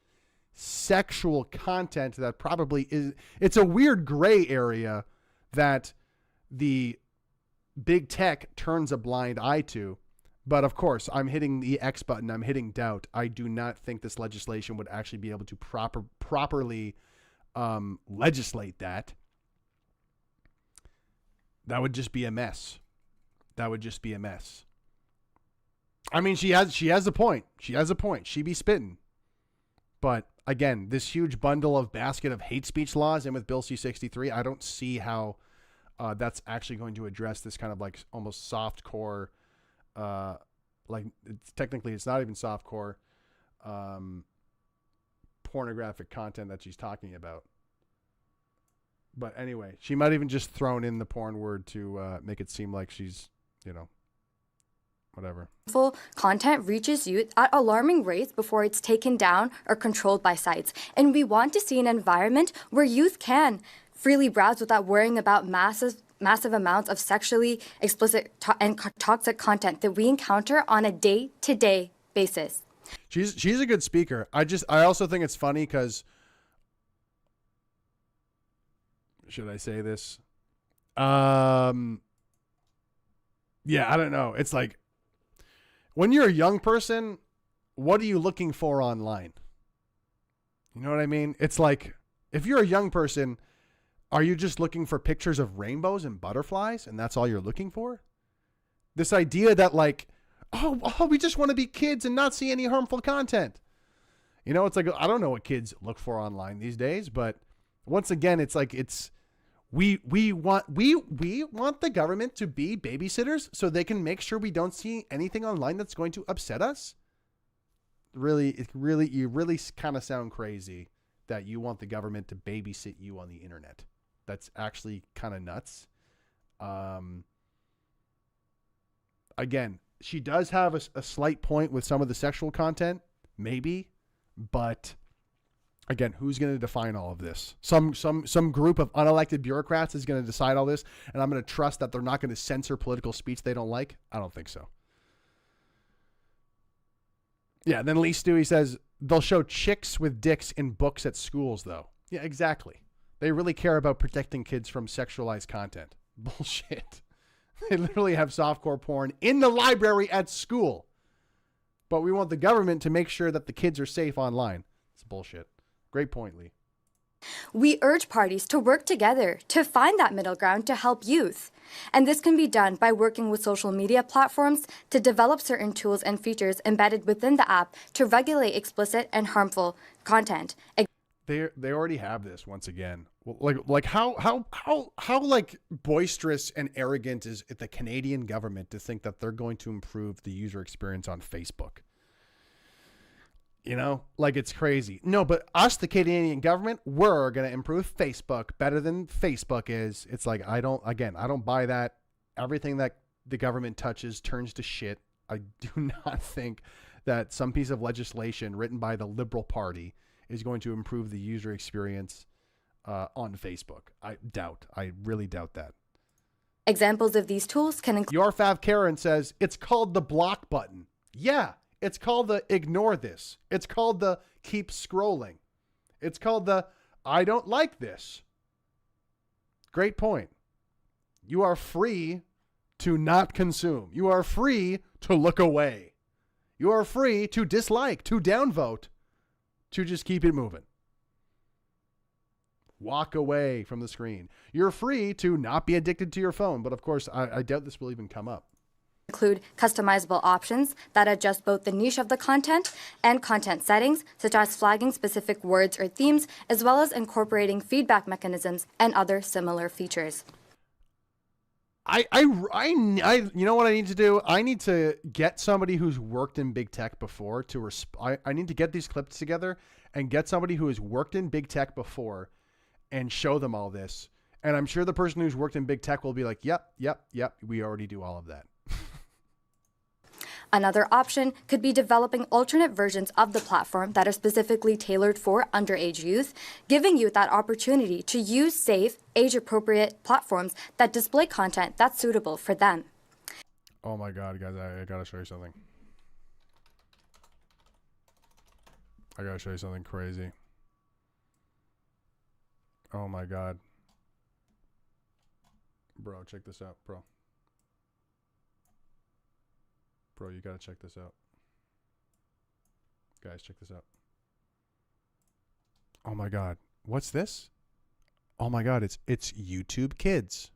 sexual content that probably is. It's a weird gray area that the big tech turns a blind eye to. But of course, I'm hitting the X button. I'm hitting doubt. I do not think this legislation would actually be able to properly legislate that. That would just be a mess. That would just be a mess. I mean, she has a point. She has a point. She be spitting. But again, this huge bundle of basket of hate speech laws, and with Bill C-63, I don't see how that's actually going to address this kind of like almost softcore, like it's not even softcore, pornographic content that she's talking about. But anyway, she might even just thrown in the porn word to make it seem like she's, whatever. Full content reaches youth at alarming rates before it's taken down or controlled by sites. And we want to see an environment where youth can freely browse without worrying about massive amounts of sexually explicit and toxic content that we encounter on a day-to-day basis. She's a good speaker. I also think it's funny because, should I say this? Yeah, I don't know. It's like, when you're a young person, what are you looking for online? You know what I mean? It's like, if you're a young person, are you just looking for pictures of rainbows and butterflies and that's all you're looking for? This idea that like, oh, we just want to be kids and not see any harmful content. It's like, I don't know what kids look for online these days, but once again, it's like, we want the government to be babysitters so they can make sure we don't see anything online that's going to upset us. You really kind of sound crazy that you want the government to babysit you on the internet. That's actually kind of nuts. Again, she does have a slight point with some of the sexual content, maybe, but again, who's going to define all of this? Some group of unelected bureaucrats is going to decide all this, and I'm going to trust that they're not going to censor political speech they don't like? I don't think so. Yeah, then Lee Stewie says, they'll show chicks with dicks in books at schools, though. Yeah, exactly. They really care about protecting kids from sexualized content. Bullshit. They literally have softcore porn in the library at school. But we want the government to make sure that the kids are safe online. It's bullshit. Great point, Lee. we urge parties to work together to find that middle ground to help youth. And this can be done by working with social media platforms to develop certain tools and features embedded within the app to regulate explicit and harmful content. They already have this once again. Like how like boisterous and arrogant is the Canadian government to think that they're going to improve the user experience on Facebook? You know, like it's crazy. No, but us, the Canadian government, we're going to improve Facebook better than Facebook is. It's like, I don't buy that. Everything that the government touches turns to shit. I do not think that some piece of legislation written by the Liberal Party is going to improve the user experience on Facebook. I really doubt that. Examples of these tools can include... Your Fav Karen says it's called the block button. Yeah. It's called the ignore this. It's called the keep scrolling. It's called the I don't like this. Great point. You are free to not consume. You are free to look away. You are free to dislike, to downvote, to just keep it moving. Walk away from the screen. You're free to not be addicted to your phone. But of course, I doubt this will even come up. Include customizable options that adjust both the niche of the content and content settings, such as flagging specific words or themes, as well as incorporating feedback mechanisms and other similar features. You know what I need to do? I need to get somebody who's worked in big tech before to I need to get these clips together and get somebody who has worked in big tech before and show them all this. And I'm sure the person who's worked in big tech will be like, yep, we already do all of that. Another option could be developing alternate versions of the platform that are specifically tailored for underage youth, giving youth that opportunity to use safe, age-appropriate platforms that display content that's suitable for them. Oh my God, guys, I gotta show you something. I gotta show you something crazy. Oh my God. Bro, check this out, bro. Bro, you gotta check this out. Guys, check this out. Oh my God. What's this? Oh my God, it's YouTube Kids.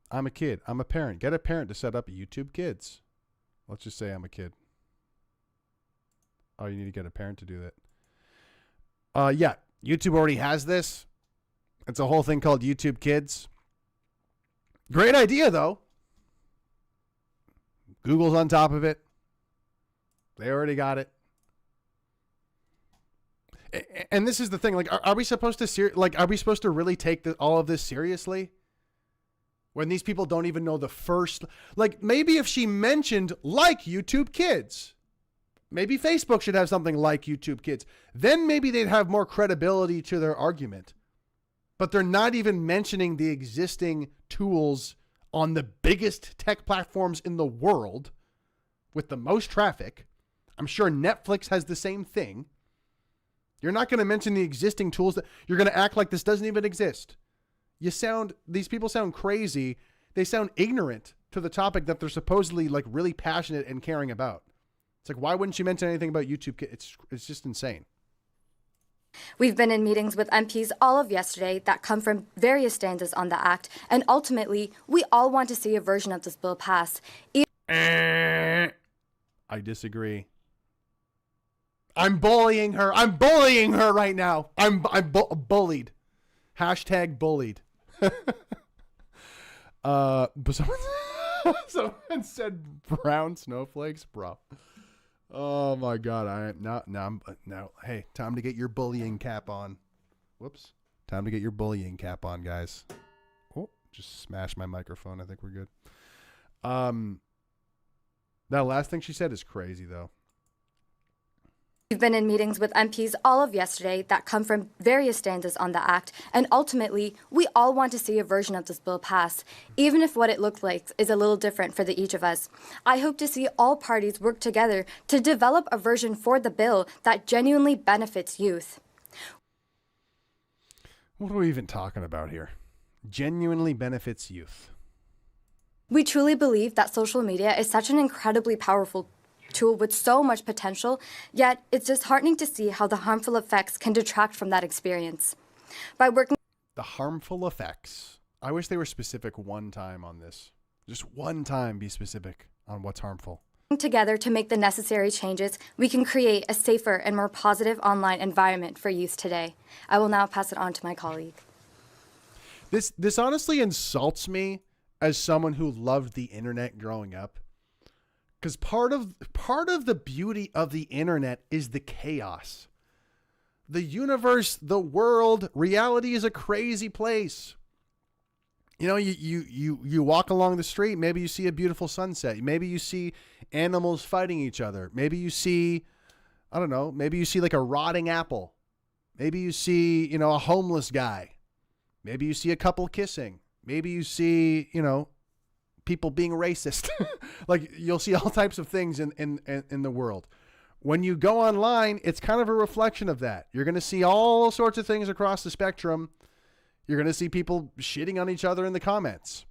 I'm a kid. I'm a parent. Get a parent to set up YouTube Kids. Let's just say I'm a kid. Oh, you need to get a parent to do that. Yeah, YouTube already has this. It's a whole thing called YouTube Kids. Great idea, though. Google's on top of it. They already got it. And this is the thing. Like, are we supposed to are we supposed to really take all of this seriously? When these people don't even know the first, like maybe if she mentioned like YouTube Kids, maybe Facebook should have something like YouTube Kids. Then maybe they'd have more credibility to their argument. But they're not even mentioning the existing tools on the biggest tech platforms in the world with the most traffic. I'm sure Netflix has the same thing. You're not going to mention the existing tools. That you're going to act like this doesn't even exist. These people sound crazy. They sound ignorant to the topic that they're supposedly like really passionate and caring about. It's like, why wouldn't you mention anything about YouTube? It's just insane. We've been in meetings with MPs all of yesterday that come from various stances on the act, and ultimately, we all want to see a version of this bill pass. I disagree. I'm bullying her. I'm bullying her right now. I'm bullied. Hashtag bullied. But someone said brown snowflakes, bro. Oh my God! Now. Hey, time to get your bullying cap on. Whoops! Time to get your bullying cap on, guys. Oh, just smashed my microphone. I think we're good. That last thing she said is crazy, though. We've been in meetings with MPs all of yesterday that come from various stances on the act, and ultimately, we all want to see a version of this bill pass, even if what it looks like is a little different for each of us. I hope to see all parties work together to develop a version for the bill that genuinely benefits youth. What are we even talking about here? Genuinely benefits youth. We truly believe that social media is such an incredibly powerful tool with so much potential, yet it's disheartening to see how the harmful effects can detract from that experience. By working the harmful effects. I wish they were specific one time on this. Just one time be specific on what's harmful. Together to make the necessary changes, we can create a safer and more positive online environment for youth today. I will now pass it on to my colleague. This honestly insults me as someone who loved the internet growing up. Because part of the beauty of the internet is the chaos. The universe, the world, reality is a crazy place. You know, you walk along the street, maybe you see a beautiful sunset. Maybe you see animals fighting each other. Maybe you see, I don't know, maybe you see like a rotting apple. Maybe you see, you know, a homeless guy. Maybe you see a couple kissing. Maybe you see, you know, people being racist. Like you'll see all types of things in the world. When you go online, it's kind of a reflection of that. You're going to see all sorts of things across the spectrum. You're going to see people shitting on each other in the comments.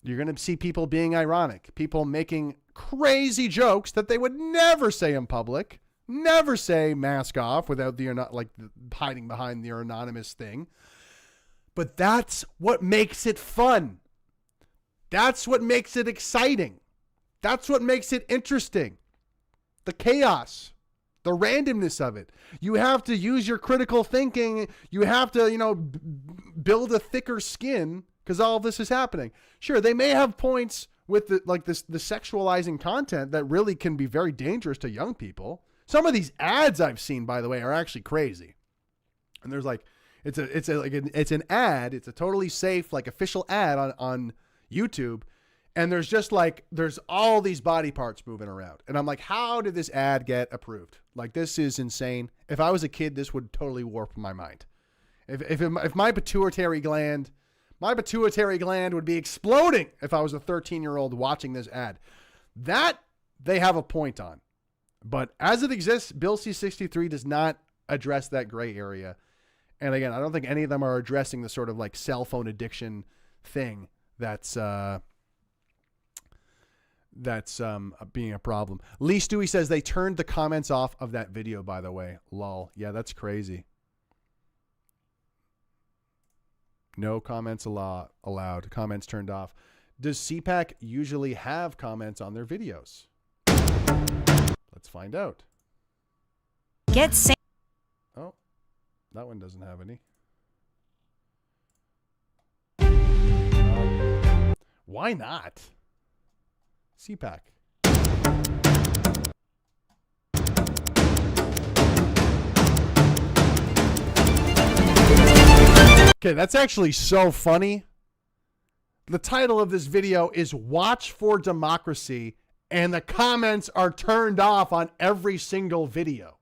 You're going to see people being ironic, people making crazy jokes that they would never say in public, never say mask off without hiding behind their anonymous thing. But that's what makes it fun. That's what makes it exciting. That's what makes it interesting. The chaos, the randomness of it. You have to use your critical thinking. You have to, you know, build a thicker skin because all of this is happening. Sure, they may have points with the sexualizing content that really can be very dangerous to young people. Some of these ads I've seen, by the way, are actually crazy. And there's like, it's an ad. It's a totally safe, like official ad on YouTube. And there's all these body parts moving around. And I'm like, how did this ad get approved? Like, this is insane. If I was a kid, this would totally warp my mind. If my pituitary gland would be exploding if I was a 13-year-old watching this ad. That they have a point on. But as it exists, Bill C-63 does not address that gray area. And again, I don't think any of them are addressing the sort of like cell phone addiction thing that's being a problem. Lee Stewie says they turned the comments off of that video, by the way. Lol. Yeah, that's crazy. No comments allowed. Comments turned off. Does CPAC usually have comments on their videos? Let's find out. Oh, that one doesn't have any. Why not? CPAC. Okay, that's actually so funny. The title of this video is Watch for Democracy, and the comments are turned off on every single video.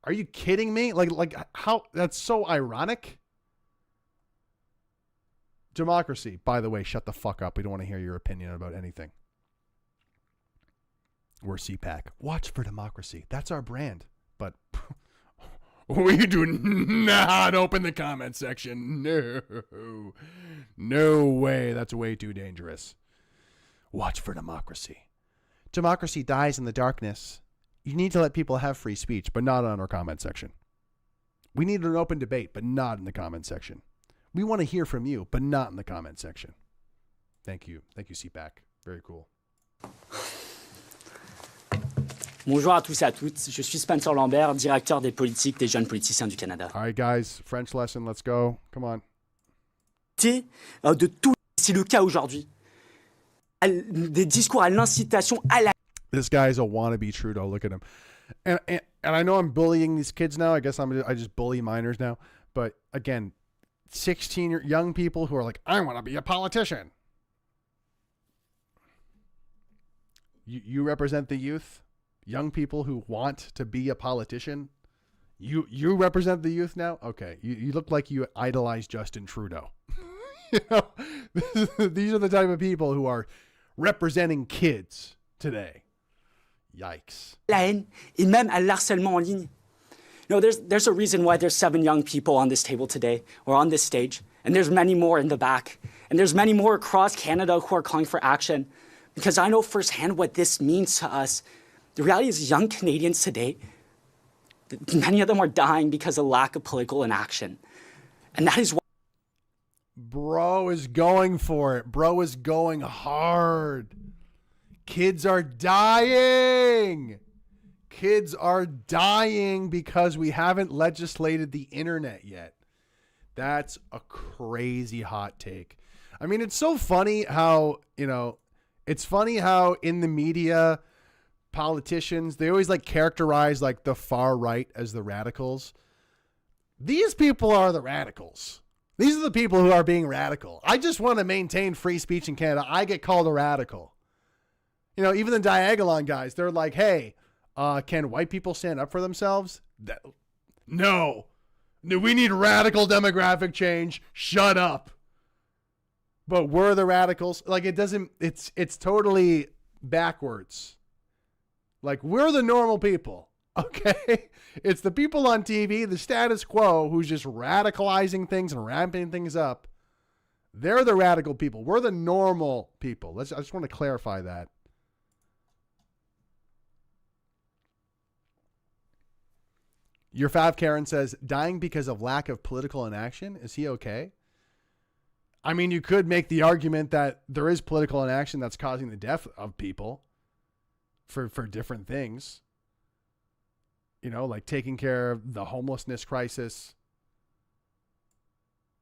Are you kidding me? Like how? That's so ironic. Democracy, by the way, shut the fuck up. We don't want to hear your opinion about anything. We're CPAC. Watch for Democracy. That's our brand. But we do not open the comment section. No. No way. That's way too dangerous. Watch for Democracy. Democracy dies in the darkness. You need to let people have free speech, but not on our comment section. We need an open debate, but not in the comment section. We want to hear from you, but not in the comment section. Thank you. Thank you, CPAC. Very cool. Bonjour à tous et à toutes. Je suis Spencer Lambert, directeur des politiques des jeunes politiciens du Canada. All right, guys. French lesson. Let's go. Come on. De tout, c'est le cas aujourd'hui. Des discours à l'incitation à la... This guy is a wannabe Trudeau. Look at him. And I know I'm bullying these kids now. I guess I just bully minors now. But again, 16 young people who are like, I want to be a politician. You represent the youth, young people who want to be a politician. You represent the youth now. Okay, you look like you idolize Justin Trudeau. You know, these are the type of people who are representing kids today. Yikes. La haine et même à l'harcèlement en ligne. You know, there's a reason why there's 7 young people on this table today, or on this stage, and there's many more in the back, and there's many more across Canada who are calling for action, because I know firsthand what this means to us. The reality is young Canadians today, many of them are dying because of lack of political inaction. And that is why. Bro is going for it. Bro is going hard. Kids are dying. Kids are dying because we haven't legislated the internet yet. That's a crazy hot take. I mean, it's so funny how, it's funny how in the media, politicians, they always like characterize like the far right as the radicals. These people are the radicals. These are the people who are being radical. I just want to maintain free speech in Canada. I get called a radical. Even the Diagolon guys, they're like, hey, can white people stand up for themselves? No, we need radical demographic change. Shut up. But we're the radicals. Like it's totally backwards. Like we're the normal people. Okay. It's the people on TV, the status quo, who's just radicalizing things and ramping things up. They're the radical people. We're the normal people. I just want to clarify that. Your Fav Karen says, dying because of lack of political inaction. Is he okay? I mean, you could make the argument that there is political inaction that's causing the death of people for different things. Like taking care of the homelessness crisis.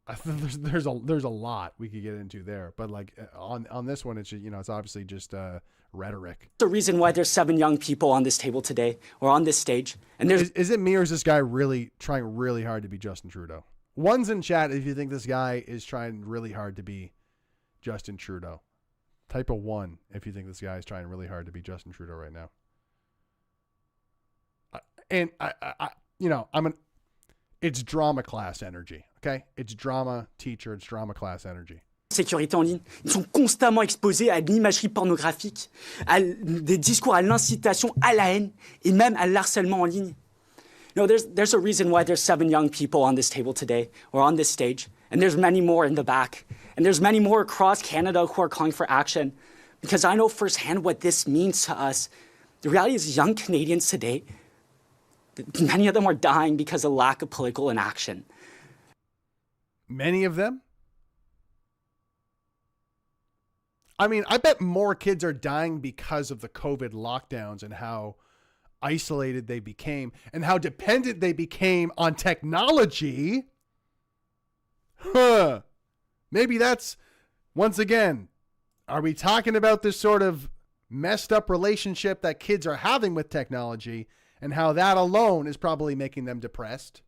I think there's a lot we could get into there, but like on this one, it's it's obviously just rhetoric. The reason why there's 7 young people on this table today or on this stage, and there's is it me or is this guy really trying really hard to be Justin Trudeau? One's in chat if you think this guy is trying really hard to be Justin Trudeau. Type a 1 if you think this guy is trying really hard to be Justin Trudeau right now. And it's drama class energy, okay? It's drama teacher, it's drama class energy. Sécurité en ligne, ils sont constamment exposés à de l'imagerie pornographique, à des discours à l'incitation à la haine et même à l'harcèlement en ligne. There's a reason why there's 7 young people on this table today or on this stage, and there's many more in the back, and there's many more across Canada who are calling for action, because I know firsthand what this means to us. The reality is young Canadians today, many of them are dying because of lack of political inaction. Many of them? I mean, I bet more kids are dying because of the COVID lockdowns and how isolated they became and how dependent they became on technology. Maybe that's, once again, are we talking about this sort of messed up relationship that kids are having with technology and how that alone is probably making them depressed?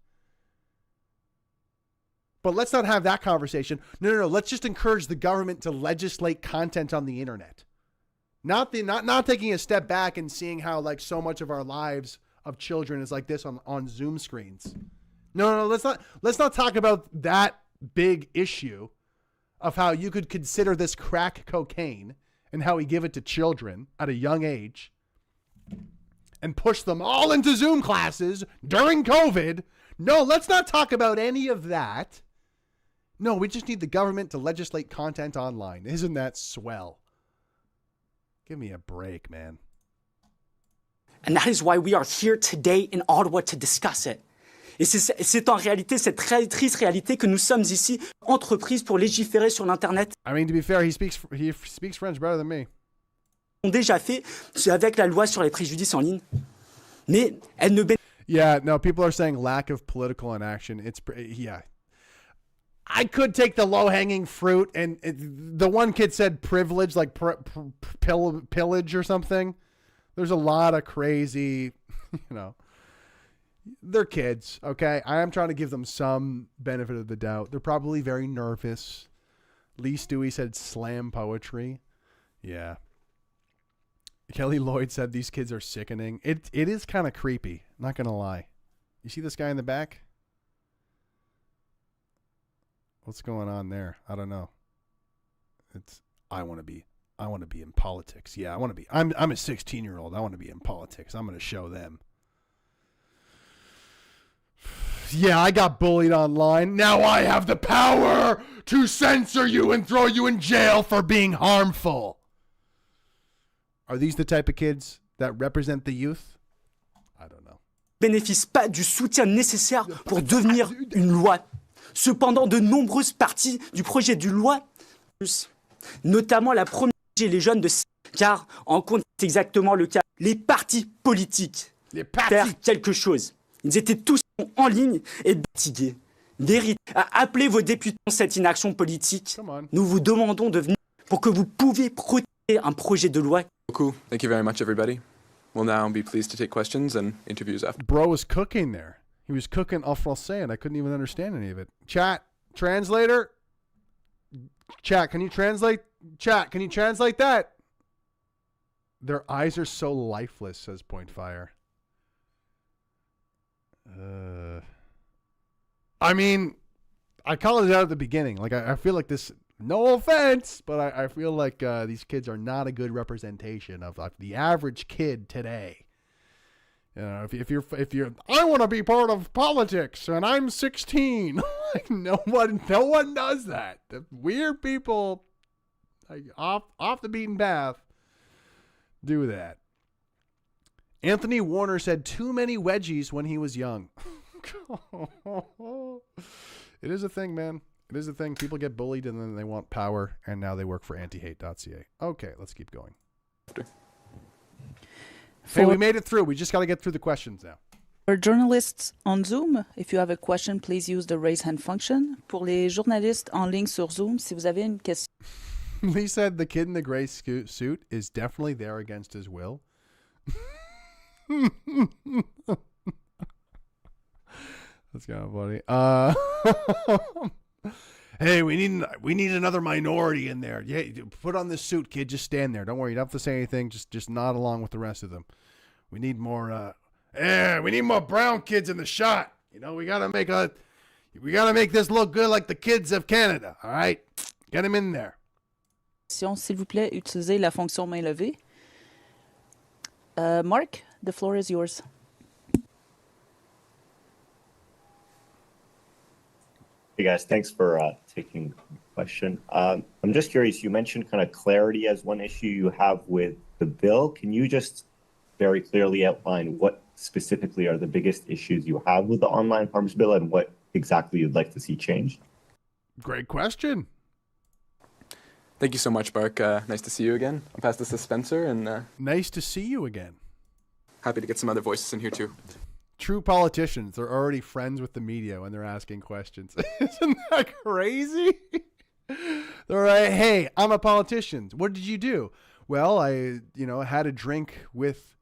But let's not have that conversation. No. Let's just encourage the government to legislate content on the internet. Not taking a step back and seeing how like so much of our lives of children is like this on Zoom screens. No, let's not talk about that big issue of how you could consider this crack cocaine and how we give it to children at a young age and push them all into Zoom classes during COVID. No, let's not talk about any of that. No, we just need the government to legislate content online. Isn't that swell? Give me a break, man. And that is why we are here today in Ottawa to discuss it. Et c'est en réalité cette très triste réalité que nous sommes ici, entreprises pour légiférer sur l'Internet. I mean, to be fair, he speaks French better than me. Ont déjà fait avec la loi sur les préjudices en ligne. Mais elle ne Yeah, no, people are saying lack of political inaction. Yeah. I could take the low-hanging fruit, and the one kid said privilege, like pillage or something. There's a lot of crazy, they're kids, okay? I am trying to give them some benefit of the doubt. They're probably very nervous. Lee Stewie said slam poetry. Yeah. Kelly Lloyd said these kids are sickening. It is kind of creepy, not going to lie. You see this guy in the back? What's going on there? I don't know. I want to be in politics. Yeah, I want to be. I'm a 16-year-old. I want to be in politics. I'm going to show them. Yeah, I got bullied online. Now I have the power to censor you and throw you in jail for being harmful. Are these the type of kids that represent the youth? I don't know. Bénéficie pas du soutien nécessaire pour devenir une loi. Cependant, de nombreuses parties du projet de loi, notamment la première les jeunes de car en compte exactement le cas. Les partis politiques faire quelque chose. Ils étaient tous en ligne et fatigués. Appelez vos députés à cette inaction politique. Nous vous demandons de venir pour que vous puissiez protéger un projet de loi. Cool. Thank you very much, everybody. We'll now be pleased to take questions and interviews after. Bro was cooking there. He was cooking en français, and I couldn't even understand any of it. Chat, translator. Chat, can you translate? Chat, can you translate that? Their eyes are so lifeless, says Pointfire. I mean, I called it out at the beginning. Like, I feel like this, no offense, but I feel like these kids are not a good representation of the average kid today. You know, if you're, I want to be part of politics and I'm 16. Like, no one does that. The weird people, like, off the beaten path, do that. Anthony Warner said too many wedgies when he was young. It is a thing, man. It is a thing. People get bullied and then they want power, and now they work for antihate.ca. Okay, let's keep going. Hey, we made it through. We just got to get through the questions now. For journalists on Zoom, if you have a question, please use the raise hand function. Pour les journalistes en ligne sur Zoom, si vous avez une question. He said the kid in the gray suit is definitely there against his will. That's kind of funny. Hey, we need another minority in there. Yeah, put on this suit, kid. Just stand there. Don't worry. You don't have to say anything. Just nod along with the rest of them. We need more. We need more brown kids in the shot. You know, we gotta make this look good like the kids of Canada. All right, get him in there. S'il vous plaît, utilisez la fonction main levée. Mark, the floor is yours. Hey guys, thanks for taking the question. I'm just curious, you mentioned kind of clarity as one issue you have with the bill. Can you just very clearly outline what specifically are the biggest issues you have with the online harms bill and what exactly you'd like to see changed? Great question. Thank you so much, Bark. Nice to see you again. I'll pass this to Spencer. And nice to see you again. Happy to get some other voices in here too. True politicians are already friends with the media when they're asking questions. Isn't that crazy? They're like, hey, I'm a politician. What did you do? Well, I had a drink with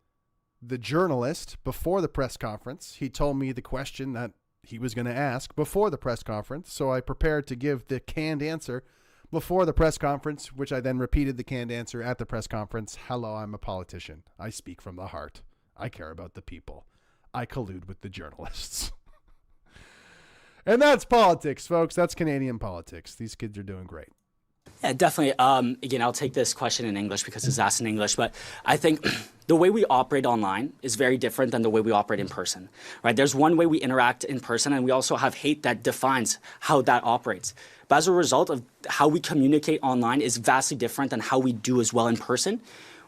the journalist before the press conference. He told me the question that he was going to ask before the press conference. So I prepared to give the canned answer before the press conference, which I then repeated the canned answer at the press conference. Hello, I'm a politician. I speak from the heart. I care about the people. I collude with the journalists. And that's politics, folks. That's Canadian politics. These kids are doing great. Yeah, definitely. Again, I'll take this question in English because it's asked in English, but I think the way we operate online is very different than the way we operate in person, right? There's one way we interact in person, and we also have hate that defines how that operates. But as a result of how we communicate online is vastly different than how we do as well in person.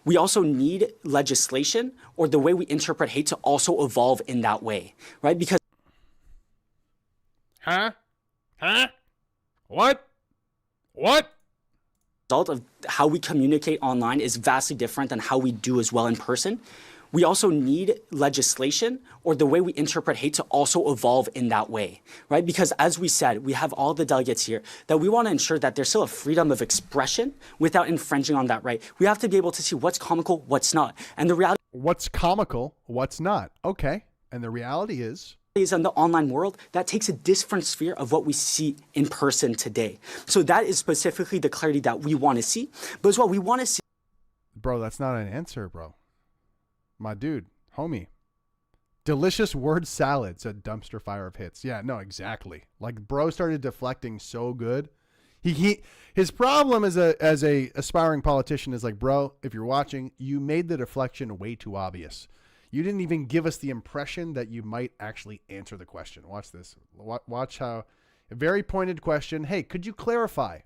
We also need legislation or the way we interpret hate to also evolve in that way, right? Because What? Result of how we communicate online is vastly different than how we do as well in person. We also need legislation or the way we interpret hate to also evolve in that way, right? Because as we said, we have all the delegates here that we want to ensure that there's still a freedom of expression without infringing on that right. We have to be able to see what's comical, what's not. And the reality what's comical, what's not. Okay. And the reality is in the online world, that takes a different sphere of what we see in person today. So that is specifically the clarity that we want to see. But as well, we want to see. Bro, that's not an answer, bro. My dude, homie. Delicious word salad, said Dumpster Fire of Hits. Yeah, no, exactly. Like, bro started deflecting so good. His problem as a aspiring politician is like, bro, if you're watching, you made the deflection way too obvious. You didn't even give us the impression that you might actually answer the question. Watch this. Watch how a very pointed question. Hey, could you clarify?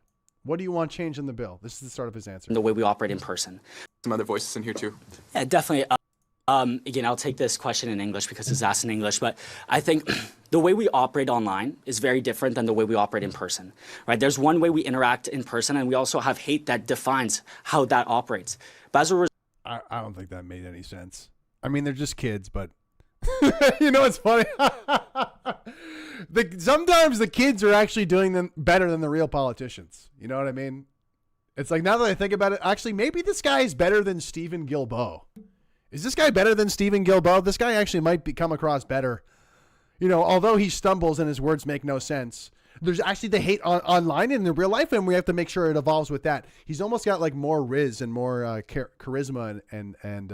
What do you want changed in the bill? This is the start of his answer. The way we operate in person. some other voices in here too. Yeah, definitely. Again, I'll take this question in English because it's asked in English, but I think the way we operate online is very different than the way we operate in person, right? There's one way we interact in person, and we also have hate that defines how that operates. But as a result, I don't think that made any sense. I mean, they're just kids, but you know, it's funny. Sometimes the kids are actually doing them better than the real politicians. You know what I mean? It's like, now that I think about it, actually, maybe this guy is better than Stephen Guilbeault. Is this guy better than Stephen Guilbeault? This guy actually might come across better. You know, although he stumbles and his words make no sense. There's actually the hate online and in real life, and we have to make sure it evolves with that. He's almost got like more riz and more charisma and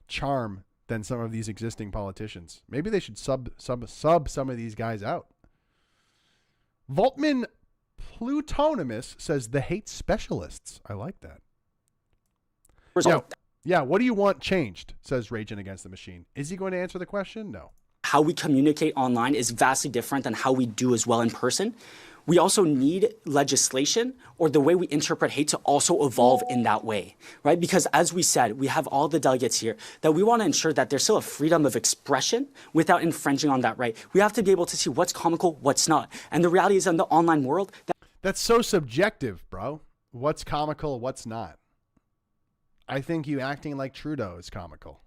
charm than some of these existing politicians. Maybe they should sub some of these guys out. Voltman Plutonimus says the hate specialists. I like that. Yeah, what do you want changed? Says Raging Against the Machine. Is he going to answer the question? No. how we communicate online is vastly different than how we do as well in person. We also need legislation or the way we interpret hate to also evolve in that way, right? Because as we said, we have all the delegates here that we want to ensure that there's still a freedom of expression without infringing on that right. We have to be able to see what's comical, what's not. And the reality is in the online world... That's so subjective, bro. What's comical, what's not? I think you acting like Trudeau is comical.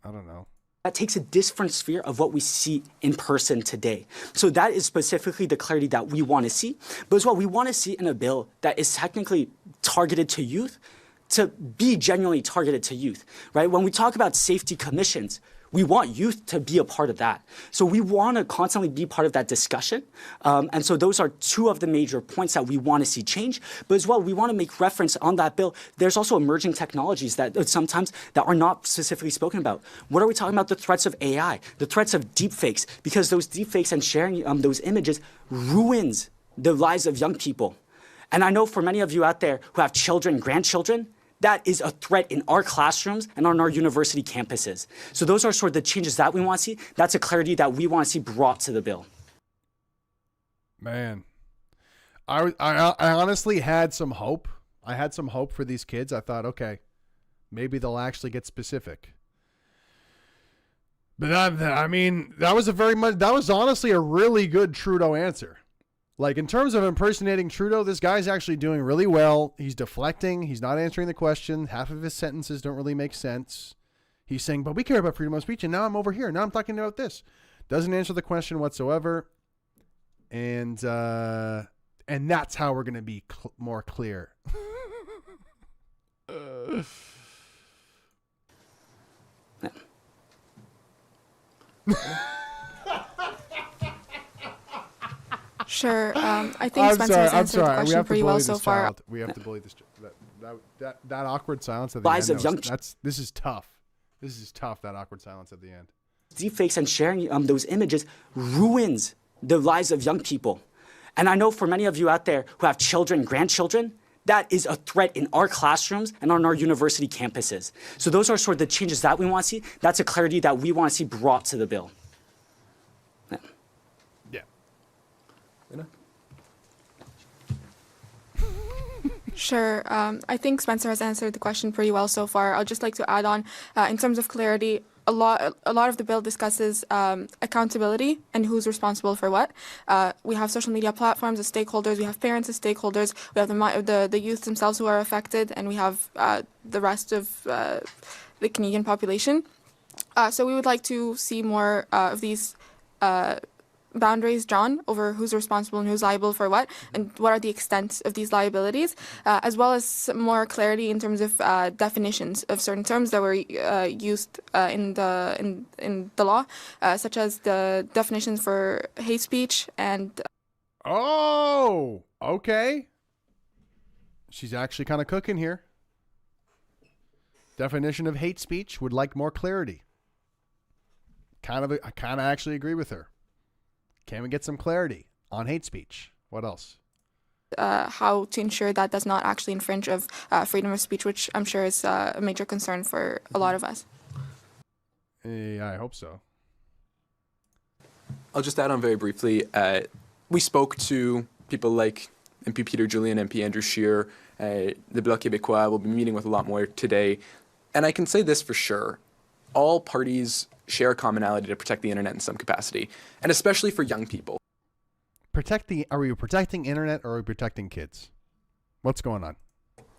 I don't know. That takes a different sphere of what we see in person today. So that is specifically the clarity that we want to see. But as well, we want to see in a bill that is technically targeted to youth to be genuinely targeted to youth, right? When we talk about safety commissions, we want youth to be a part of that. So we want to constantly be part of that discussion. And so those are two of the major points that we want to see change. But as well, we want to make reference on that bill. There's also emerging technologies that sometimes that are not specifically spoken about. What are we talking about? The threats of AI, the threats of deepfakes, because those deepfakes and sharing those images ruins the lives of young people. And I know for many of you out there who have children, grandchildren, that is a threat in our classrooms and on our university campuses. So those are sort of the changes that we want to see. That's a clarity that we want to see brought to the bill. Man, I honestly had some hope. I had some hope for these kids. I thought, okay, maybe they'll actually get specific. But I mean, that was honestly a really good Trudeau answer. Like, in terms of impersonating Trudeau, this guy's actually doing really well. He's deflecting. He's not answering the question. Half of his sentences don't really make sense. He's saying, but we care about freedom of speech, and now I'm over here. Now I'm talking about this. Doesn't answer the question whatsoever. And that's how we're going to be more clear. Sure. I think Spencer has answered the question pretty well so far. We have to bully this. That awkward silence at the Lives end. of young This is tough. This is tough. That awkward silence at the end. Deepfakes and sharing those images ruins the lives of young people. And I know for many of you out there who have children, grandchildren, that is a threat in our classrooms and on our university campuses. So those are sort of the changes that we want to see. That's a clarity that we want to see brought to the bill. Sure. I think Spencer has answered the question pretty well so far. I'd just like to add on, in terms of clarity, a lot of the bill discusses accountability and who's responsible for what. We have social media platforms as stakeholders. We have parents as stakeholders. We have the youth themselves who are affected, and we have the rest of the Canadian population. So we would like to see more of these boundaries drawn over who's responsible and who's liable for what, and what are the extent of these liabilities, as well as some more clarity in terms of definitions of certain terms that were used in the law, such as the definitions for hate speech and. Oh, okay. She's actually kind of cooking here. Definition of hate speech, would like more clarity. I kind of actually agree with her. Can we get some clarity on hate speech? What else? How to ensure that does not actually infringe of freedom of speech, which I'm sure is a major concern for a lot of us. Yeah, I hope so. I'll just add on very briefly. We spoke to people like MP Peter Julian, MP Andrew Scheer, the Bloc Québécois will be meeting with a lot more today. And I can say this for sure. All parties share a commonality to protect the internet in some capacity, and especially for young people. Are we protecting internet or are we protecting kids? What's going on?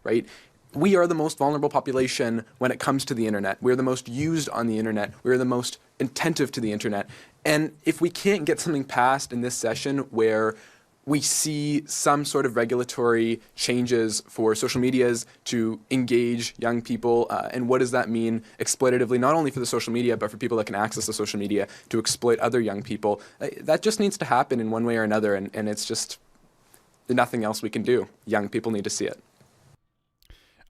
Right? We are the most vulnerable population when it comes to the internet. We're the most used on the internet. We're the most attentive to the internet. And if we can't get something passed in this session where we see some sort of regulatory changes for social medias to engage young people, and what does that mean exploitatively, not only for the social media, but for people that can access the social media to exploit other young people, that just needs to happen in one way or another, and it's just nothing else we can do. Young people need to see it.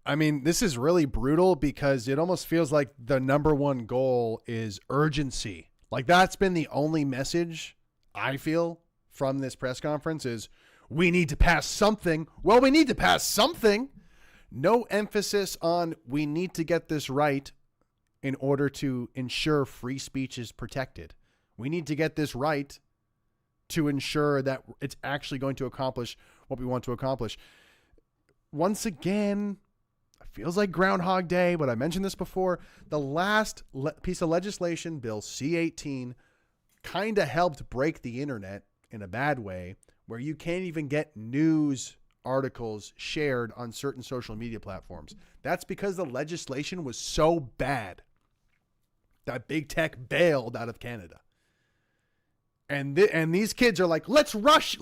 I mean, this is really brutal because it almost feels like the number one goal is urgency. Like that's been the only message I feel from this press conference is we need to pass something. Well, we need to pass something. No emphasis on we need to get this right in order to ensure free speech is protected. We need to get this right to ensure that it's actually going to accomplish what we want to accomplish. Once again, feels like Groundhog Day, but I mentioned this before. The last piece of legislation, Bill C-18, kind of helped break the internet in a bad way, where you can't even get news articles shared on certain social media platforms. That's because the legislation was so bad that big tech bailed out of Canada. And these kids are like, let's rush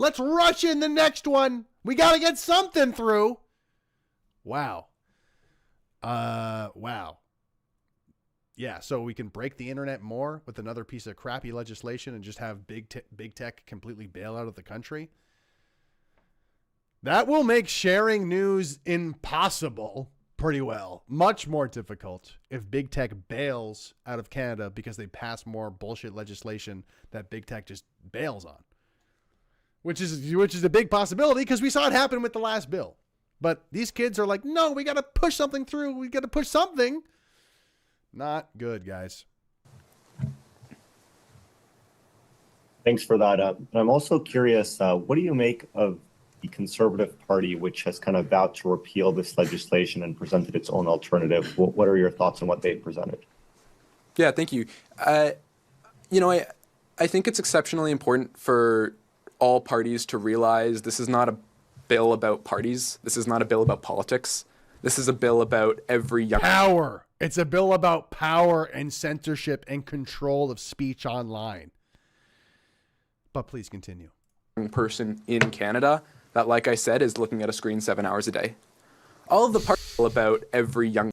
in the next one. We got to get something through. Wow. Wow. Yeah, so we can break the internet more with another piece of crappy legislation and just have big tech completely bail out of the country. That will make sharing news impossible pretty well. Much more difficult if big tech bails out of Canada because they pass more bullshit legislation that big tech just bails on. Which is a big possibility because we saw it happen with the last bill. But these kids are like, no, we got to push something through. We got to push something. Not good, guys. Thanks for that. I'm also curious, what do you make of the Conservative Party, which has kind of vowed to repeal this legislation and presented its own alternative? What are your thoughts on what they've presented? Yeah, thank you. I think it's exceptionally important for all parties to realize this is not a bill about parties. This is not a bill about politics. This is a bill about every young power. It's a bill about power and censorship and control of speech online. But please continue. Person in Canada that, like I said, is looking at a screen 7 hours a day. All of the parts about every young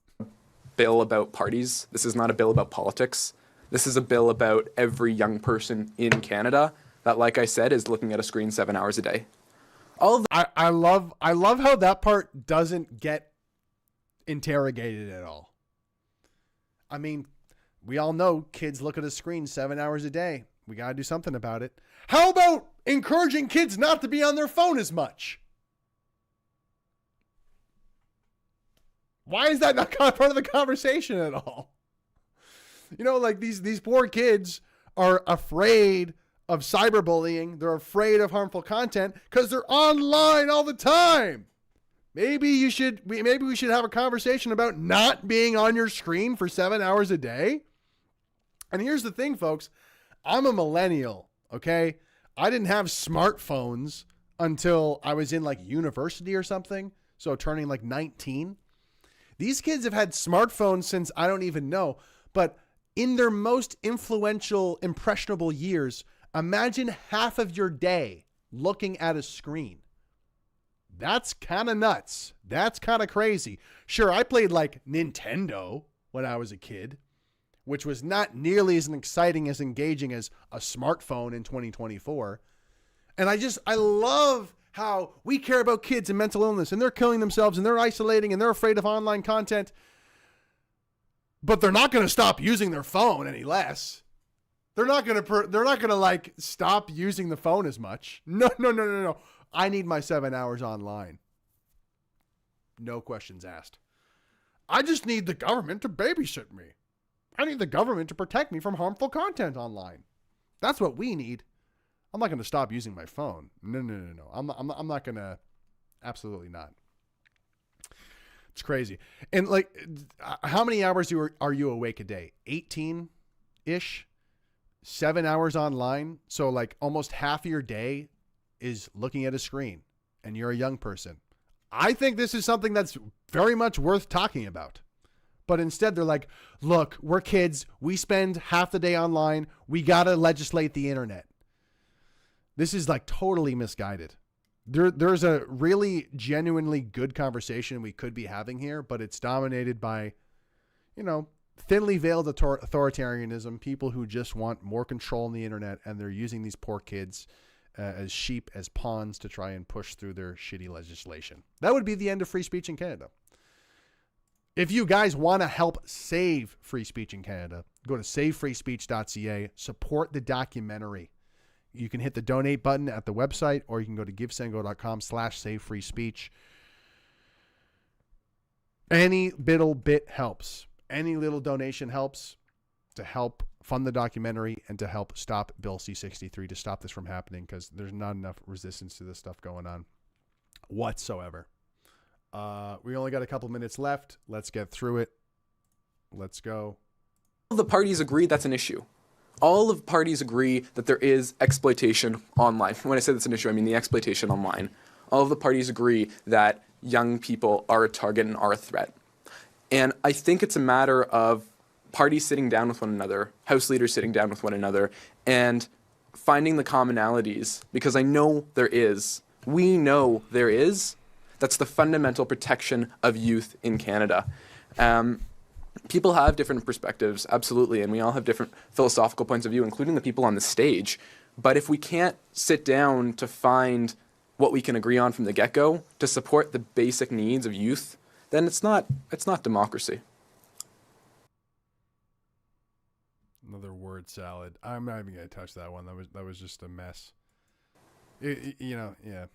bill about parties. This is not a bill about politics. This is a bill about every young person in Canada that, like I said, is looking at a screen 7 hours a day. I love how that part doesn't get interrogated at all. I mean, we all know kids look at a screen 7 hours a day. We got to do something about it. How about encouraging kids not to be on their phone as much? Why is that not part of the conversation at all? You know, like these poor kids are afraid of cyberbullying. They're afraid of harmful content because they're online all the time. Maybe we should have a conversation about not being on your screen for 7 hours a day. And here's the thing, folks. I'm a millennial, okay? I didn't have smartphones until I was in like university or something. So turning like 19. These kids have had smartphones since I don't even know. But in their most influential, impressionable years, imagine half of your day looking at a screen. That's kind of nuts. That's kind of crazy. Sure, I played like Nintendo when I was a kid, which was not nearly as exciting, as engaging as a smartphone in 2024. And I love how we care about kids and mental illness, and they're killing themselves, and they're isolating, and they're afraid of online content. But they're not going to stop using their phone any less. They're not going to like stop using the phone as much. No. I need my 7 hours online. No questions asked. I just need the government to babysit me. I need the government to protect me from harmful content online. That's what we need. I'm not going to stop using my phone. No. I'm not going to. Absolutely not. It's crazy. And like, how many hours are you awake a day? 18-ish? 7 hours online. So like almost half of your day is looking at a screen, and you're a young person. I think this is something that's very much worth talking about. But instead they're like, look, we're kids. We spend half the day online. We got to legislate the internet. This is like totally misguided. There's a really genuinely good conversation we could be having here, but it's dominated by, thinly veiled authoritarianism, people who just want more control on the internet, and they're using these poor kids as sheep, as pawns to try and push through their shitty legislation. That would be the end of free speech in Canada. If you guys want to help save free speech in Canada, go to SavefreeSpeech.ca, support the documentary. You can hit the donate button at the website, or you can go to givesendgo.com/SaveFreeSpeech. Any little bit helps. Any little donation helps to help fund the documentary and to help stop Bill C-63, to stop this from happening, because there's not enough resistance to this stuff going on whatsoever. We only got a couple minutes left. Let's get through it. Let's go. All of the parties agree that's an issue. All of the parties agree that there is exploitation online. When I say that's an issue, I mean the exploitation online. All of the parties agree that young people are a target and are a threat. And I think it's a matter of parties sitting down with one another, House leaders sitting down with one another, and finding the commonalities, because I know there is. We know there is. That's the fundamental protection of youth in Canada. People have different perspectives, absolutely, and we all have different philosophical points of view, including the people on the stage. But if we can't sit down to find what we can agree on from the get-go to support the basic needs of youth, then it's not democracy. Another word salad. I'm not even going to touch that one. That was just a mess. Yeah.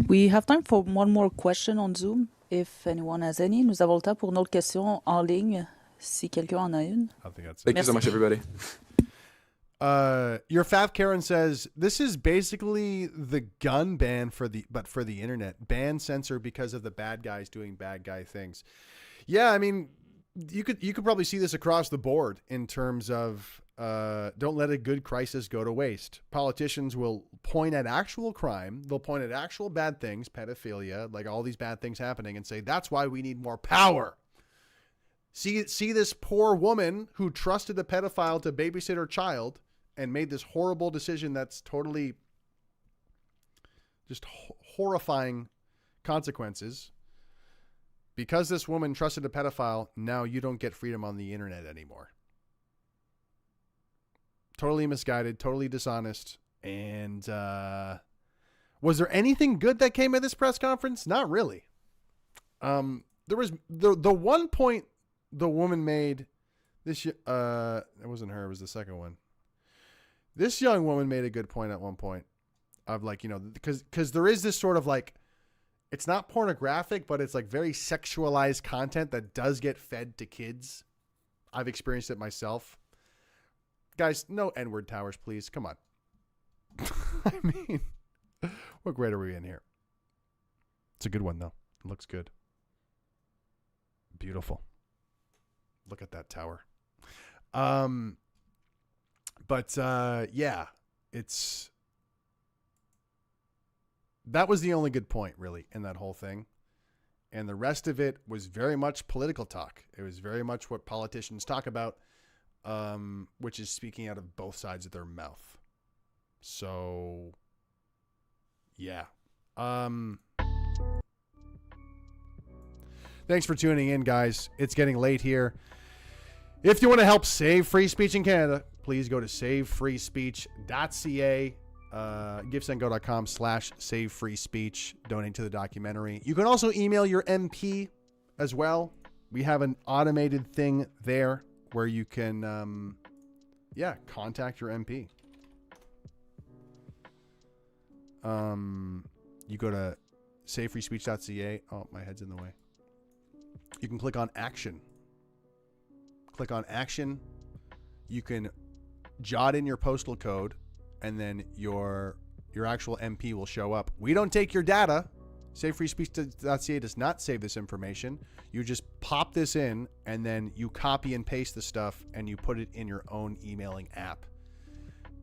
We have time for one more question on Zoom, if anyone has any. Nous avons le temps pour une autre question en ligne, si quelqu'un en a une. I think that's it. Thank you so much, everybody. Your Fav Karen says, this is basically the gun ban for the internet. Ban, censor because of the bad guys doing bad guy things. Yeah, I mean, you could probably see this across the board in terms of don't let a good crisis go to waste. Politicians will point at actual crime. They'll point at actual bad things, pedophilia, like all these bad things happening, and say, that's why we need more power. See this poor woman who trusted a pedophile to babysit her child and made this horrible decision that's totally just horrifying consequences. Because this woman trusted a pedophile, now you don't get freedom on the internet anymore. Totally misguided, totally dishonest. And was there anything good that came at this press conference? Not really. There was the one point the woman made. It wasn't her. It was the second one. This young woman made a good point at one point of like, because there is this sort of like, it's not pornographic, but it's like very sexualized content that does get fed to kids. I've experienced it myself. Guys, no N-word towers, please. Come on. I mean, what grade are we in here? It's a good one, though. It looks good. Beautiful. Look at that tower. Yeah, that was the only good point, really, in that whole thing. And the rest of it was very much political talk. It was very much what politicians talk about, which is speaking out of both sides of their mouth. So, yeah. Thanks for tuning in, guys. It's getting late here. If you want to help save free speech in Canada, please go to SavefreeSpeech.ca. givesendgo.com/SavefreeSpeech. Donate to the documentary. You can also email your MP as well. We have an automated thing there where you can, contact your MP. You go to SavefreeSpeech.ca. Oh, my head's in the way. You can click on action. Click on action. You can jot in your postal code, and then your actual MP will show up. We don't take your data, SavefreeSpeech.ca does not save this information. You just pop this in, and then you copy and paste the stuff, and you put it in your own emailing app.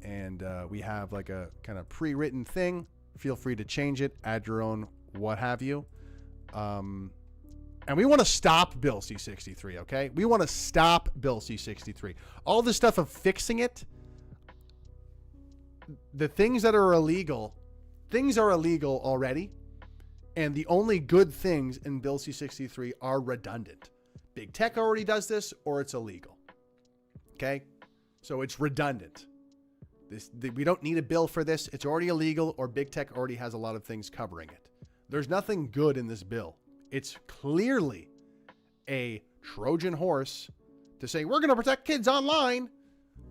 And we have like a kind of pre-written thing. Feel free to change it, add your own what have you. And we want to stop Bill C-63, okay? We want to stop Bill C-63. All this stuff of fixing it, the things that are illegal, things are illegal already. And the only good things in Bill C-63 are redundant. Big tech already does this, or it's illegal. Okay? So it's redundant. We don't need a bill for this. It's already illegal, or big tech already has a lot of things covering it. There's nothing good in this bill. It's clearly a Trojan horse to say, we're going to protect kids online,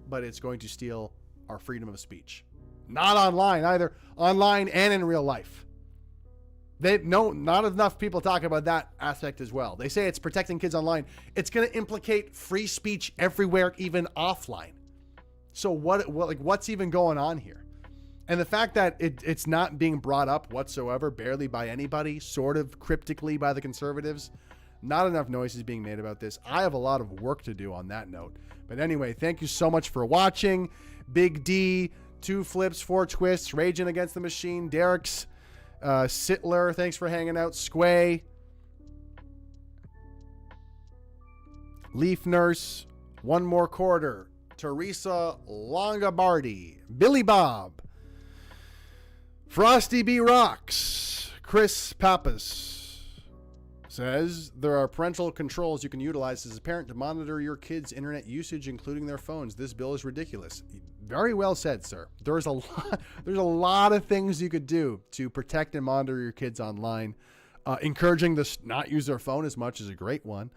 but it's going to steal our freedom of speech. Not online either, online and in real life. Not enough people talk about that aspect as well. They say it's protecting kids online. It's going to implicate free speech everywhere, even offline. So what's even going on here? And the fact that it's not being brought up whatsoever, barely by anybody, sort of cryptically by the conservatives, not enough noise is being made about this. I have a lot of work to do on that note. But anyway, thank you so much for watching. Big D, 2 flips, 4 twists, Raging Against the Machine, Derek's, Sittler, thanks for hanging out. Squay, Leaf Nurse, One More Quarter, Teresa Longobardi, Billy Bob, Frosty B. Rocks, Chris Pappas says there are parental controls you can utilize as a parent to monitor your kids' internet usage, including their phones. This bill is ridiculous. Very well said, sir. There's a lot of things you could do to protect and monitor your kids online. Encouraging them to not use their phone as much is a great one.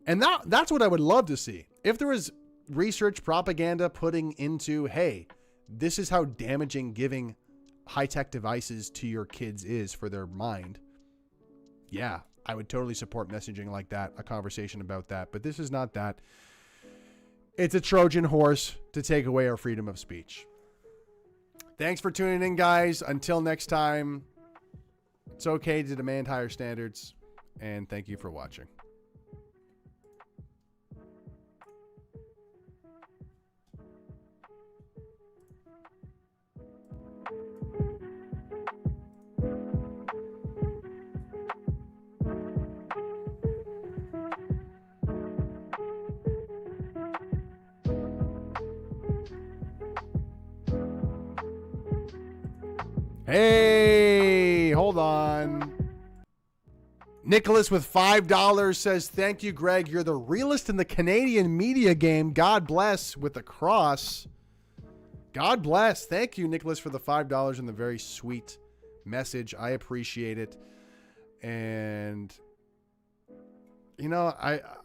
And that's what I would love to see. If there was research propaganda putting into, hey, this is how damaging giving high-tech devices to your kids is for their mind. Yeah, I would totally support messaging like that, a conversation about that. But this is not that. It's a Trojan horse to take away our freedom of speech. Thanks for tuning in, guys. Until next time, it's okay to demand higher standards. And thank you for watching. Hey, hold on. Nicholas with $5 says, thank you, Greg. You're the realest in the Canadian media game. God bless, with a cross. God bless. Thank you, Nicholas, for the $5 and the very sweet message. I appreciate it. And, you know,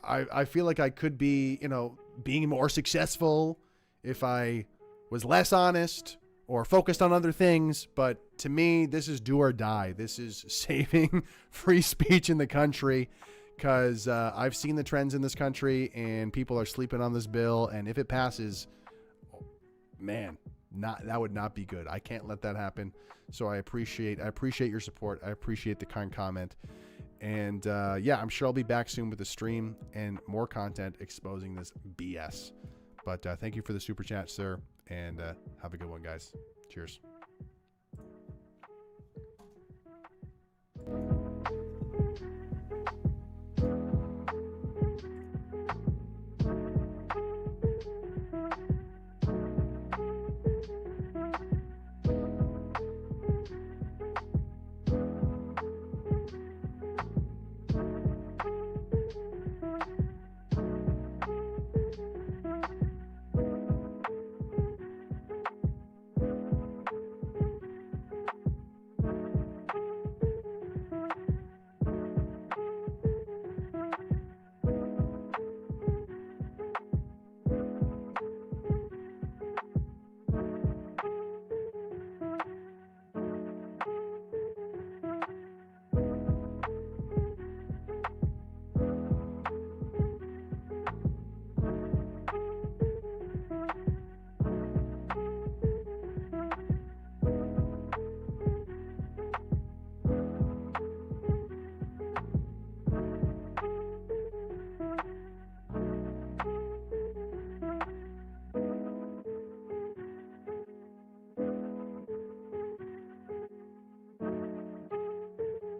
I feel like I could be, you know, being more successful if I was less honest or focused on other things. But to me, this is do or die. This is saving free speech in the country, because I've seen the trends in this country and people are sleeping on this bill. And if it passes, man, that would not be good. I can't let that happen. So I appreciate your support. I appreciate the kind comment. And yeah, I'm sure I'll be back soon with a stream and more content exposing this BS. But thank you for the super chat, sir. And have a good one, guys. Cheers.